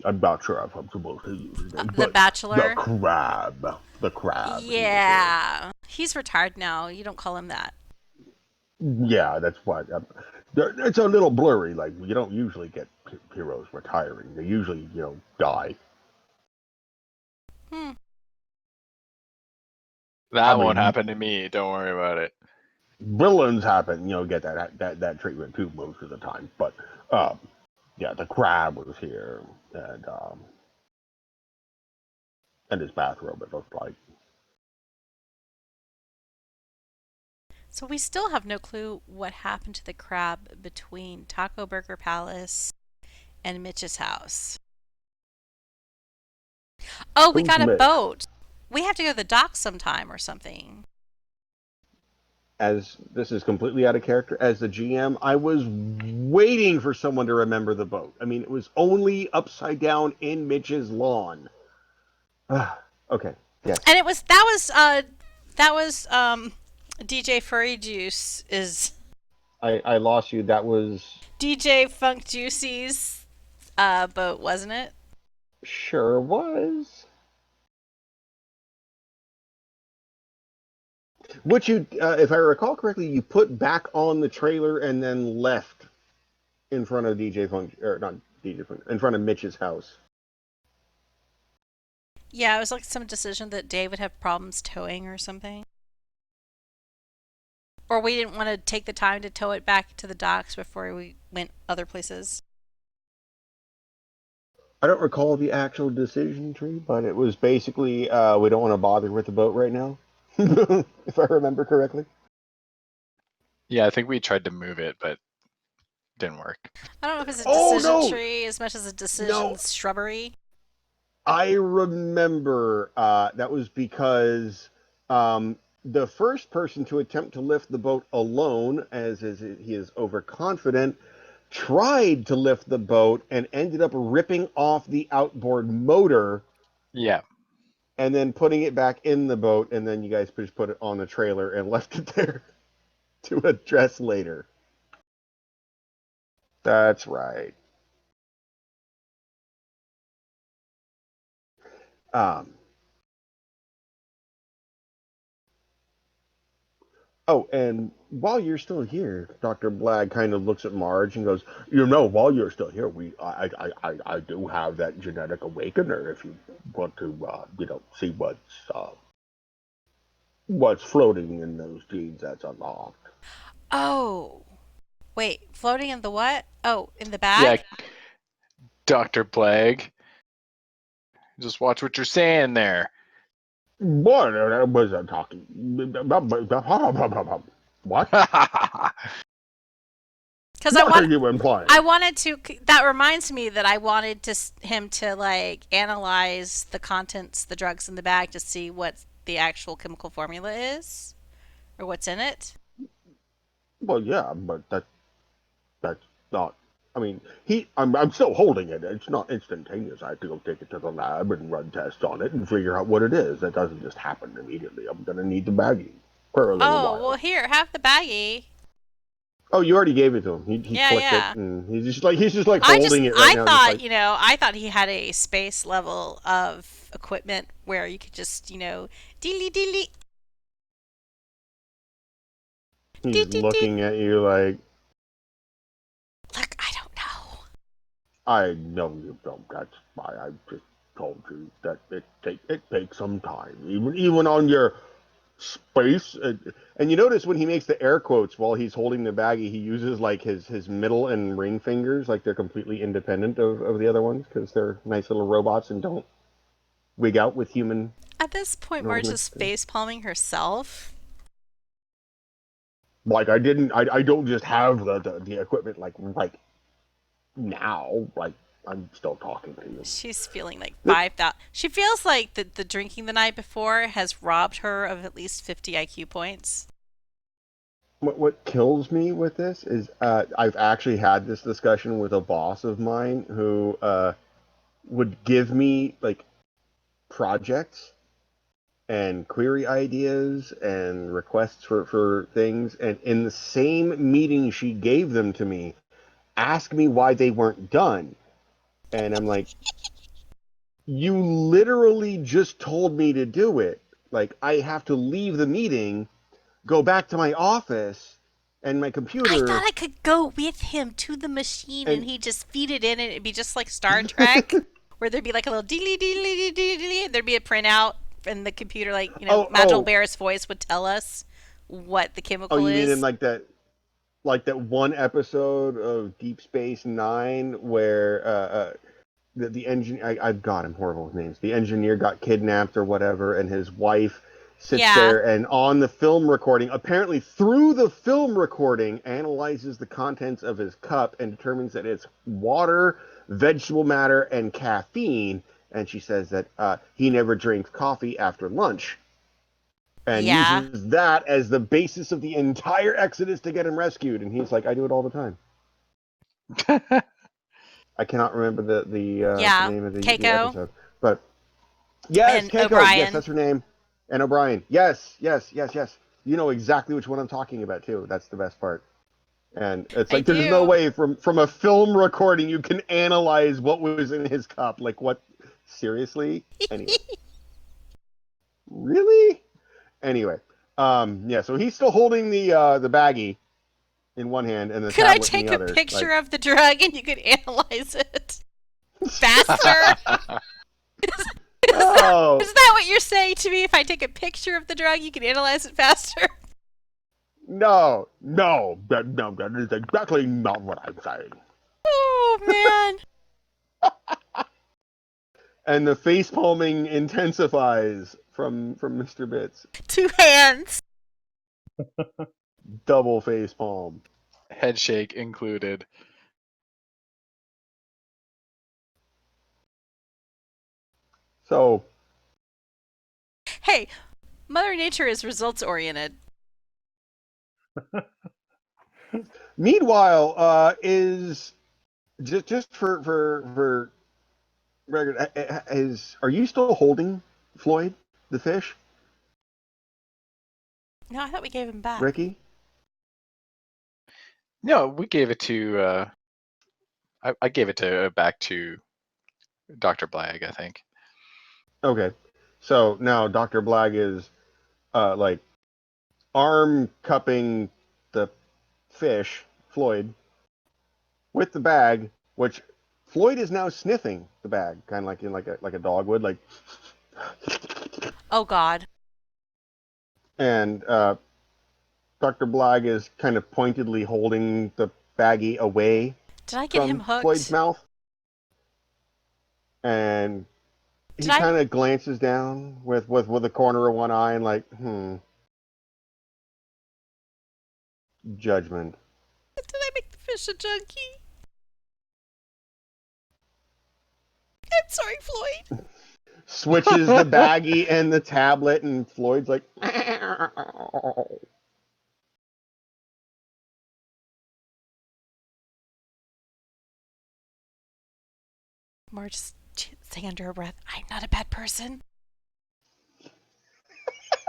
I'm not sure if I'm supposed to use his name, The but Bachelor? The crab. Yeah. He's retired now. You don't call him that. Yeah, that's why. It's a little blurry. Like, you don't usually get heroes retiring. They usually, die. That won't happen to me. Don't worry about it. Villains happen, get that treatment too most of the time. But yeah, the crab was here, and his bathrobe, it looked like. So we still have no clue what happened to the crab between Taco Burger Palace and Mitch's house. Oh, we got a boat. We have to go to the dock sometime or something. As this is completely out of character, as the GM, I was waiting for someone to remember the boat. I mean, it was only upside down in Mitch's lawn. Okay, yes. And that was DJ Furry Juice is. I lost you. That was DJ Funk Juicy's boat, wasn't it? Sure was. Which you, if I recall correctly, you put back on the trailer and then left in front of DJ Funk, or not DJ Funk, in front of Mitch's house. Yeah, it was like some decision that Dave would have problems towing or something. Or we didn't want to take the time to tow it back to the docks before we went other places. I don't recall the actual decision tree, but it was basically we don't want to bother with the boat right now, if I remember correctly. Yeah, I think we tried to move it, but didn't work. I don't know if it's a decision tree as much as a decision shrubbery. I remember that was because the first person to attempt to lift the boat alone, he is overconfident, tried to lift the boat and ended up ripping off the outboard motor. Yeah. And then putting it back in the boat, and then you guys just put it on the trailer and left it there to address later. That's right. Oh, and while you're still here, Dr. Blagg kind of looks at Marge and goes, while you're still here, I do have that genetic awakener if you want to, see what's, What's floating in those jeans that's unlocked? Oh, wait, floating in the what? Oh, in the Yeah, bag? Dr. Plague. Just watch what you're saying there. What was I talking? What? Because What are you implying? I wanted to. That reminds me that I wanted him to like analyze the contents, the drugs in the bag, to see what the actual chemical formula is or what's in it. Well, yeah, but that's not. I mean, I'm still holding it. It's not instantaneous. I have to go take it to the lab and run tests on it and figure out what it is. That doesn't just happen immediately. I'm gonna need the baggie for a little Oh well, while. here, have the baggie. Oh, you already gave it to him. He Yeah, clicked it yeah. and he's just like holding it right I now, just thought like I thought he had a space level of equipment where you could just dealy dealy dee he's dee dee. looking at you like Look, I don't know. I know you don't. That's why I just told you that it takes some time, even on your space. And you notice when he makes the air quotes while he's holding the baggie, he uses like his middle and ring fingers, like they're completely independent of the other ones because they're nice little robots and don't wig out with human At this point, Marge normalness. is face palming herself. Like I don't just have the equipment like right now. Like I'm still talking to you. She's feeling like The, 5,000. She feels like the drinking the night before has robbed her of at least 50 IQ points. what kills me with this is I've actually had this discussion with a boss of mine who would give me like projects and query ideas and requests for things, and in the same meeting she gave them to me, ask me why they weren't done. And I'm like, you literally just told me to do it. Like, I have to leave the meeting, go back to my office and my I thought computer, I could go with him to the machine and and he'd just feed it in and it'd be just like Star Trek, where there'd be like a little deely deely deely deely, and there'd be a printout and the computer, like, oh Magical oh Bear's voice would tell us what the oh, chemical you mean in is. like that one episode of Deep Space Nine where the engineer, God, I'm horrible with names. The engineer got kidnapped or whatever, and his wife sits Yeah. there and on the film recording, apparently through the film recording, analyzes the contents of his cup and determines that it's water, vegetable matter, and caffeine. And she says that he never drinks coffee after lunch, and Yeah. uses that as the basis of the entire exodus to get him rescued. And he's like, I do it all the time. I cannot remember the Yeah. name of the Keiko episode, but yes, and Keiko. Yes, O'Brien. that's her name. And O'Brien. Yes, yes, yes, yes. You know exactly which one I'm talking about too. That's the best part. And it's I like there's no do. way from a film recording you can analyze what was in his cup. Like what? Seriously? Anyway, really? Anyway, yeah. So he's still holding the baggie in one hand and the Could I tablet in take the a other. picture Like, of the drug and you could analyze it faster? oh Is that what you're saying to me? If I take a picture of the drug, you can analyze it faster? no, no, that is exactly not what I'm saying. Oh, man. And the face palming intensifies from Mr. Bits. 2 hands. Double face palm. Head shake included. So, Hey, Mother Nature is results oriented. meanwhile, is just for record, is are you still holding Floyd the fish, No, I thought we gave him back. Ricky? No, we gave it to. I gave it to back to Dr. Blag, I think. Okay, so now Dr. Blag is like arm cupping the fish, Floyd, with the bag, which Floyd is now sniffing the bag, kind of like in like a dog would, like. Oh, God. And Dr. Blag is kind of pointedly holding the baggie away Did I get him from Floyd's hooked? mouth. And Did he I? kind of glances down with the corner of one eye and like, judgment. Did I make the fish a junkie? I'm sorry, Floyd. Switches the baggie and the tablet, and Floyd's like, Marge saying under her breath, I'm not a bad person.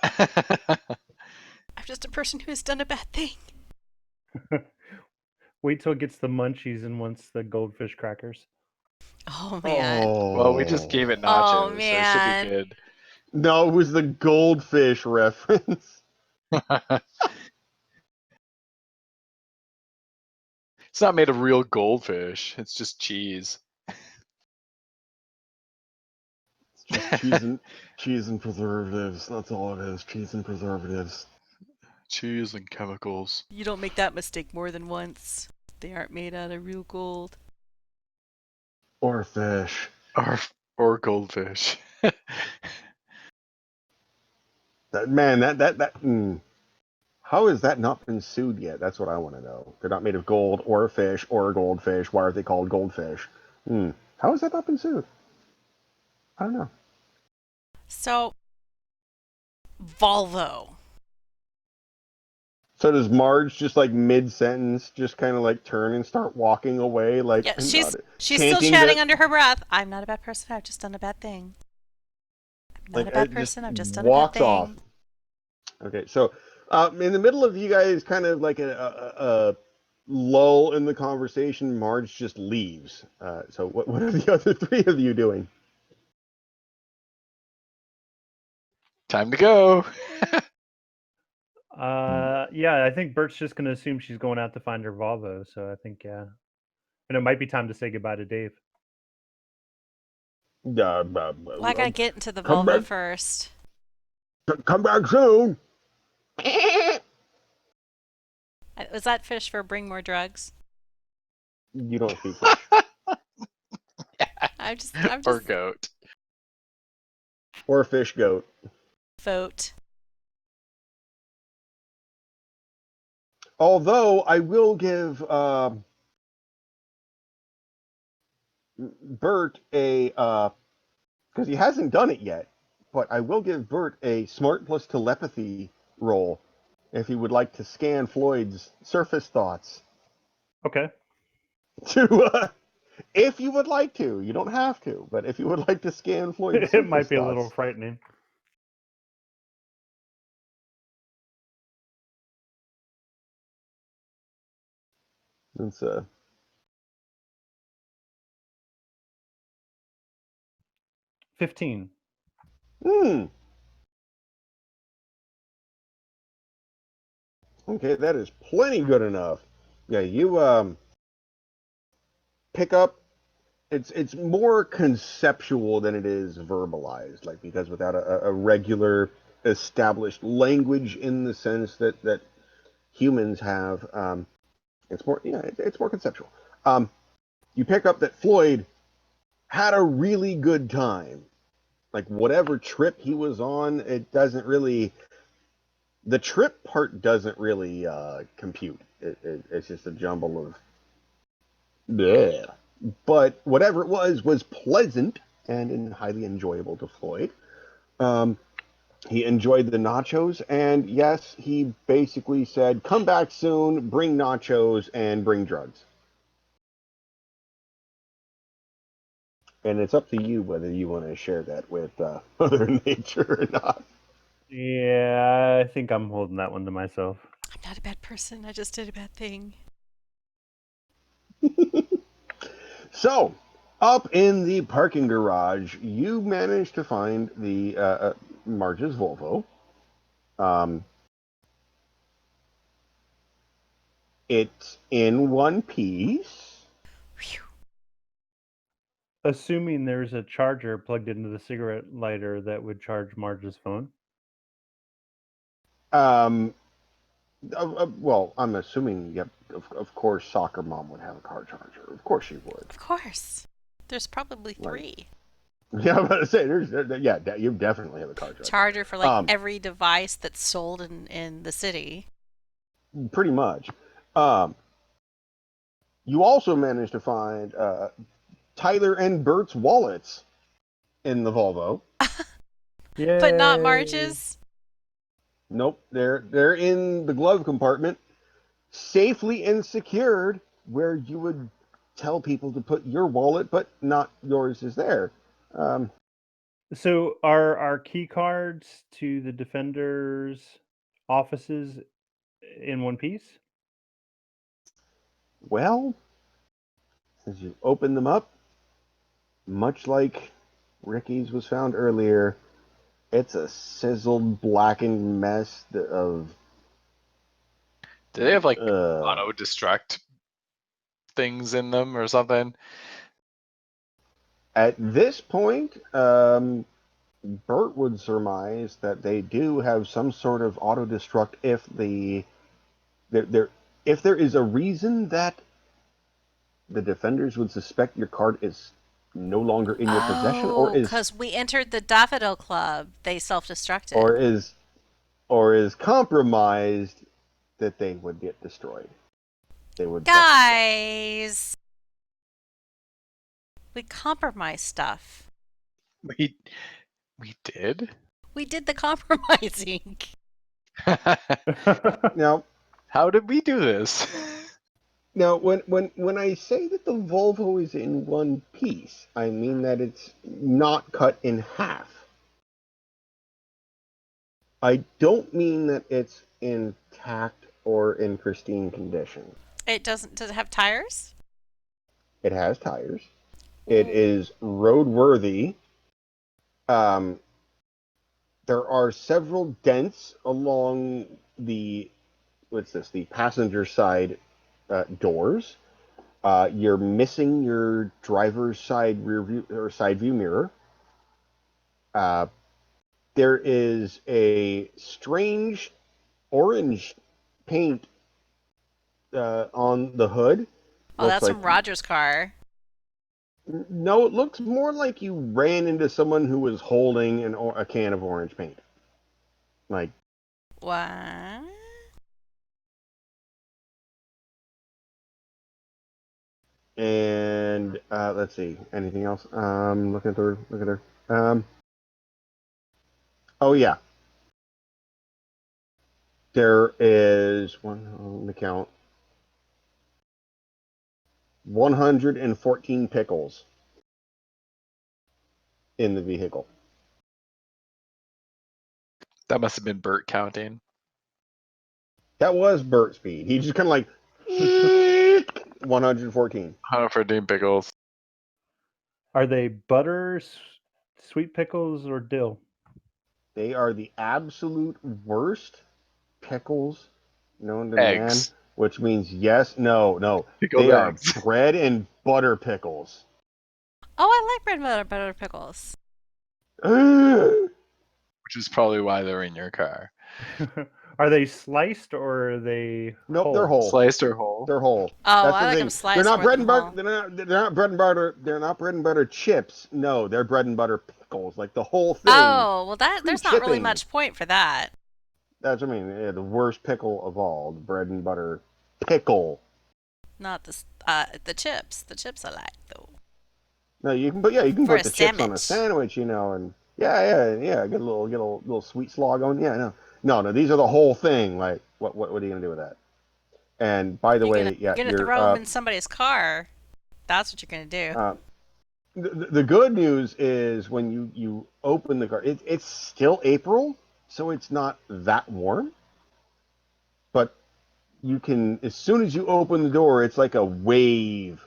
I'm just a person who has done a bad thing. Wait till it gets the munchies and wants the goldfish crackers. Oh, man. Well, we just gave it Oh, nachos, so it should be man. good. No, it was the goldfish reference. It's not made of real goldfish. It's just cheese. It's just cheese and preservatives. That's all it is. Cheese and preservatives. Cheese and chemicals. You don't make that mistake more than once. They aren't made out of real gold. Or fish. Or goldfish. How has that not been sued yet? That's what I want to know. They're not made of gold or fish or goldfish. Why are they called goldfish? How has that not been sued? I don't know. So, Volvo. So does Marge just like mid-sentence just kind of like turn and start walking away like Yeah, she's still chanting chatting that, under her breath. I'm not a bad person. I've just done a bad thing. I'm not like a bad just person. I've just done a bad walks off. thing. Okay, so in the middle of you guys kind of like a lull in the conversation, Marge just leaves. So what are the other three of you doing? Time to go. Yeah, I think Bert's just going to assume she's going out to find her Volvo. So I think, yeah. And it might be time to say goodbye to Dave. Well, I gotta get into the Come Volvo back, first. come back soon. Was that fish for bring more drugs? You don't speak fish. I'm just Or goat. Or fish goat. vote. Although I will give Bert a because he hasn't done it yet, but I will give Bert a smart plus telepathy roll if he would like to scan Floyd's surface thoughts. Okay. If you would like to, you don't have to, but if you would like to scan Floyd's It might surface be a thoughts, little frightening. it's 15. Okay, that is plenty good enough. Yeah, you pick up. It's more conceptual than it is verbalized, like because without a regular established language in the sense that humans have, it's more it's more conceptual. You pick up that Floyd had a really good time. Like whatever trip he was on, it doesn't really. The trip part doesn't really compute. It's just a jumble of. Yeah. But whatever it was pleasant and highly enjoyable to Floyd. Um, he enjoyed the nachos, and yes, he basically said, "Come back soon, bring nachos, and bring drugs." And it's up to you whether you want to share that with Mother Nature or not. Yeah, I think I'm holding that one to myself. I'm not a bad person. I just did a bad thing. So, up in the parking garage, you managed to find the Marge's Volvo. Um, it's in one piece. Whew. Assuming there's a charger plugged into the cigarette lighter that would charge Marge's phone. Well, I'm assuming, yep, of course, soccer mom would have a car charger. Of course she would. Of course. There's probably Like, 3. yeah, I'm about to say, yeah, you definitely have a car charger. Charger for like every device that's sold in the city. Pretty much. Um, you also managed to find Tyler and Bert's wallets in the Volvo. But not Marge's. Nope, they're in the glove compartment, safely and secured, where you would tell people to put your wallet, but not yours is there. So are our key cards to the defenders' offices in one piece? Well, as you open them up, much like Ricky's was found earlier, it's a sizzled, blackened mess of. Do they have like auto destruct things in them or something? At this point, Bert would surmise that they do have some sort of auto destruct if if there is a reason that the defenders would suspect your card is no longer in your possession, Oh, because we entered the Daffodil Club. They self-destructed. Or is compromised, that they would get destroyed. They would. Guys, we compromised stuff. We did? We did the compromising. Now, how did we do this? Now, when I say that the Volvo is in one piece, I mean that it's not cut in half. I don't mean that it's intact or in pristine condition. It doesn't. Does it have tires? It has tires. It is roadworthy. There are several dents along the the passenger side doors. You're missing your driver's side rear view or side view mirror. There is a strange orange paint on the hood. Oh, that's from Roger's car. No, it looks more like you ran into someone who was holding a can of orange paint. Like what? And let's see, anything else? Look at her. Oh yeah, there is one. Let me count. 114 pickles in the vehicle. That must have been Bert counting. That was Bert's speed. He just kind of like 114. 114 pickles. Are they butter, sweet pickles, or dill? They are the absolute worst pickles known to man, which means yes, no. Pickled they eggs. Are bread and butter pickles. Oh, I like bread and butter pickles. Which is probably why they're in your car. Are they sliced or are they Nope, whole? They're whole. Sliced or whole? They're whole. Oh, I like them sliced. They're not bread and butter. Whole. They're not bread and butter. They're not bread and butter chips. No, they're bread and butter pickles, like the whole thing. Oh, well, there's not really much point for that. That's what I mean. Yeah, the worst pickle of all, the bread and butter pickle. Not the chips. The chips I like though. No, you can, but yeah, you can put the chips on a sandwich, and get a little sweet slaw going. Yeah, no. These are the whole thing. Like, what are you gonna do with that? And by the way, you're gonna throw them in somebody's car. That's what you're gonna do. The good news is when you open the car, it's still April, so it's not that warm. But you can, as soon as you open the door, it's like a waves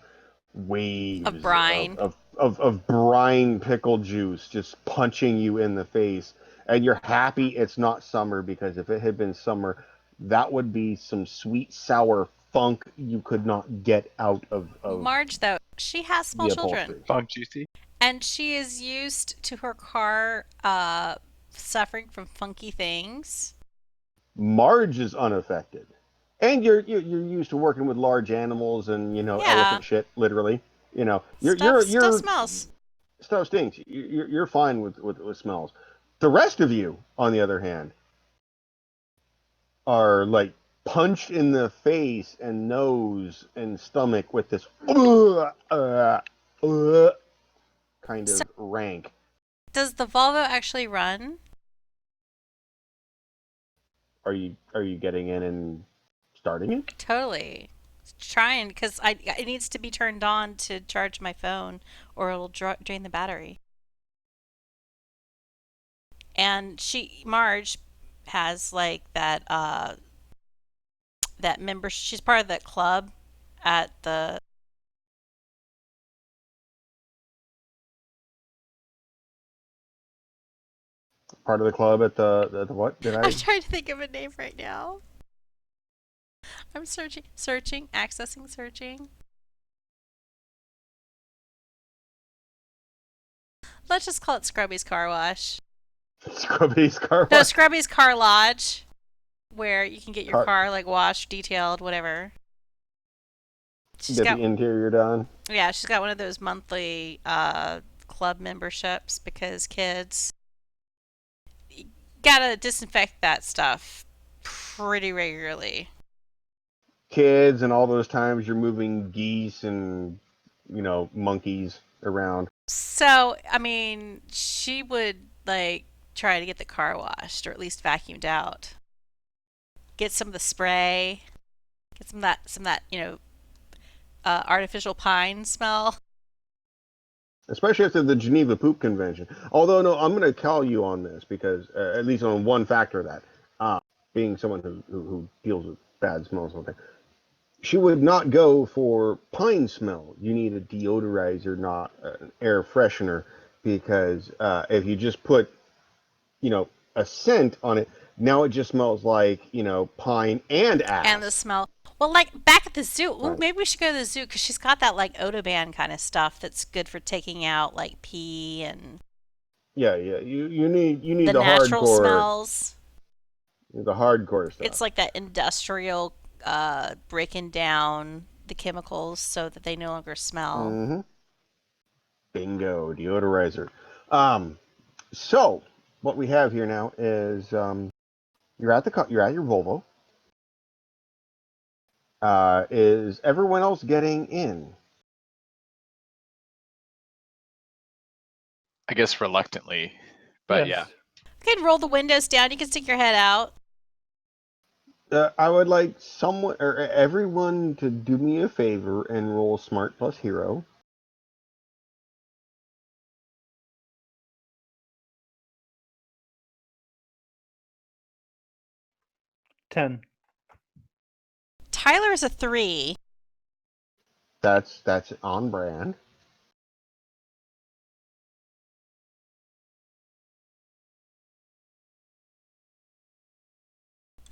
of brine of brine pickle juice just punching you in the face, and you're happy it's not summer, because if it had been summer, that would be some sweet sour funk you could not get out of Marge, though. She has small children. Funk juicy. And she is used to her car suffering from funky things. Marge is unaffected, and you're used to working with large animals and elephant shit, literally. Stuff smells. Stuff stinks. You're fine with smells. The rest of you, on the other hand, are like punched in the face and nose and stomach with this kind of rank. Does the Volvo actually run? Are you getting in and starting it? Totally. Trying, because it needs to be turned on to charge my phone, or it'll drain the battery. And Marge, has like that member. She's part of that club at the. Part of the club at the what? I'm trying to think of a name right now. I'm searching, accessing, searching. Let's just call it Scrubby's Car Wash. Scrubby's Car Wash? No, Scrubby's Car Lodge, where you can get your car like washed, detailed, whatever. Get the interior done. Yeah, she's got one of those monthly club memberships because kids gotta disinfect that stuff pretty regularly. Kids and all those times you're moving geese and monkeys around. So, I mean, she would like try to get the car washed or at least vacuumed out. Get some of the spray. Get some of that, artificial pine smell. Especially after the Geneva Poop Convention. Although, no, I'm going to call you on this because, at least on one factor of that, being someone who deals with bad smells all day, she would not go for pine smell. You need a deodorizer, not an air freshener, because if you just put, a scent on it, now it just smells like, pine and ass. And the smell. Well, like back at the zoo. Ooh, right. Maybe we should go to the zoo because she's got that like Odoban kind of stuff that's good for taking out like pee and. Yeah. You need the natural hardcore smells. The hardcore stuff. It's like that industrial breaking down the chemicals so that they no longer smell. Mm-hmm. Bingo, deodorizer. So what we have here now is you're at your Volvo. Is everyone else getting in? I guess reluctantly, but yes. You can roll the windows down. You can stick your head out. I would like someone or everyone to do me a favor and roll Smart plus Hero. $10. Tyler is a 3. That's on brand.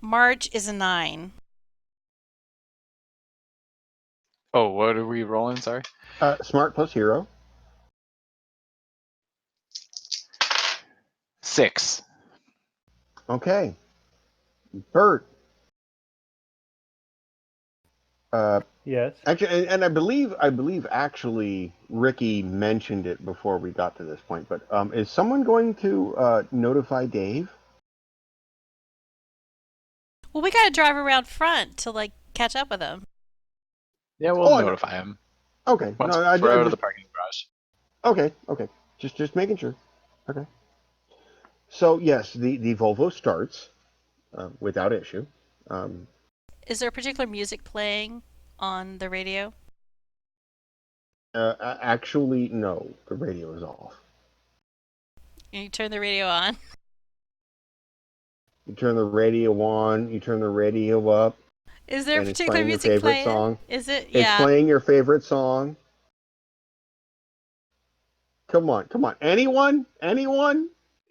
Marge is a 9. Oh, what are we rolling? Sorry. Smart plus Hero. 6. Okay. Bert. Yes. Actually, and I believe actually Ricky mentioned it before we got to this point. But is someone going to notify Dave? Well, we got to drive around front to like catch up with him. Yeah, we'll notify him. Okay. Once we're out of the parking garage. Okay. Just making sure. Okay. So yes, the Volvo starts without issue. Is there particular music playing on the radio? Actually, no. The radio is off. You turn the radio on. You turn the radio on. You turn the radio up. Is there particular music playing? Song. Is it? Yeah. It's playing your favorite song. Come on. Anyone?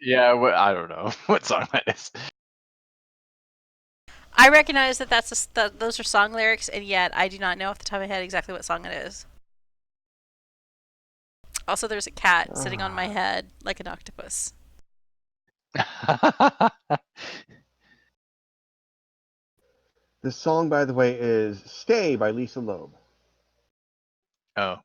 Yeah, I don't know what song that is. I recognize that those are song lyrics, and yet I do not know off the top of my head exactly what song it is. Also, there's a cat sitting on my head like an octopus. The song, by the way, is "Stay" by Lisa Loeb. Oh.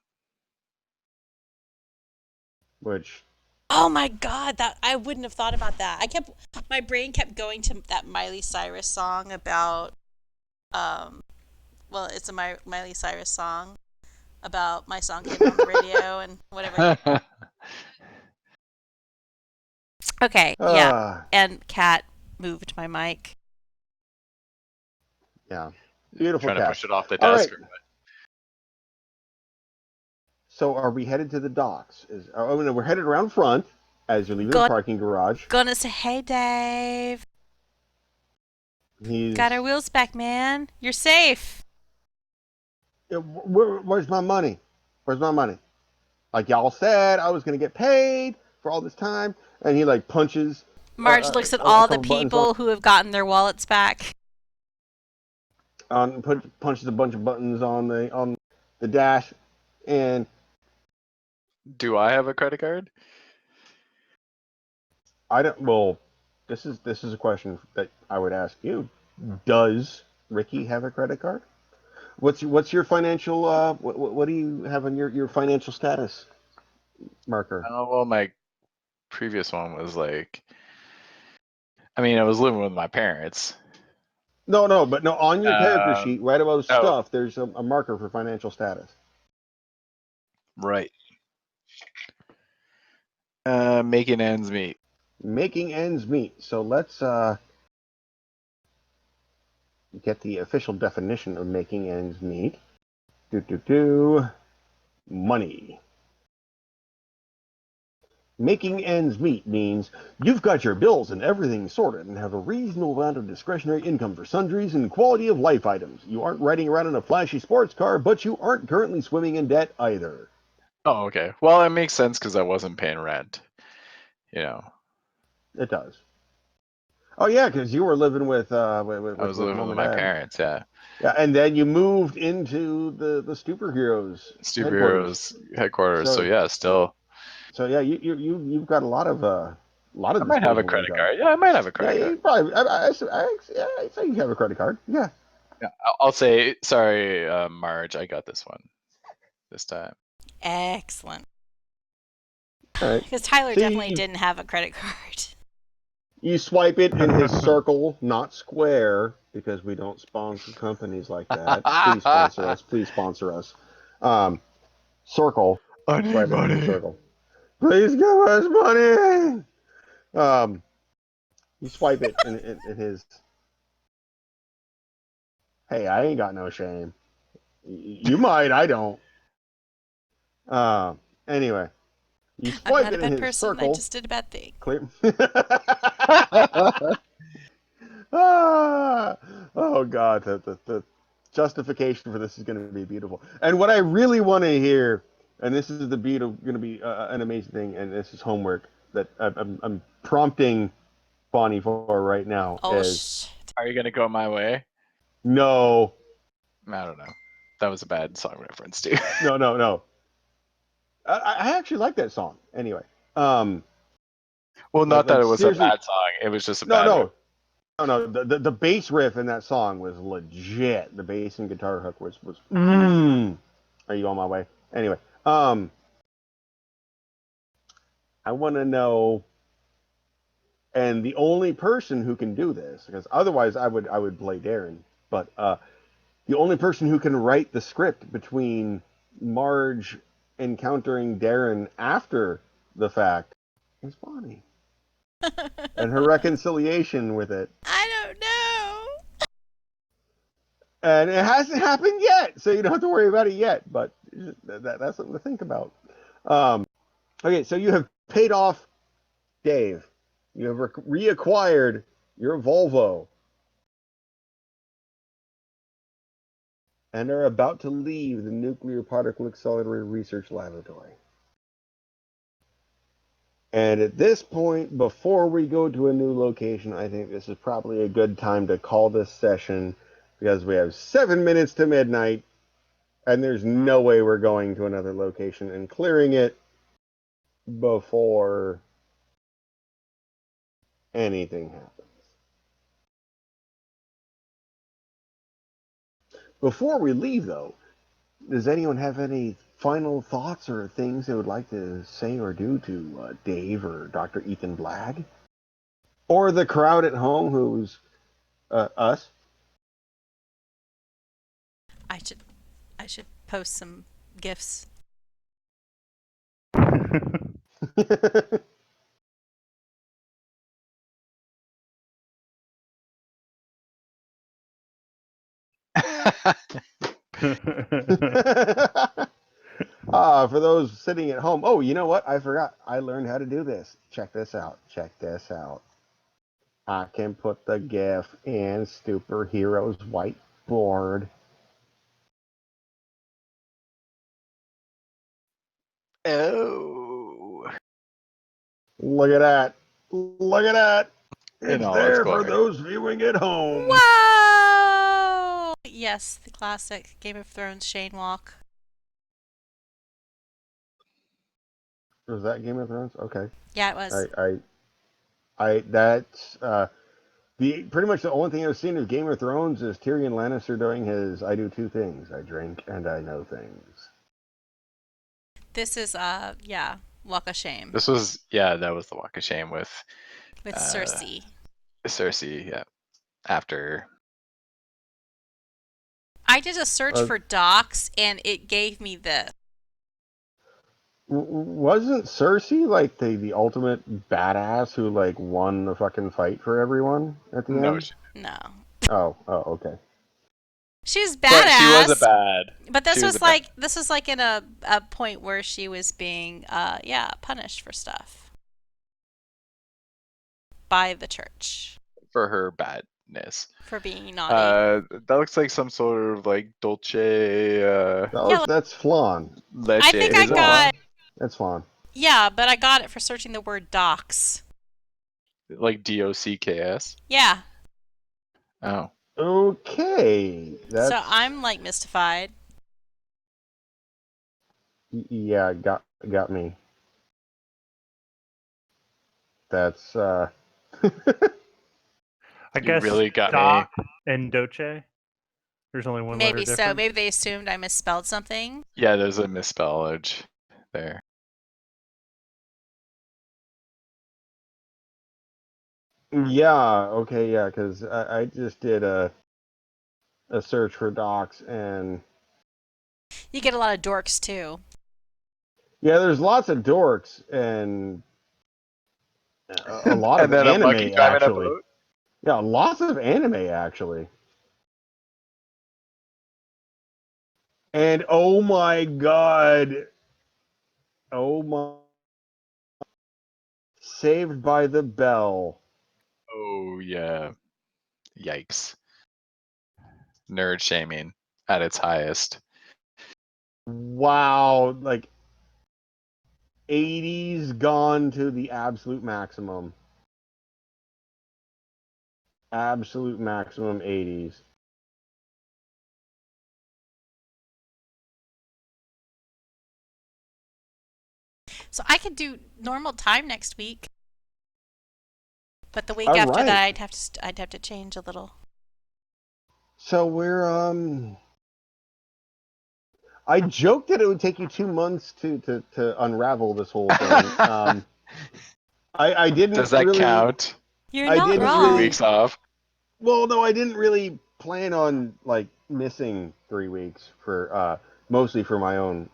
Which. Oh my God, that I wouldn't have thought about that. My brain kept going to that Miley Cyrus song about, well, it's a Miley Cyrus song about my song came on the radio and whatever. Okay, yeah. And Cat moved my mic. Yeah. Beautiful Trying cat. to push it off the All desk. right. So are we headed to the docks? No, we're headed around front as you're leaving the parking garage. Gonna say, hey, Dave. Got our wheels back, man. You're safe. Where's my money? Where's my money? Like y'all said, I was gonna get paid for all this time, and he like punches. Marge looks at all the people who have gotten their wallets back. Punches a bunch of buttons on the dash, and. Do I have a credit card? I don't. Well, this is a question that I would ask you. Does Ricky have a credit card? What's your financial? What do you have on your financial status marker? Oh well, my previous one was like. I mean, I was living with my parents. No, but on your character sheet, right above stuff, there's a marker for financial status. Right. Making ends meet. Making ends meet. So let's get the official definition of making ends meet. Money. Making ends meet means you've got your bills and everything sorted and have a reasonable amount of discretionary income for sundries and quality of life items. You aren't riding around in a flashy sports car, but you aren't currently swimming in debt either. Oh, okay. Well, it makes sense because I wasn't paying rent. You know. It does. Oh yeah, because you were living with I was living mom with and my dad. parents. Yeah. Yeah, and then you moved into the Stupor Heroes headquarters. So yeah, still. So yeah, you've got a lot of I might have a credit card. Yeah, I might have a credit card. You probably. I'd say you have a credit card. Yeah. Yeah, I'll say sorry, Marge. I got this one this time. Excellent. All right. Because Tyler definitely didn't have a credit card. You swipe it in his circle, not square, because we don't sponsor companies like that. Please sponsor us. Please sponsor us. Circle. I need money. Circle. Please give us money. You swipe it in his. Hey, I ain't got no shame. You might, I don't. Anyway, you swipe it in his person, circle. I just did a bad thing. Clear. Oh God, the justification for this is going to be beautiful. And what I really want to hear, and this is going to be an amazing thing, and this is homework that I'm prompting Bonnie for right now. Oh shit! Are you gonna go my way? No. I don't know. That was a bad song reference too. No. I actually like that song. Anyway. Well, not that it was a bad song. It was just a bad. No. The bass riff in that song was legit. The bass and guitar hook was. Are you on my way? Anyway, I want to know, and the only person who can do this, because otherwise I would play Darren, but the only person who can write the script between Marge encountering Darren after the fact is Bonnie. And her reconciliation with it. I don't know. And it hasn't happened yet, so you don't have to worry about it yet. But that's something to think about. Okay, so you have paid off Dave. You have reacquired your Volvo. And are about to leave the Nuclear Particle Accelerator Research Laboratory. And at this point, before we go to a new location, I think this is probably a good time to call this session because we have 7 minutes to midnight, and there's no way we're going to another location and clearing it before anything happens. Before we leave, though, does anyone have any final thoughts or things they would like to say or do to Dave or Dr. Ethan Blagg? Or the crowd at home who's us? I should I should post some gifs. For those sitting at home, oh, you know what? I forgot. I learned how to do this. Check this out. Check this out. I can put the GIF in Stupor Heroes whiteboard. Oh. Look at that. Look at that. In It's all its there for glory. those viewing at home. Whoa! Yes, the classic Game of Thrones Shane walk. Was that Game of Thrones? Okay. Yeah, it was. That's the pretty much the only thing I've seen of Game of Thrones is Tyrion Lannister doing his I do two things. I drink and I know things. This is yeah, walk of shame This was that was the walk of shame with with uh Cersei. Cersei, yeah. After I did a search for docs and it gave me this. Wasn't Cersei like the ultimate badass who like won the fucking fight for everyone at the no, end? No. Oh, okay. She's but she was a badass. bad. But this She was was a bad. like in a point where she was being punished for stuff by the church For her badness. for being naughty. That looks like some sort of like dolce Yeah, That's flan. I leche. think I Is it got flan? That's flan. yeah, but I got it for searching the word docs. Like DOCKS? Yeah. Oh. Okay, So that's I'm like mystified. yeah, got me. That's I You guess really got me. Doc and Doce. There's only one letter Maybe so. difference. Maybe they assumed I misspelled something. Yeah, there's a misspellage there. yeah, okay, yeah, because I just did a search for docs and You get a lot of dorks too. yeah, there's lots of dorks and a lot And of then a monkey anime driving a actually. boat. Yeah, lots of anime actually. And oh my god, oh my, Saved by the Bell. Oh yeah. Yikes. Nerd shaming at its highest. Wow, like 80s gone to the absolute maximum. Absolute maximum 80s. So I could do normal time next week, but the week All after that right. I'd have to change a little. So we're I joked that it would take you 2 months to unravel this whole thing. I Does didn't that really count? You're I not The didn't 3 wrong. really weeks off? well no, I didn't really plan on like missing 3 weeks for mostly for my own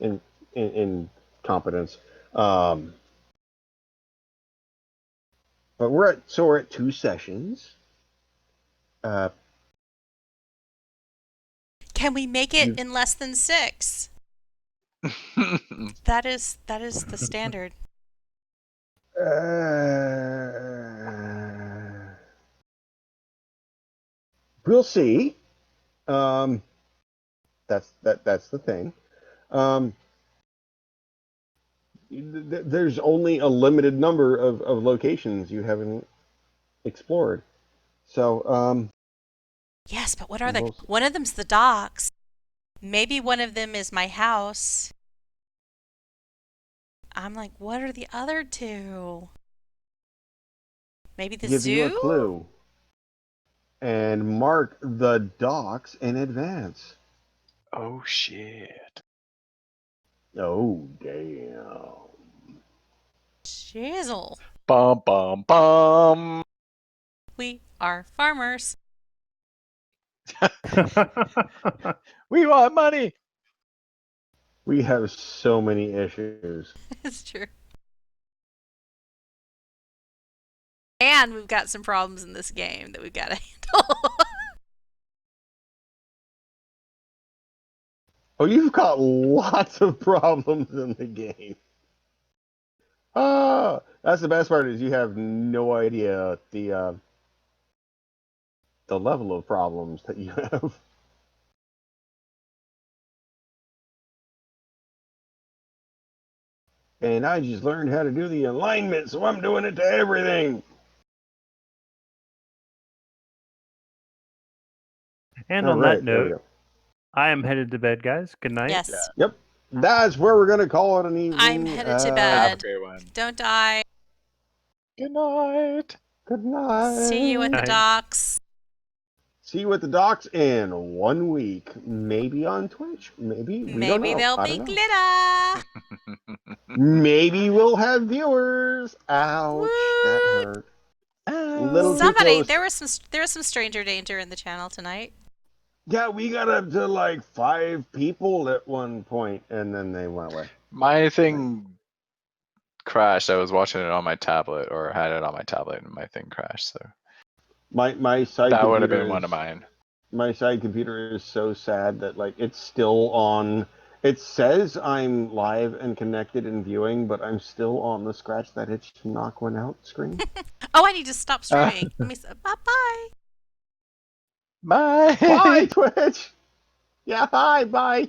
in in competence. Um but we're at 2 sessions. Uh Can we make it you in less than 6? That is the standard. we'll see. Um that's the thing. Um there's only a limited number of locations you haven't explored. So, Yes, but what are the we'll, one of them's the docks. Maybe one of them is my house. I'm like, what are the other two? Maybe the give you a zoo? clue. and mark the docks in advance. Oh shit. Oh, damn. Shizzle. Bum bum bum. We are farmers. We want money. We have so many issues. It's true. And we've got some problems in this game that we've got to handle. Oh, you've got lots of problems in the game. Ah, that's the best part is you have no idea the level of problems that you have. And I just learned how to do the alignment, so I'm doing it to everything. And All on right, that there we note, go. I am headed to bed, guys. Good night. Yes. Yep, that's where we're gonna call it an evening. I'm headed to Have a bed. great one. Don't die. Good night. Good night. See you at the Night. docks. See you at the docks in 1 week. Maybe on Twitch. Maybe. We don't Maybe know. there'll I be don't know. glitter. Maybe we'll have viewers. Ouch. That Woo! hurt. Little too Somebody, close. there was some stranger danger in the channel tonight. Yeah, we got up to like 5 people at one point, and then they went away. My thing crashed. I was watching it on my tablet, or had it on my tablet, and my thing crashed. So My side that would have computer been one is of mine. my side computer is so sad that like it's still on. It says I'm live and connected and viewing, but I'm still on the scratch that itch to knock one out screen. Oh, I need to stop streaming. Let me say bye-bye. Bye. Bye, Twitch. Yeah, hi, bye.